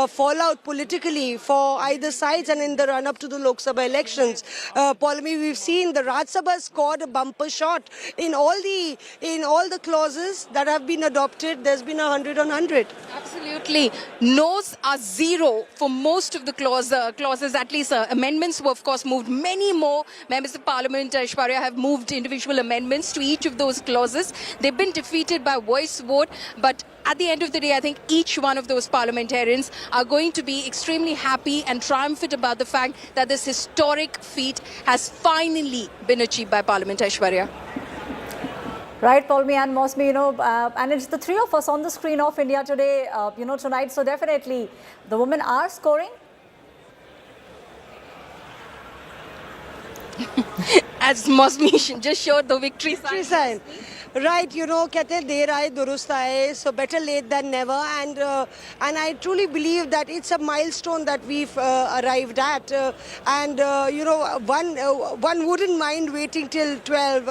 I: fallout politically for either sides and in the run-up to the Lok Sabha elections. Paulami, we've seen the Rajya Sabha scored a bumper shot in all the clauses that have been adopted. There's been 100 on 100.
J: Absolutely. No's are zero for most of the clauses, at least amendments were, of course, moved. Many more members of Parliament, Aishwarya, have moved individual amendments to each of those clauses. They've been defeated by voice vote, but at the end of the day, I think each one of those parliamentarians are going to be extremely happy and triumphant about the fact that this historic feat has finally been achieved by Parliament, Aishwarya.
M: Right, Paulami and Mosmi, and it's the three of us on the screen of India Today, tonight. So definitely, the women are scoring.
J: As Mosmi just showed the victory sign.
I: Right, कहते हैं देर आए दुरुस्त आए, so better late than never, and I truly believe that it's a milestone that we've arrived at, and one wouldn't mind waiting till 12,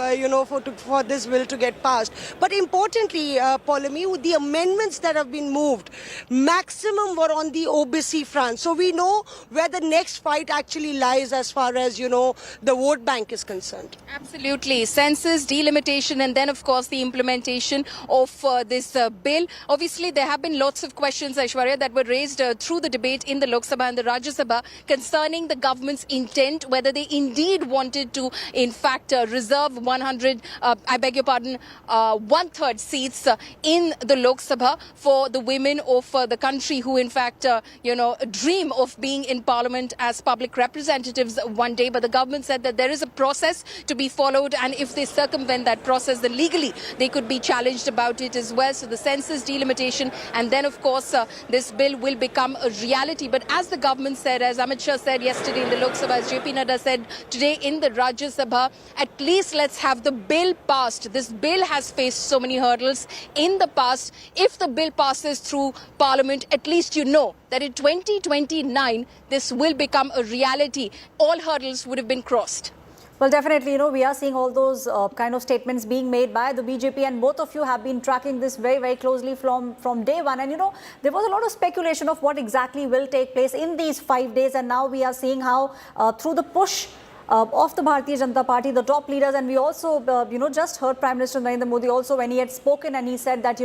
I: for this bill to get passed. But importantly, Paulami, the amendments that have been moved, maximum were on the OBC front, so we know where the next fight actually lies as far as the vote bank is concerned.
J: Absolutely, census, delimitation, and then of course the implementation of this bill. Obviously, there have been lots of questions, Aishwarya, that were raised through the debate in the Lok Sabha and the Rajya Sabha concerning the government's intent, whether they indeed wanted to, in fact, reserve 1/3 seats in the Lok Sabha for the women of the country who, in fact, dream of being in Parliament as public representatives one day. But the government said that there is a process to be followed, and if they circumvent that process, then legally they could be challenged about it as well. So the census delimitation, and then of course this bill will become a reality. But as the government said, as Amit Shah said yesterday in the Lok Sabha, as JP Nadda said today in the Rajya Sabha, at least let's have the bill passed. This bill has faced so many hurdles in the past. If the bill passes through Parliament, at least that in 2029 this will become a reality. All hurdles would have been crossed.
M: Well, definitely, we are seeing all those kind of statements being made by the BJP, and both of you have been tracking this very, very closely from day one. And, there was a lot of speculation of what exactly will take place in these 5 days. And now we are seeing how through the push of the Bharatiya Janata Party, the top leaders, and we also, just heard Prime Minister Narendra Modi also when he had spoken and he said that,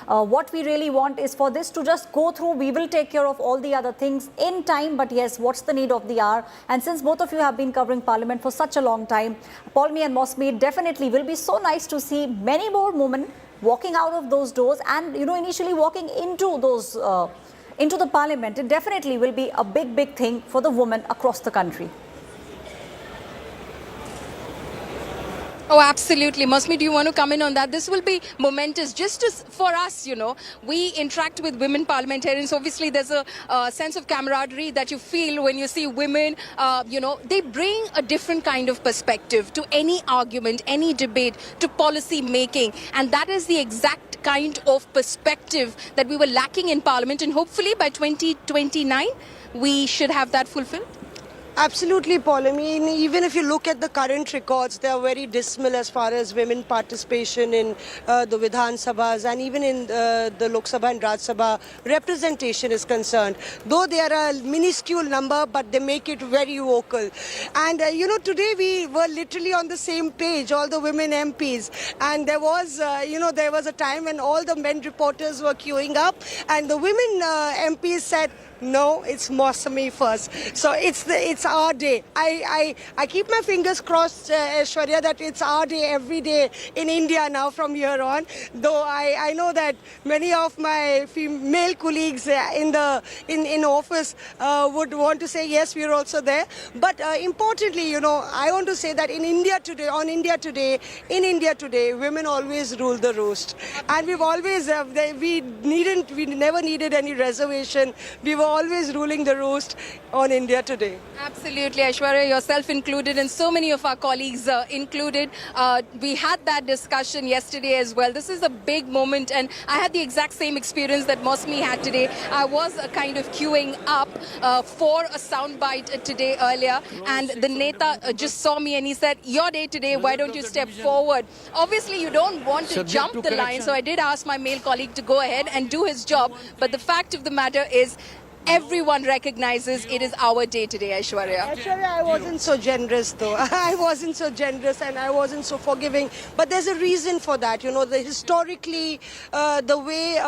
M: what we really want is for this to just go through. We will take care of all the other things in time, but yes, what's the need of the hour? And since both of you have been covering Parliament for such a long time, Paul and Mosme, definitely will be so nice to see many more women walking out of those doors and, initially walking into those, into the Parliament. It definitely will be a big, big thing for the women across the country. Oh, absolutely. Mosme, do you want to come in on that? This will be momentous just for us, We interact with women parliamentarians. Obviously, there's a sense of camaraderie that you feel when you see women, they bring a different kind of perspective to any argument, any debate, to policy making. And that is the exact kind of perspective that we were lacking in Parliament. And hopefully by 2029, we should have that fulfilled.
I: Absolutely, Paul. I mean, even if you look at the current records, they are very dismal as far as women participation in the Vidhan Sabhas and even in the Lok Sabha and Rajya Sabha representation is concerned. Though they are a minuscule number, but they make it very vocal. And, today we were literally on the same page, all the women MPs. And there was, there was a time when all the men reporters were queuing up and the women MPs said, no, it's Mosme first. So it's our day. I keep my fingers crossed, Aishwarya, that it's our day every day in India now from here on. Though I know that many of my male colleagues in office would want to say yes, we are also there. But importantly, I want to say that in India today, women always rule the roost, and we've always we never needed any reservation. We were always ruling the roost on India today. Absolutely, Aishwarya, yourself included and so many of our colleagues included. We had that discussion yesterday as well. This is a big moment and I had the exact same experience that Mosme had today. I was kind of queuing up for a soundbite today earlier and the Neta just saw me and he said, your day today, why don't you step forward? Obviously, you don't want to jump the line, so I did ask my male colleague to go ahead and do his job. But the fact of the matter is, everyone recognizes it is our day today, Aishwarya. Aishwarya, I wasn't so generous though. I wasn't so generous and I wasn't so forgiving. But there's a reason for that. Historically, the way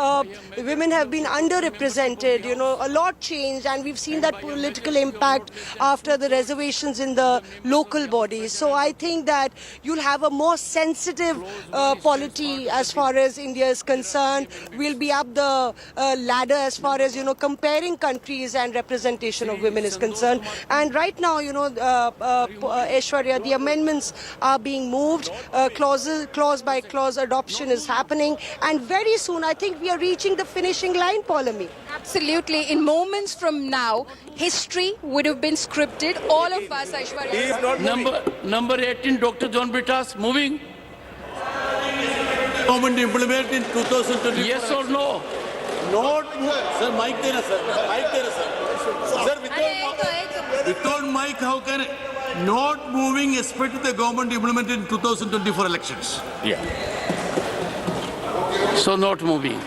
I: women have been underrepresented, a lot changed and we've seen that political impact after the reservations in the local bodies. So I think that you'll have a more sensitive polity as far as India is concerned. We'll be up the ladder as far as, comparing countries and representation of women is concerned. And right now, Aishwarya, the amendments are being moved. Clause by clause adoption is happening. And very soon, I think we are reaching the finishing line, Paulami. Absolutely. In moments from now, history would have been scripted. All of us, Aishwarya.
G: Number 18, Dr. John Britas, moving.
A: Government implement in 2020.
G: Yes or no?
A: Not sir, mic there, sir. Mic there, sir. Sir, without mic, how can not moving expect the government implement in 2024 elections?
G: Yeah. So not moving.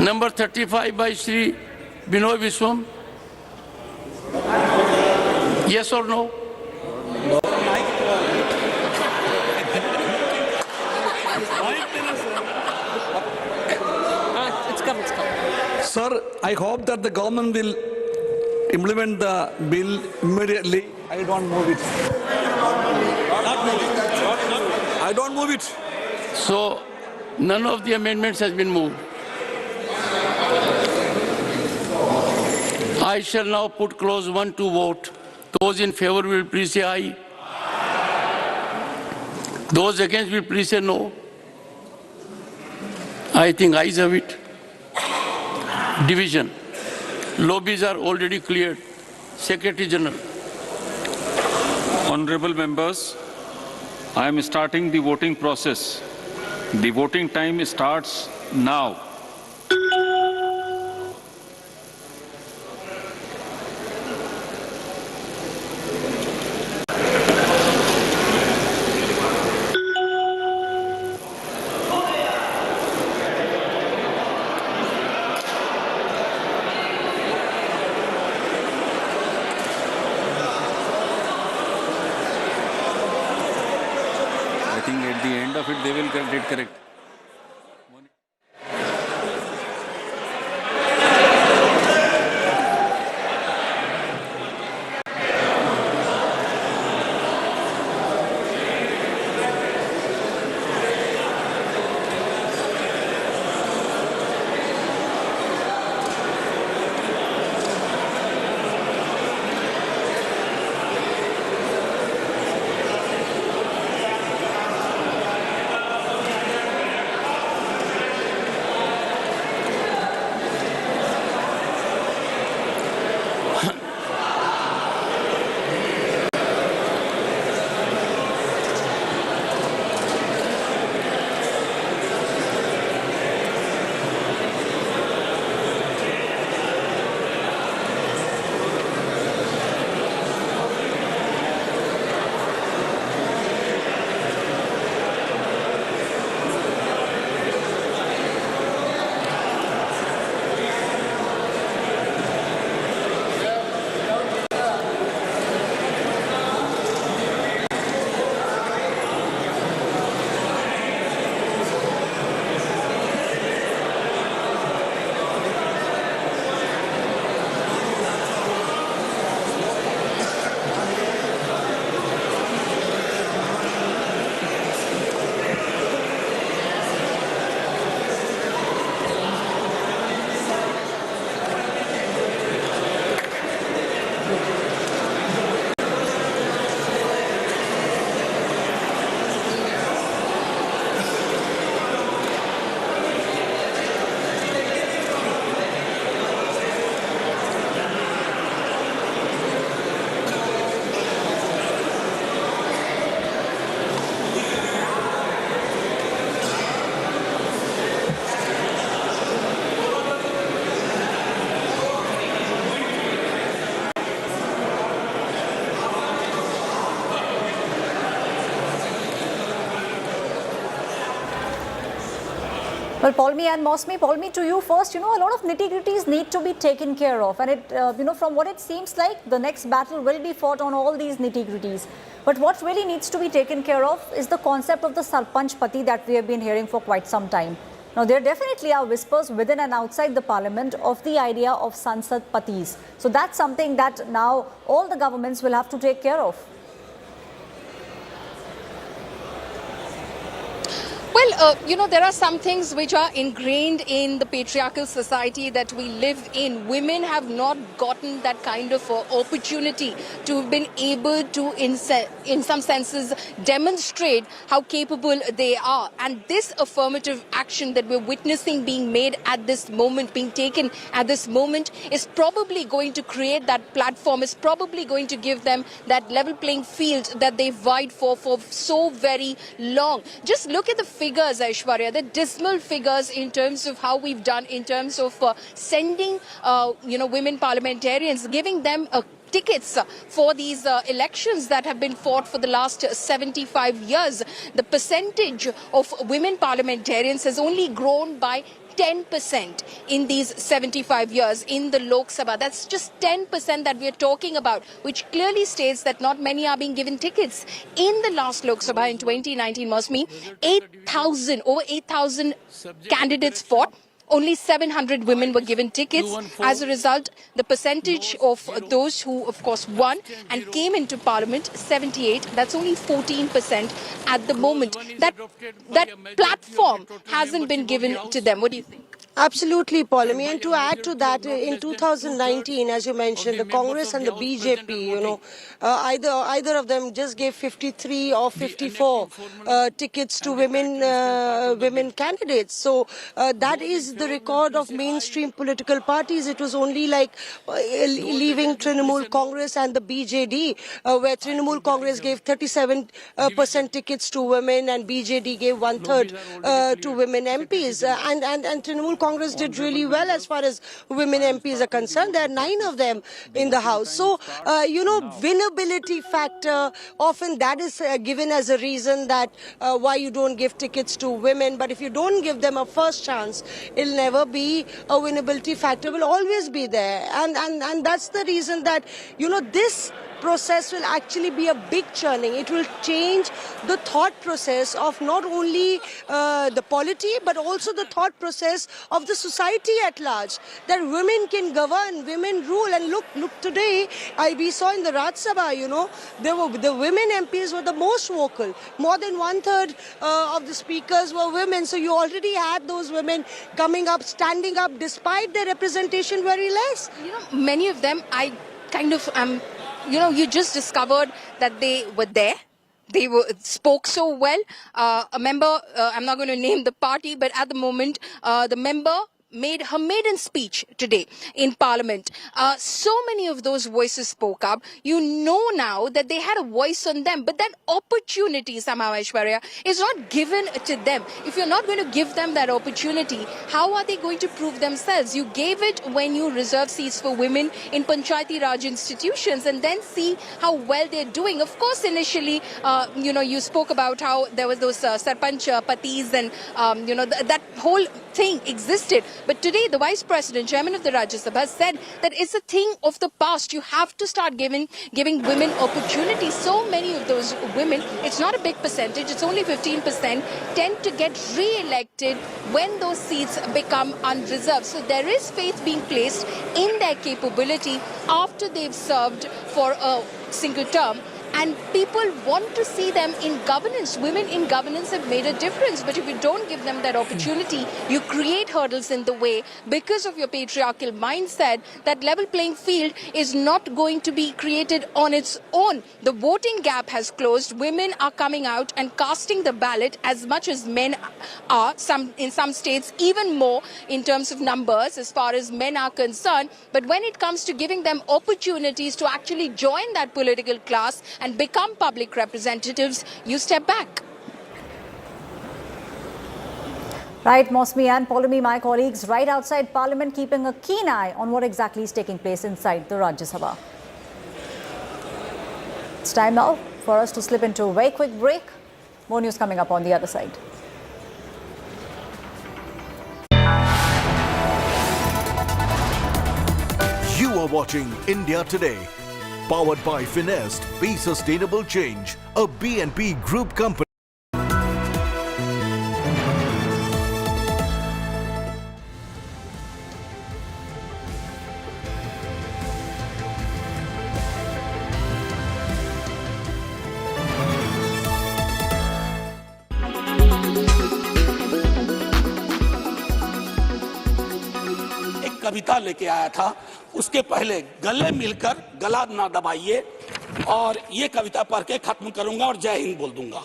G: Number 35 by Shri Binoy Viswam. Yes or no?
C: Sir, I hope that the government will implement the bill immediately. I don't move it. I don't move it.
G: So none of the amendments has been moved. I shall now put clause 1 to vote. Those in favor will please say aye. Those against will please say no. I think ayes have it. Division. Lobbies are already cleared. Secretary General.
W: Honorable members, I am starting the voting process. The voting time starts now. think at the end of it, they will get it correct.
M: Well, Paulmi and Mosmi, Paulmi, to you first. A lot of nitty-gritties need to be taken care of. And it, from what it seems like, the next battle will be fought on all these nitty-gritties. But what really needs to be taken care of is the concept of the Sarpanch Pati that we have been hearing for quite some time. Now, there definitely are whispers within and outside the parliament of the idea of Sansad Patis. So that's something that now all the governments will have to take care of. Well, there are some things which are ingrained in the patriarchal society that we live in. Women have not gotten that kind of opportunity to have been able to, in some senses, demonstrate how capable they are. And this affirmative action that we're witnessing being made at this moment, being taken at this moment, is probably going to create that platform, is probably going to give them that level playing field that they've vied for so very long. Just look at the figures, Aishwarya, the dismal figures in terms of how we've done, in terms of sending, women parliamentarians, giving them tickets for these elections that have been fought for the last 75 years. The percentage of women parliamentarians has only grown by 10% in these 75 years in the Lok Sabha. That's just 10% that we are talking about, which clearly states that not many are being given tickets. In the last Lok Sabha in 2019, Mosmi, over 8,000 candidates fought. Only 700 women were given tickets. As a result, the percentage of those who, of course, won and came into parliament, 78, that's only 14% at the moment. That platform hasn't been given to them. What do you think?
I: Absolutely, Paulami. And to add to that, in 2019, as you mentioned, the Congress and the BJP, either of them just gave 53 or 54 tickets to women candidates. So that is the record of mainstream political parties. It was only like leaving Trinamool Congress and the BJD, where Trinamool Congress gave 37% tickets to women and BJD gave 1/3 to women MPs. And Trinamool Congress did really well as far as women MPs are concerned. There are 9 of them in the House. So, winnability factor, often that is given as a reason that why you don't give tickets to women. But if you don't give them a first chance, it'll never be a winnability factor, will always be there. And that's the reason that, this process will actually be a big churning. It will change the thought process of not only the polity, but also the thought process of the society at large. That women can govern, women rule. And look today, we saw in the Rajya Sabha, you know, the women MPs were the most vocal. More than 1/3 of the speakers were women. So you already had those women coming up, standing up, despite their representation very less.
J: You know, many of them, I kind of you just discovered that they were there. They spoke so well. A member, I'm not going to name the party, but at the moment, the member made her maiden speech today in Parliament. So many of those voices spoke up. You know now that they had a voice on them, but that opportunity, somehow, Aishwarya, is not given to them. If you're not going to give them that opportunity, how are they going to prove themselves? You gave it when you reserve seats for women in Panchayati Raj institutions, and then see how well they're doing. Of course, initially, you spoke about how there was those Sarpanch Patis and, that whole thing existed. But today, the Vice President, Chairman of the Rajya Sabha, said that it's a thing of the past. You have to start giving women opportunities. So many of those women, it's not a big percentage, it's only 15%, tend to get re-elected when those seats become unreserved. So there is faith being placed in their capability after they've served for a single term. And people want to see them in governance. Women in governance have made a difference. But if you don't give them that opportunity, you create hurdles in the way because of your patriarchal mindset. That level playing field is not going to be created on its own. The voting gap has closed. Women are coming out and casting the ballot as much as men are. In some states, even more in terms of numbers as far as men are concerned. But when it comes to giving them opportunities to actually join that political class and become public representatives, you step back.
M: Right, Mosmi and Polumi, my colleagues, right outside Parliament, keeping a keen eye on what exactly is taking place inside the Rajya Sabha. It's time now for us to slip into a very quick break. More news coming up on the other side.
S: You are watching India Today. Powered by Finest, Be Sustainable Change, a BNP Group company.
K: कविता लेके आया था, उसके पहले गले मिलकर गला ना दबाइए और ये कविता पढ़ के खत्म करूंगा और जय हिंद बोल दूंगा।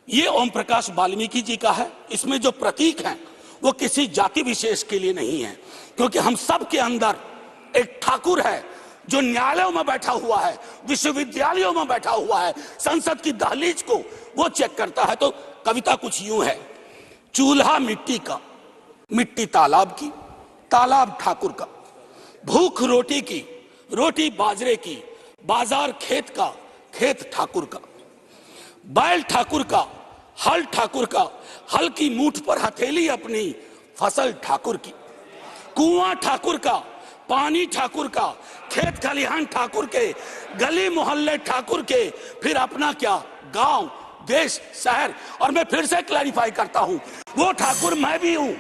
K: ये ओम प्रकाश वाल्मीकि जी का है। इसमें जो प्रतीक हैं वो किसी जाति विशेष के लिए नहीं है, क्योंकि हम सब के अंदर एक ठाकुर है जो न्यायालयों में बैठा हुआ है, विश्वविद्यालयों में बैठा हुआ है, संसद की दहलीज को वो चेक करता है। तो कविता कुछ यूं है। चूल्हा मिट्टी का, मिट्टी तालाब की, तालाब ठाकुर का, भूख रोटी की, रोटी बाजरे की, बाजार खेत का, खेत ठाकुर का, बैल ठाकुर का, हल ठाकुर का, हल की मूठ पर हथेली अपनी, फसल ठाकुर की, कुआं ठाकुर का, पानी ठाकुर का, खेत खलिहान ठाकुर के, गली मोहल्ले ठाकुर के, फिर अपना क्या, गांव, देश, शहर। और मैं फिर से क्लैरिफाई करता हूं, वो ठाकुर मैं भी हूं,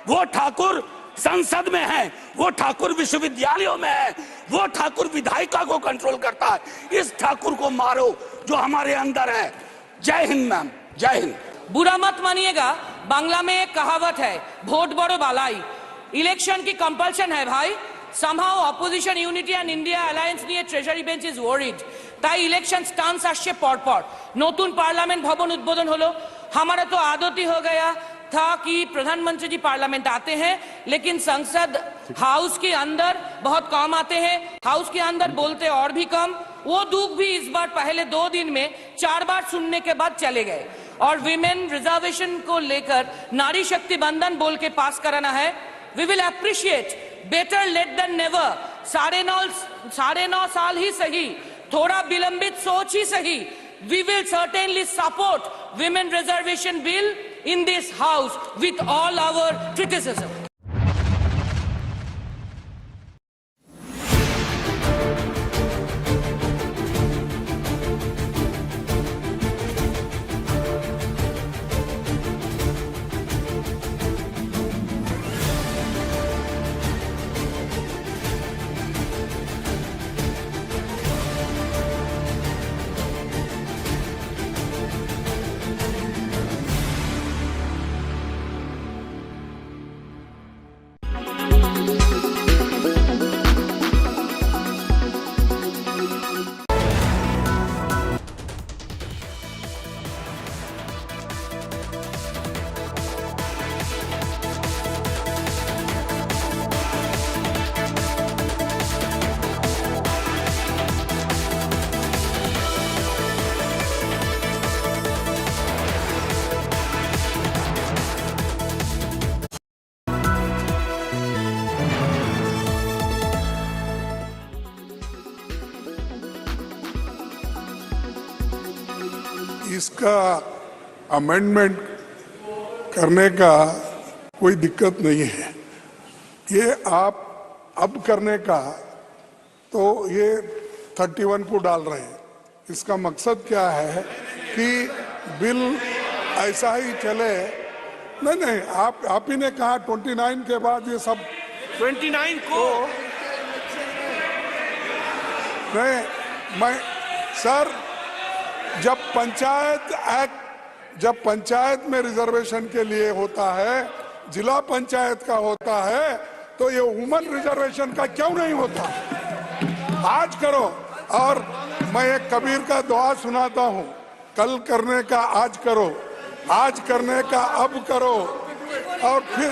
K: वो ठाकुर संसद में है, वो ठाकुर विश्वविद्यालयों में है, वो ठाकुर विधायिका को कंट्रोल करता है। इस ठाकुर को मारो जो हमारे अंदर है। जय हिंद मैम, जय हिंद।
N: बुरा मत मानिएगा, बांग्ला में एक कहावत है, वोट बड़ो बालाई। इलेक्शन की कंपल्शन है भाई। somehow opposition unity and India alliance নিয়ে ট্রেজারি বেঞ্চ ইজ ওয়ারিড। তাই ইলেকশন স্টান্স আসছে পরপর। নতুন পার্লামেंट भवन उद्बोधन হলো। हमारा तो आदत ही हो गया था कि प्रधानमंत्री जी पार्लियामेंट आते हैं, लेकिन संसद हाउस के अंदर बहुत कम आते हैं, हाउस के अंदर बोलते और भी कम। वो दुख भी इस बार पहले 2 दिन में 4 बार सुनने के बाद चले गए। और विमेन रिजर्वेशन को लेकर नारी शक्ति बंधन बोल के पास कराना है। We will appreciate, better late then never. 9.5 साल ही सही, थोड़ा विलंबित सोच ही सही। We will certainly support women reservation bill in this house with all our criticism.
O: इसका अमेंडमेंट करने का कोई दिक्कत नहीं है। ये आप अब करने का तो ये 31 को डाल रहे हैं। इसका मकसद क्या है कि बिल ऐसा ही चले। नहीं, आप ही ने कहा 29 के बाद ये सब
D: 29 को
O: नहीं, मैं सर जब पंचायत में रिजर्वेशन के लिए होता है, जिला पंचायत का होता है, तो ये वुमन रिजर्वेशन का क्यों नहीं होता? आज करो। और मैं एक कबीर का दुआ सुनाता हूँ, कल करने का आज करो, आज करने का अब करो, और फिर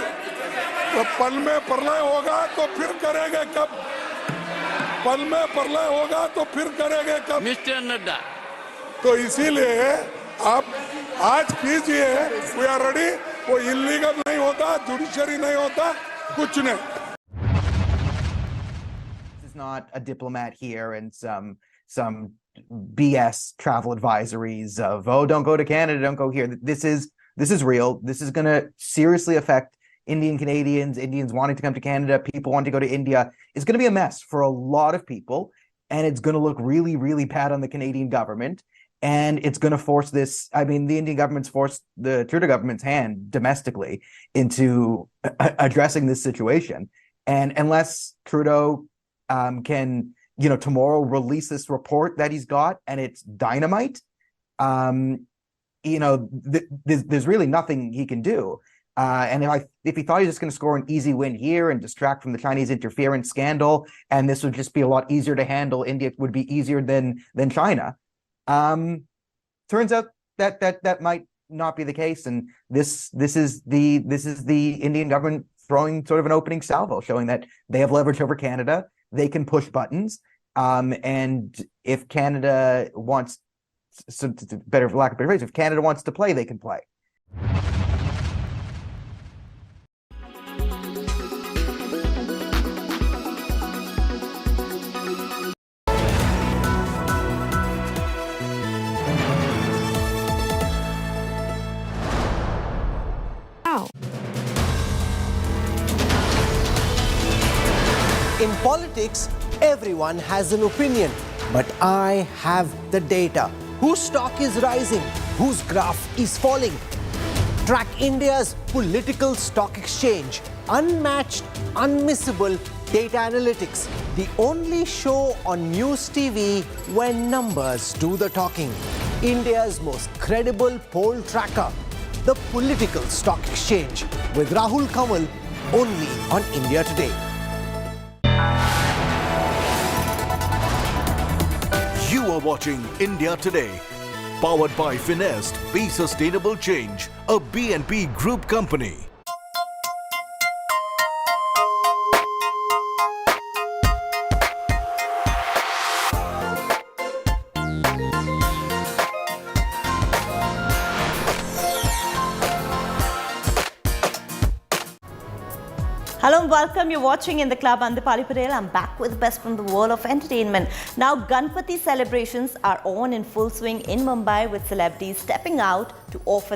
O: तो पल में प्रलय होगा तो फिर करेंगे कब? पल में प्रलय होगा तो फिर करेंगे कब?
G: मिस्टर नड्डा,
O: तो इसीलिए आप आज कीजिए, वी आर रेडी। वो इलीगल नहीं होता, जुडिशरी नहीं होता, कुछ नहीं।
P: This is not a diplomat here and some BS travel advisories of, oh, don't go to Canada, don't go here. This is real. This is going to seriously affect Indian Canadians, Indians wanting to come to Canada, people wanting to go to India. It's going to be a mess for a lot of people, and it's going to look really, really bad on the Canadian government. And it's going to force this, I mean, the Indian government's forced the Trudeau government's hand domestically into addressing this situation. And unless Trudeau can, tomorrow release this report that he's got and it's dynamite, there's really nothing he can do. And if he thought he was just going to score an easy win here and distract from the Chinese interference scandal, and this would just be a lot easier to handle, India would be easier than China. Turns out that might not be the case, and this is the Indian government throwing sort of an opening salvo, showing that they have leverage over Canada. They can push buttons, and if Canada wants, so better for lack of better phrase, if Canada wants to play, they can play.
U: In politics, everyone has an opinion, but I have the data. Whose stock is rising? Whose graph is falling? Track India's political stock exchange. Unmatched, unmissable data analytics. The only show on News TV where numbers do the talking. India's most credible poll tracker. The Political Stock Exchange with Rahul Kamal, only on India Today.
S: You are watching India Today, powered by Finest, Be Sustainable Change, a BNP Group company.
Q: Hello and welcome. You're watching In the Club. I'm Dipali Patel. I'm back with the best from the world of entertainment. Now, Ganpati celebrations are on in full swing in Mumbai, with celebrities stepping out to offer